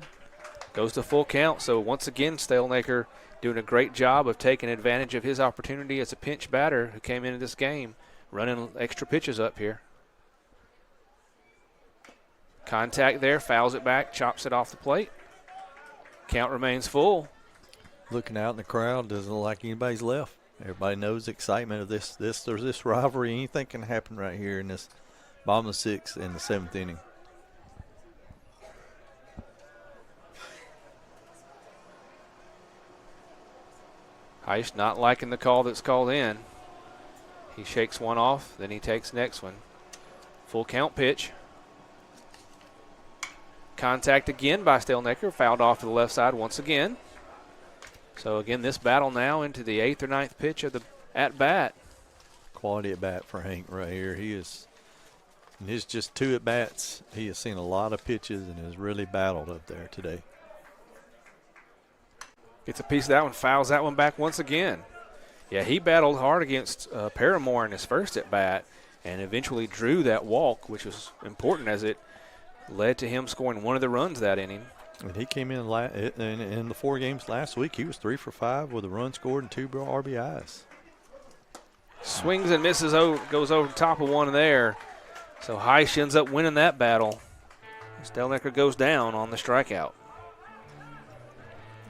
Goes to full count. So once again, Stalnaker doing a great job of taking advantage of his opportunity as a pinch batter who came into this game, running extra pitches up here. Contact there, fouls it back, chops it off the plate. Count remains full. Looking out in the crowd, doesn't look like anybody's left. Everybody knows the excitement of this rivalry. Anything can happen right here in this bottom of the 6th and the 7th inning. Heish not liking the call that's called in. He shakes one off, then he takes the next one. Full count pitch. Contact again by Stalnaker, fouled off to the left side once again. So again, this battle now into the 8th or 9th pitch of the at-bat. Quality at-bat for Hank right here. He is, in his just 2 at-bats, he has seen a lot of pitches and has really battled up there today. Gets a piece of that one, fouls that one back once again. Yeah, he battled hard against Paramore in his first at-bat and eventually drew that walk, which was important as it led to him scoring one of the runs that inning. And he came in the 4 games last week. He was 3 for 5 with a run scored and 2 RBIs. Swings and misses, goes over the top of one there. So Heish ends up winning that battle. Stalnaker goes down on the strikeout.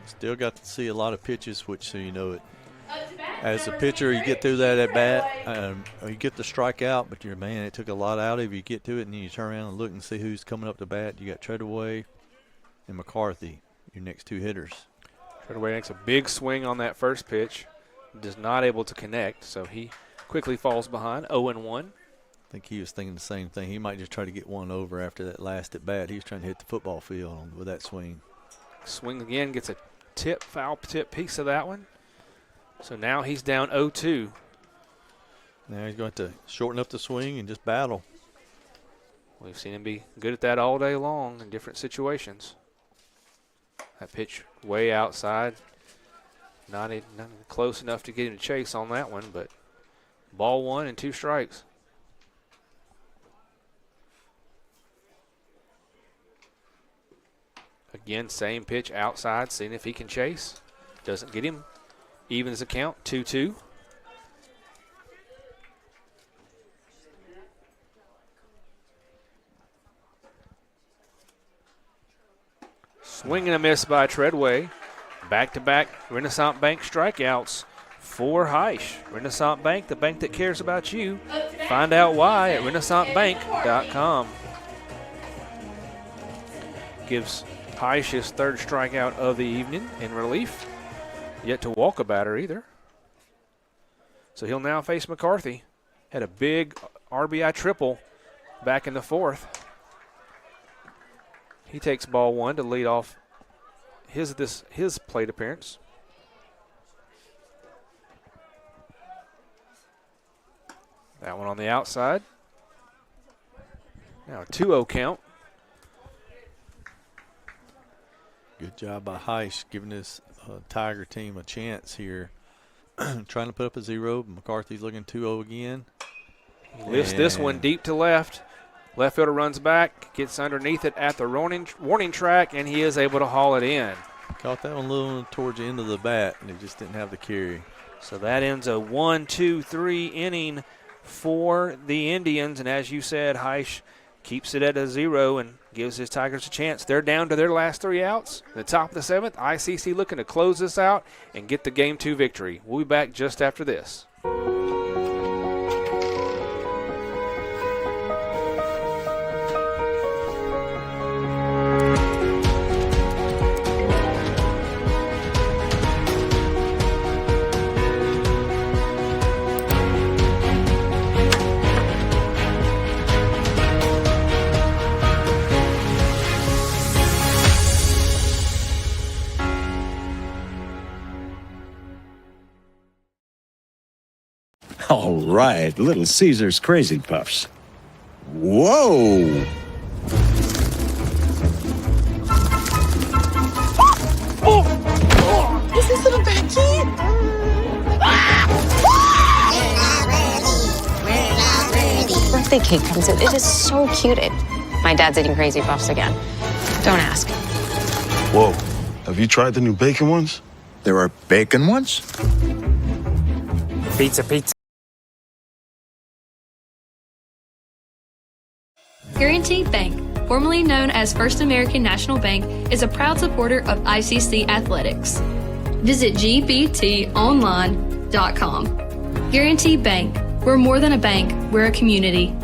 Still got to see a lot of pitches, which, so you know it. As a pitcher, you get through that at bat, you get the strikeout, but it took a lot out of you. You get to it, and then you turn around and look and see who's coming up to bat. You got Treadaway and McCarthy, your next 2 hitters. Treadaway makes a big swing on that first pitch, does not able to connect, so he quickly falls behind, 0-1. I think he was thinking the same thing. He might just try to get one over after that last at bat. He was trying to hit the football field with that swing. Swing again, gets a foul tip piece of that one. So now he's down 0-2. Now he's going to shorten up the swing and just battle. We've seen him be good at that all day long in different situations. That pitch way outside. Not close enough to get him to chase on that one, but ball 1 and 2 strikes. Again, same pitch outside, seeing if he can chase. Doesn't get him. Evens the count, 2-2. Swing and a miss by Treadway. Back-to-back Renaissance Bank strikeouts for Heish. Renaissance Bank, the bank that cares about you. Find out why at renaissancebank.com. Gives Heish his 3rd strikeout of the evening in relief. Yet to walk a batter either. So he'll now face McCarthy. Had a big RBI triple back in the 4th. He takes ball 1 to lead off his plate appearance. That one on the outside. Now a 2-0 count. Good job by Heish giving this Tiger team a chance here. Trying to put up a 0. McCarthy's looking 2-0 again. He lifts this one deep to left. Left fielder runs back, gets underneath it at the warning track, and he is able to haul it in. Caught that one a little towards the end of the bat, and he just didn't have the carry. So that ends a 1-2-3 inning for the Indians. And as you said, Heish keeps it at a 0 and gives his Tigers a chance. They're down to their last 3 outs. The top of the 7th, ICC looking to close this out and get the Game 2 victory. We'll be back just after this. right, Little Caesar's Crazy Puffs. Whoa! Is this little bad kid? Birthday cake comes in. It is so cute. My dad's eating Crazy Puffs again. Don't ask. Whoa. Have you tried the new bacon ones? There are bacon ones? Pizza. Guaranty Bank, formerly known as First American National Bank, is a proud supporter of ICC athletics. Visit gbtonline.com. Guaranty Bank. We're more than a bank, we're a community.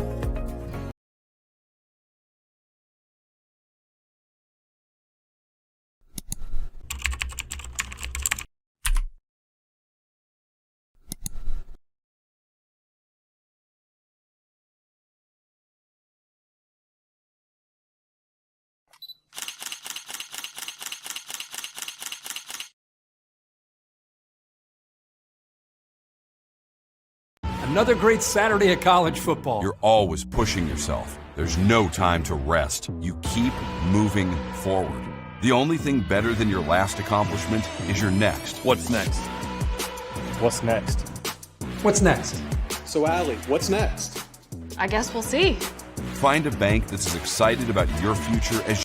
Another great Saturday of college football. You're always pushing yourself. There's no time to rest. You keep moving forward. The only thing better than your last accomplishment is your next. What's next? What's next? What's next? So, Allie, what's next? I guess we'll see. Find a bank that's as excited about your future as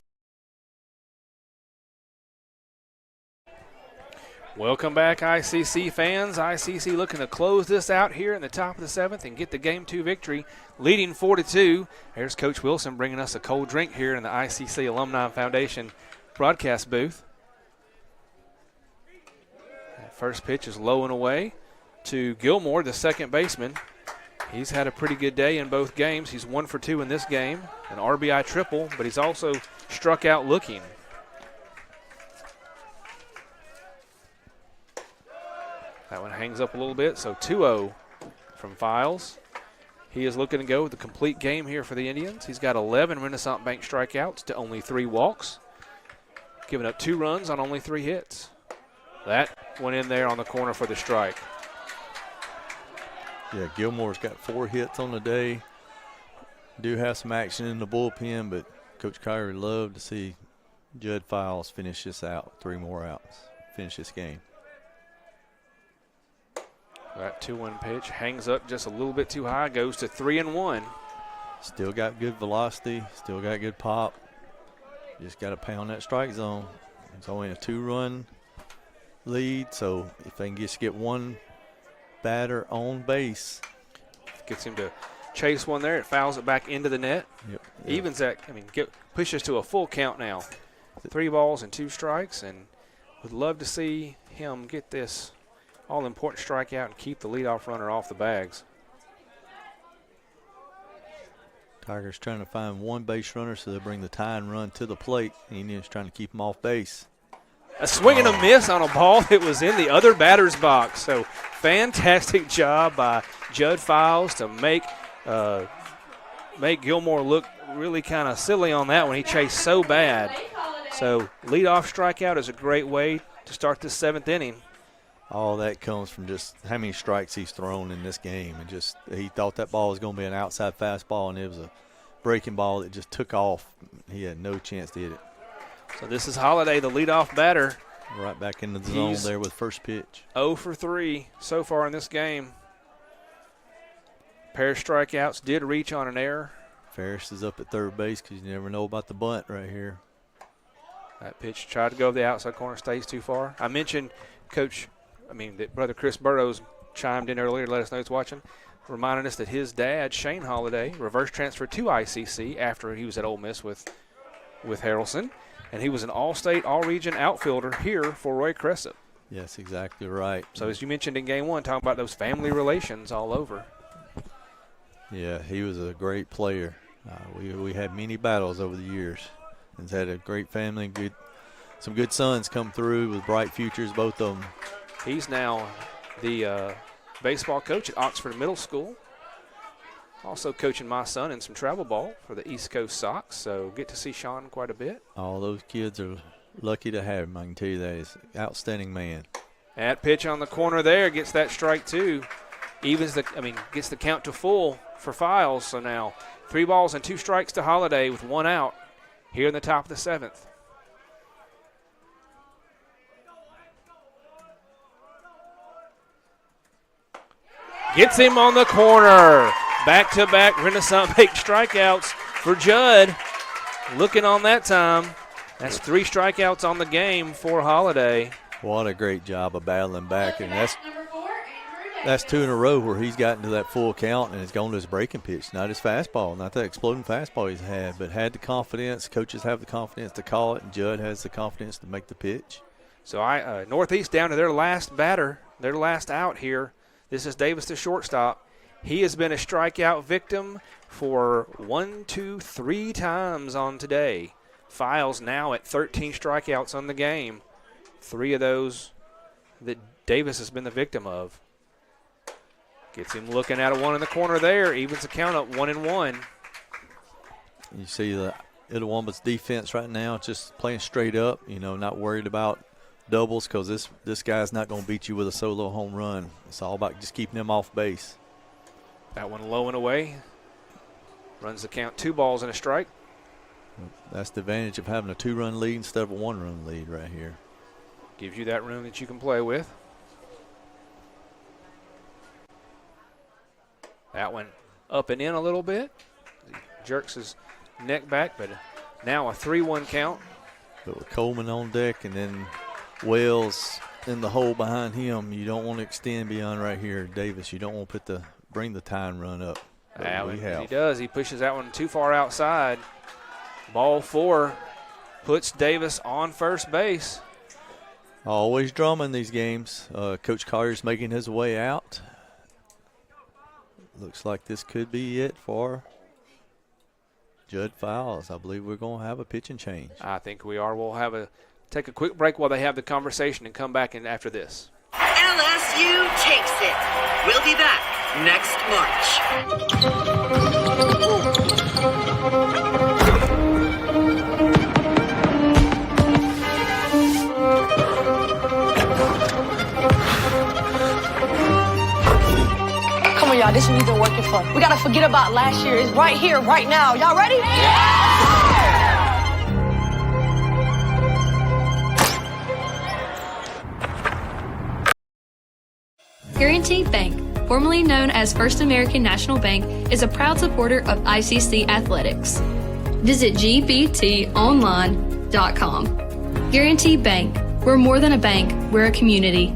Welcome back, ICC fans. ICC looking to close this out here in the top of the 7th and get the Game 2 victory, leading 4-2. There's Coach Wilson bringing us a cold drink here in the ICC Alumni Foundation broadcast booth. That first pitch is low and away to Gilmore, the second baseman. He's had a pretty good day in both games. He's 1 for 2 in this game, an RBI triple, but he's also struck out looking. That one hangs up a little bit, so 2-0 from Files. He is looking to go with a complete game here for the Indians. He's got 11 Renaissance Bank strikeouts to only 3 walks, giving up 2 runs on only 3 hits. That went in there on the corner for the strike. Yeah, Gilmore's got 4 hits on the day. Do have some action in the bullpen, but Coach Kyrie would love to see Judd Files finish this out, 3 more outs, finish this game. That 2-1 pitch hangs up just a little bit too high, goes to 3-1. Still got good velocity, still got good pop. Just got to pound that strike zone. It's only a 2-run lead, so if they can just get one batter on base. Gets him to chase one there. It fouls it back into the net. Yep. Evens that, pushes to a full count now. 3 balls and 2 strikes, and would love to see him get this all-important strikeout and keep the leadoff runner off the bags. Tigers trying to find one base runner, so they bring the tying run to the plate. Indians trying to keep them off base. A swing and a miss on a ball that was in the other batter's box. So fantastic job by Judd Files to make Gilmore look really kind of silly on that one. He chased so bad. So leadoff strikeout is a great way to start this 7th inning. All that comes from just how many strikes he's thrown in this game. And just he thought that ball was going to be an outside fastball, and it was a breaking ball that just took off. He had no chance to hit it. So this is Holiday, the leadoff batter. Right back in the zone there with first pitch. 0 for 3 so far in this game. Pair of strikeouts, did reach on an error. Ferris is up at third base because you never know about the bunt right here. That pitch tried to go to the outside corner, stays too far. I mentioned that Brother Chris Burrows chimed in earlier to let us know he's watching, reminding us that his dad, Shane Holiday, reverse transferred to ICC after he was at Ole Miss with Harrelson, and he was an all-state, all-region outfielder here for Roy Crescent. Yes, exactly right. So as you mentioned in Game 1, talking about those family relations all over. Yeah, he was a great player. We had many battles over the years. He's had a great family, some good sons come through with bright futures, both of them. He's now the baseball coach at Oxford Middle School. Also coaching my son in some travel ball for the East Coast Sox, so get to see Sean quite a bit. All those kids are lucky to have him, I can tell you that. He's an outstanding man. That pitch on the corner there gets that strike 2. gets the count to full for Files. So now 3 balls and 2 strikes to Holiday with 1 out here in the top of the 7th. Gets him on the corner. Back-to-back Renaissance Bank strikeouts for Judd. Looking on that time. That's 3 strikeouts on the game for Holiday. What a great job of battling back. And that's 2 in a row where he's gotten to that full count and it's gone to his breaking pitch, not his fastball, not that exploding fastball he's had, but had the confidence. Coaches have the confidence to call it, and Judd has the confidence to make the pitch. So Northeast down to their last batter, their last out here. This is Davis, the shortstop. He has been a strikeout victim for 3 times on today. Files now at 13 strikeouts on the game. 3 of those that Davis has been the victim of. Gets him looking at a 1 in the corner there. Evens the count up 1-1. You see the Itawamba's defense right now just playing straight up, not worried about doubles, because this guy's not going to beat you with a solo home run. It's all about just keeping him off base. That one low and away. Runs the count 2 balls and a strike. That's the advantage of having a 2-run lead instead of a 1-run lead right here. Gives you that room that you can play with. That one up and in a little bit. He jerks his neck back, but now a 3-1 count. But with Coleman on deck and then Wells in the hole behind him, you don't want to extend beyond right here, Davis. You don't want to bring the tying run up. He does. He pushes that one too far outside. Ball 4 puts Davis on first base. Always drama in these games. Coach Collier's making his way out. Looks like this could be it for Judd Files. I believe we're going to have a pitching change. I think we are. We'll take a quick break while they have the conversation and come back in after this. LSU takes it. We'll be back next March. Come on, y'all. This is what we've been working for. We gotta forget about last year. It's right here, right now. Y'all ready? Guaranty Bank, formerly known as First American National Bank, is a proud supporter of ICC athletics. Visit gbtonline.com. Guaranty Bank. We're more than a bank, we're a community.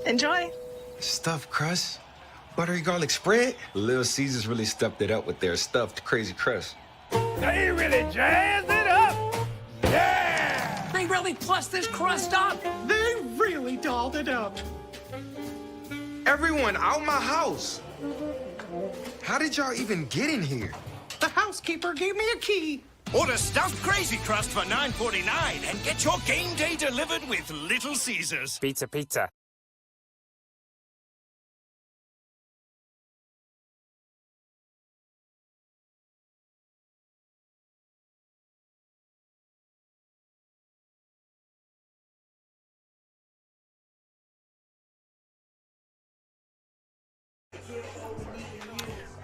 Enjoy. Stuffed crust? Buttery garlic spread? Little Caesars really stepped it up with their stuffed crazy crust. They really jazzed it up. Yeah! They really plussed this crust up. They really dolled it up. Everyone out my house. How did y'all even get in here? The housekeeper gave me a key. Order stuffed crazy crust for $9.49 and get your game day delivered with Little Caesars. Pizza, pizza.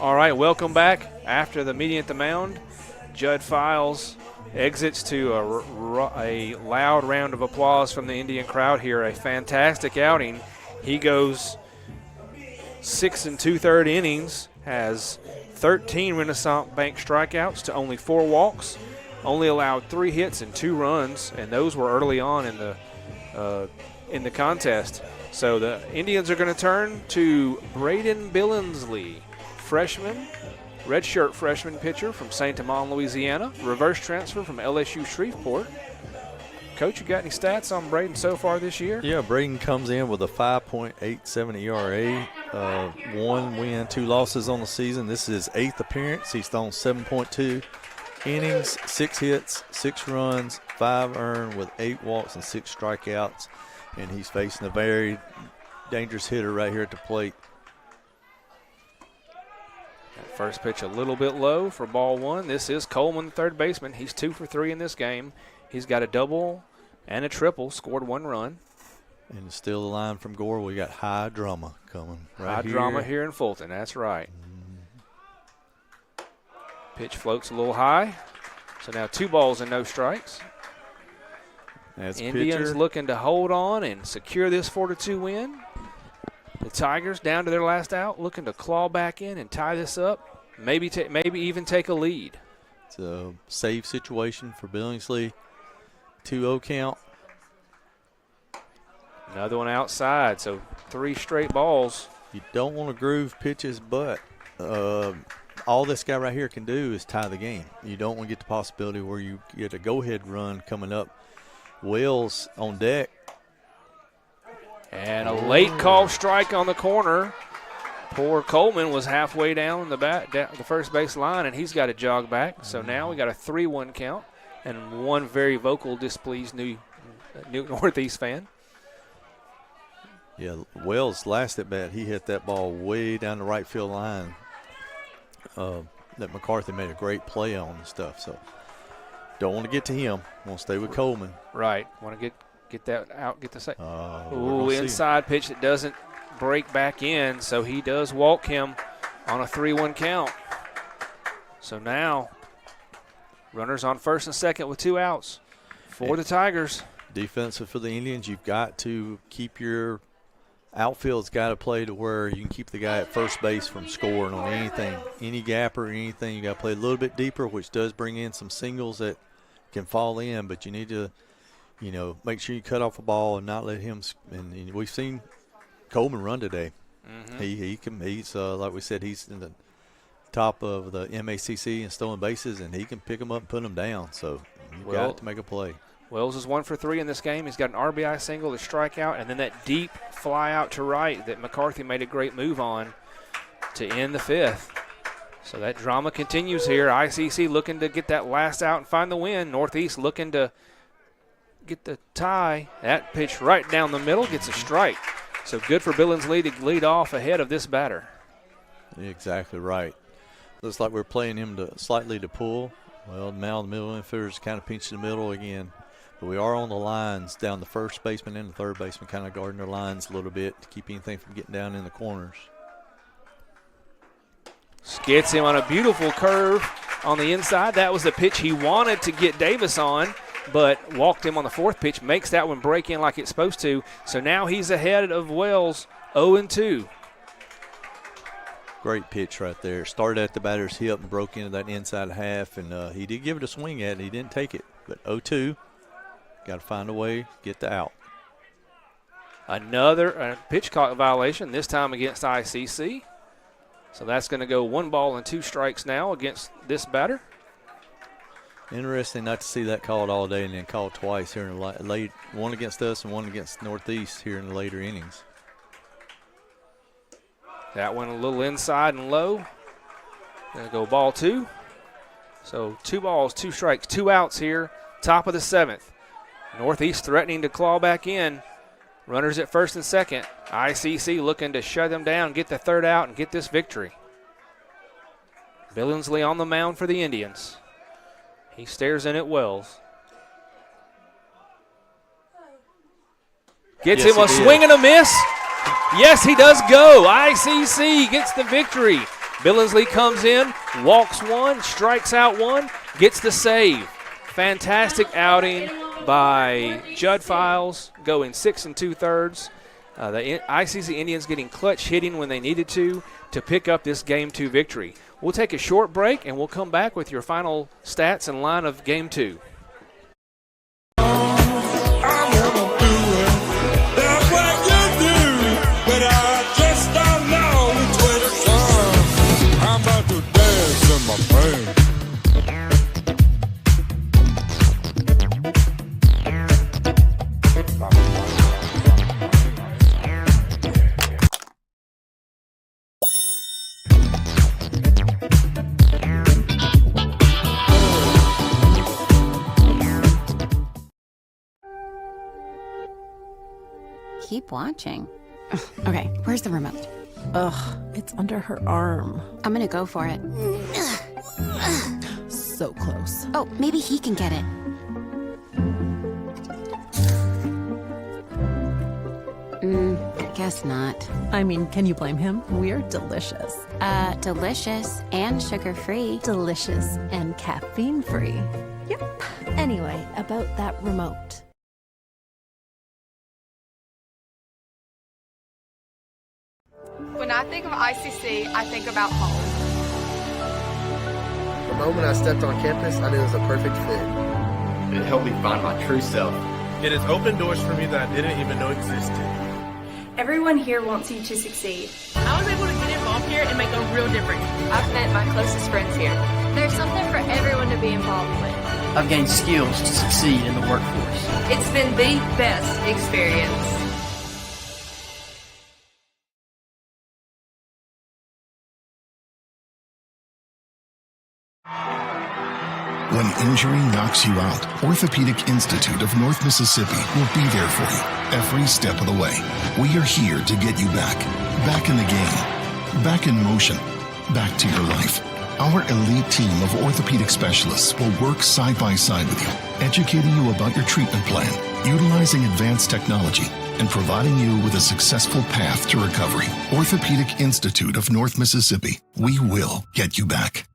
All right, welcome back. After the meeting at the mound, Judd Files exits to a loud round of applause from the Indian crowd here. A fantastic outing. He goes 6 2/3 innings, has 13 Renaissance Bank strikeouts to only 4 walks, only allowed 3 hits and 2 runs, and those were early on in the contest. So the Indians are going to turn to Braden Billingsley, freshman, redshirt freshman pitcher from St. Amand, Louisiana, reverse transfer from LSU Shreveport. Coach, you got any stats on Braden so far this year? Yeah, Braden comes in with a 5.87 ERA, 1 win, 2 losses on the season. This is his 8th appearance. He's thrown 7.2 innings, 6 hits, 6 runs, 5 earned with 8 walks and 6 strikeouts. And he's facing a very dangerous hitter right here at the plate. First pitch a little bit low for ball one. This is Coleman, third baseman. He's 2 for 3 in this game. He's got a double and a triple, scored 1 run. And still the line from Gore, we got high drama coming right High here. drama here in Fulton, that's right. Pitch floats a little high. So now 2 balls and no strikes. That's Indians pitcher. looking to hold on and secure this 4-2 win. The Tigers down to their last out, looking to claw back in and tie this up, maybe even take a lead. It's a save situation for Billingsley. 2-0 count. Another one outside, so 3 straight balls. You don't want to groove pitches, but all this guy right here can do is tie the game. You don't want to get the possibility where you get a go-ahead run coming up. Wells on deck. And a late call strike on the corner. Poor Coleman was halfway down the first base line, and he's got to jog back. So now we got a 3-1 count and one very vocal, displeased New Northeast fan. Yeah, Wells last at bat, he hit that ball way down the right field line. That McCarthy made a great play on and stuff. So don't want to get to him. Want to stay with Coleman. Right. Want to get that out. Get the save. Ooh, inside pitch that doesn't break back in. So he does walk him on a 3-1 count. So now runners on first and second with 2 outs for the Tigers. Defensive for the Indians, you've got to keep your outfield's got to play to where you can keep the guy at first base from scoring on anything, any gap or anything. You got to play a little bit deeper, which does bring in some singles that can fall in, but you need to, make sure you cut off a ball and not let him. And we've seen Coleman run today. Mm-hmm. He's like we said, he's in the top of the MACC in stolen bases, and he can pick them up and put them down. So you've got to make a play. Wells is 1 for 3 in this game. He's got an RBI single, a strikeout, and then that deep fly out to right that McCarthy made a great move on to end the 5th. So that drama continues here. ICC looking to get that last out and find the win. Northeast looking to get the tie. That pitch right down the middle gets a strike. So good for Billingsley to lead off ahead of this batter. Exactly right. Looks like we're playing him slightly to pull. Well, now the middle infielders kind of pinched in the middle again. But we are on the lines down the first baseman and the third baseman, kind of guarding their lines a little bit to keep anything from getting down in the corners. Gets him on a beautiful curve on the inside. That was the pitch he wanted to get Davis on, but walked him on the 4th pitch. Makes that one break in like it's supposed to. So now he's ahead of Wells, 0-2. Great pitch right there. Started at the batter's hip and broke into that inside half, and he did give it a swing at it. He didn't take it, but 0-2. Got to find a way, get the out. Another pitch clock violation, this time against ICC. So that's going to go 1 ball and 2 strikes now against this batter. Interesting not to see that called all day and then called twice here in the late, one against us and one against Northeast here in the later innings. That one a little inside and low. Going to go ball 2. So 2 balls, 2 strikes, 2 outs here, top of the 7th. Northeast threatening to claw back in. Runners at first and second. ICC looking to shut them down, get the 3rd out, and get this victory. Billingsley on the mound for the Indians. He stares in at Wells. Gets him a swing and a miss. Yes, he does go. ICC gets the victory. Billingsley comes in, walks 1, strikes out 1, gets the save. Fantastic outing by Judd Files, going 6 2/3. The ICC Indians getting clutch hitting when they needed to pick up this Game 2 victory. We'll take a short break, and we'll come back with your final stats and line of Game 2. Keep watching. Okay, where's the remote? Ugh, it's under her arm. I'm gonna go for it. So close. Oh, maybe he can get it. Guess not. I mean, can you blame him? We're delicious. Delicious and sugar-free. Delicious and caffeine-free. Yep. Anyway, about that remote. When I think of ICC, I think about home. The moment I stepped on campus, I knew it was a perfect fit. It helped me find my true self. It has opened doors for me that I didn't even know existed. Everyone here wants you to succeed. I was able to get involved here and make a real difference. I've met my closest friends here. There's something for everyone to be involved with. I've gained skills to succeed in the workforce. It's been the best experience. When injury knocks you out, Orthopedic Institute of North Mississippi will be there for you every step of the way. We are here to get you back in the game, back in motion, back to your life. Our elite team of orthopedic specialists will work side by side with you, educating you about your treatment plan, utilizing advanced technology, and providing you with a successful path to recovery. Orthopedic Institute of North Mississippi. We will get you back.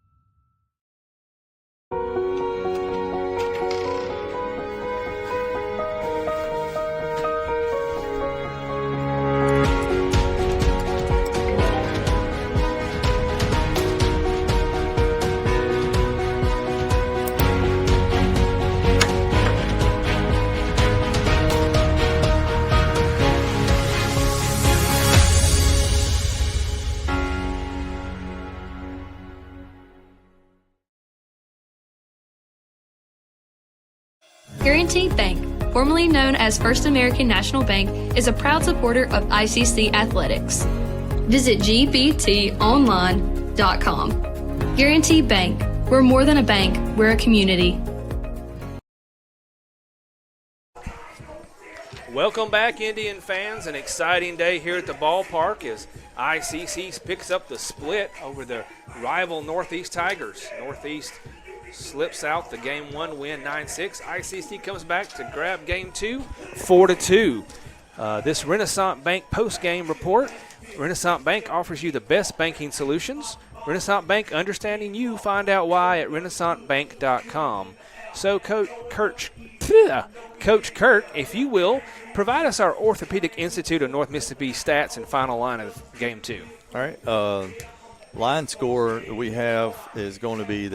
Guaranty Bank, formerly known as First American National Bank, is a proud supporter of ICC athletics. Visit gbtonline.com. Guaranty Bank, we're more than a bank, we're a community. Welcome back, Indian fans. An exciting day here at the ballpark as ICC picks up the split over the rival Northeast Tigers. Northeast slips out the Game 1 win 9-6. ICC comes back to grab Game 2 4-2. This Renaissance Bank post-game report. Renaissance Bank offers you the best banking solutions. Renaissance Bank, understanding you. Find out why at renaissancebank.com. So, Coach Kirk, if you will, provide us our Orthopedic Institute of North Mississippi stats and final line of Game 2. All right. Line score we have is going to be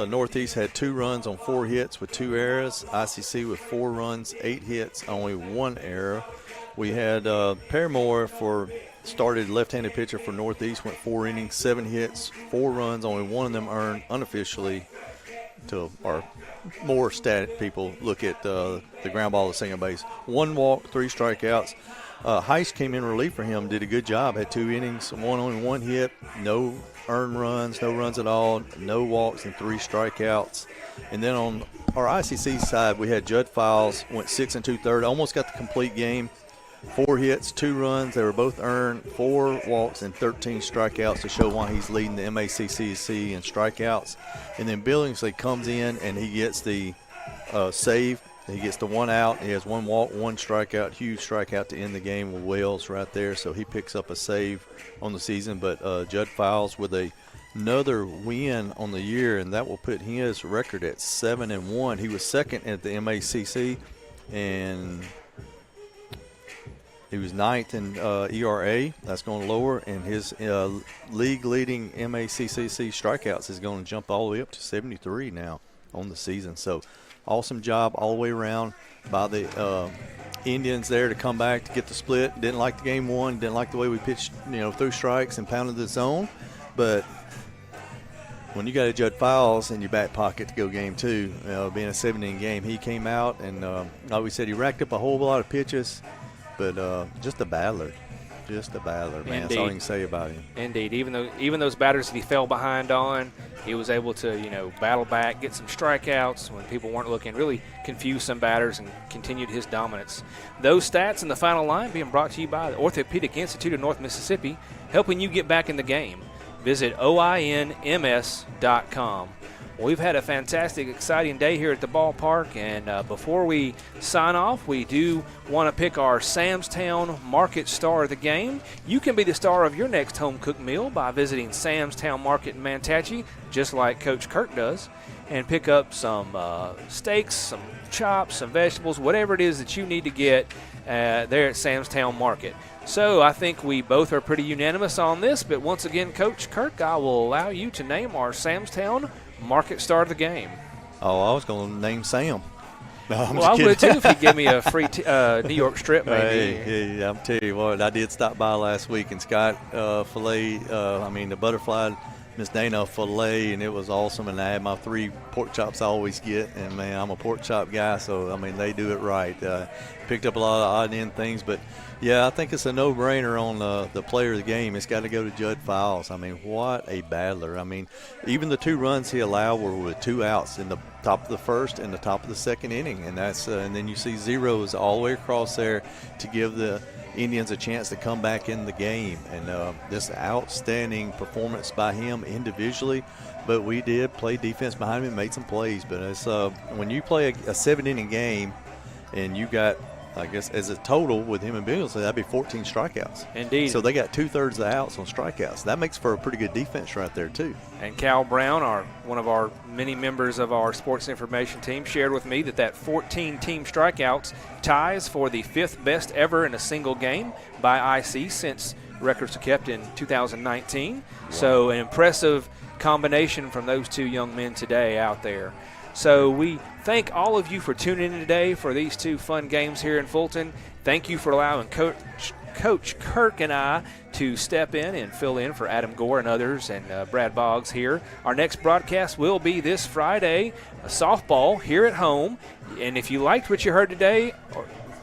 Northeast had 2 runs on 4 hits with 2 errors. ICC with 4 runs, 8 hits, only 1 error. We had Paramore started left-handed pitcher for Northeast, went 4 innings, 7 hits, 4 runs, only 1 of them earned unofficially. To our more stat people look at the ground ball to second base. 1 walk, 3 strikeouts. Heist came in relief for him, did a good job, had 2 innings, only 1 hit, no earned runs, no runs at all, no walks, and 3 strikeouts. And then on our ICC side, we had Judd Files, went 6 2/3, almost got the complete game. 4 hits, 2 runs, they were both earned, 4 walks, and 13 strikeouts to show why he's leading the MACCC in strikeouts. And then Billingsley comes in and he gets the save. He gets the 1 out. He has 1 walk, 1 strikeout, huge strikeout to end the game with Wells right there. So he picks up a save on the season. But Judd Files with another win on the year, and that will put his record at 7-1. He was second at the MACC, and he was 9th in ERA. That's going to lower, and his league-leading MACCC strikeouts is going to jump all the way up to 73 now on the season. So awesome job all the way around by the Indians there to come back to get the split. Didn't like the Game 1. Didn't like the way we pitched, through strikes and pounded the zone. But when you got a Judd Files in your back pocket to go Game 2, being a 7-inning game, he came out and, like we said, he racked up a whole lot of pitches. But just a battler. Just a battler, man. Indeed. That's all you can say about him. Indeed. Even those batters that he fell behind on, he was able to, battle back, get some strikeouts when people weren't looking, really confuse some batters and continued his dominance. Those stats in the final line being brought to you by the Orthopedic Institute of North Mississippi, helping you get back in the game. Visit OINMS.com. We've had a fantastic, exciting day here at the ballpark, and before we sign off, we do want to pick our Samstown Market Star of the Game. You can be the star of your next home-cooked meal by visiting Samstown Market in Mantachie, just like Coach Kirk does, and pick up some steaks, some chops, some vegetables, whatever it is that you need to get there at Samstown Market. So I think we both are pretty unanimous on this, but once again, Coach Kirk, I will allow you to name our Samstown Market Star of the Game. Oh, I was going to name Sam. No, I would too if you give me a free New York strip, maybe. Hey, I'm telling you what, I did stop by last week, and Scott the butterfly Miss Dana filet, and it was awesome. And I had my 3 pork chops I always get, and man, I'm a pork chop guy, so they do it right. Picked up a lot of odd end things, but yeah, I think it's a no-brainer on the player of the game. It's got to go to Judd Files. What a battler. Even the 2 runs he allowed were with 2 outs in the top of the first and the top of the second inning, and that's and then you see zeros all the way across there to give the Indians a chance to come back in the game. And this outstanding performance by him individually, but we did play defense behind him and made some plays. But it's when you play a 7-inning game and you got, I guess, as a total with him and Binghamton, that'd be 14 strikeouts. Indeed. So they got 2/3 of the outs on strikeouts. That makes for a pretty good defense right there, too. And Cal Brown, one of our many members of our sports information team, shared with me that 14 team strikeouts ties for the 5th best ever in a single game by IC since records were kept in 2019. Wow. So an impressive combination from those 2 young men today out there. So we thank all of you for tuning in today for these 2 fun games here in Fulton. Thank you for allowing Coach Kirk and I to step in and fill in for Adam Gore and others, and Brad Boggs here. Our next broadcast will be this Friday, softball here at home. And if you liked what you heard today,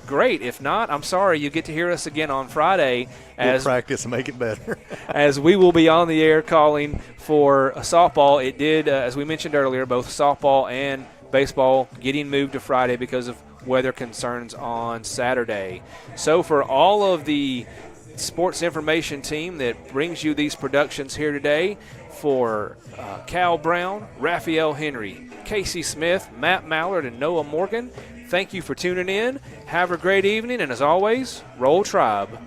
great. If not, I'm sorry. You get to hear us again on Friday. We'll practice and make it better. As we will be on the air calling for a softball. It did, as we mentioned earlier, both softball and baseball getting moved to Friday because of weather concerns on Saturday. So for all of the sports information team that brings you these productions here today, for Cal Brown, Raphael Henry, Casey Smith, Matt Mallard, and Noah Morgan, thank you for tuning in. Have a great evening, and as always, Roll Tribe.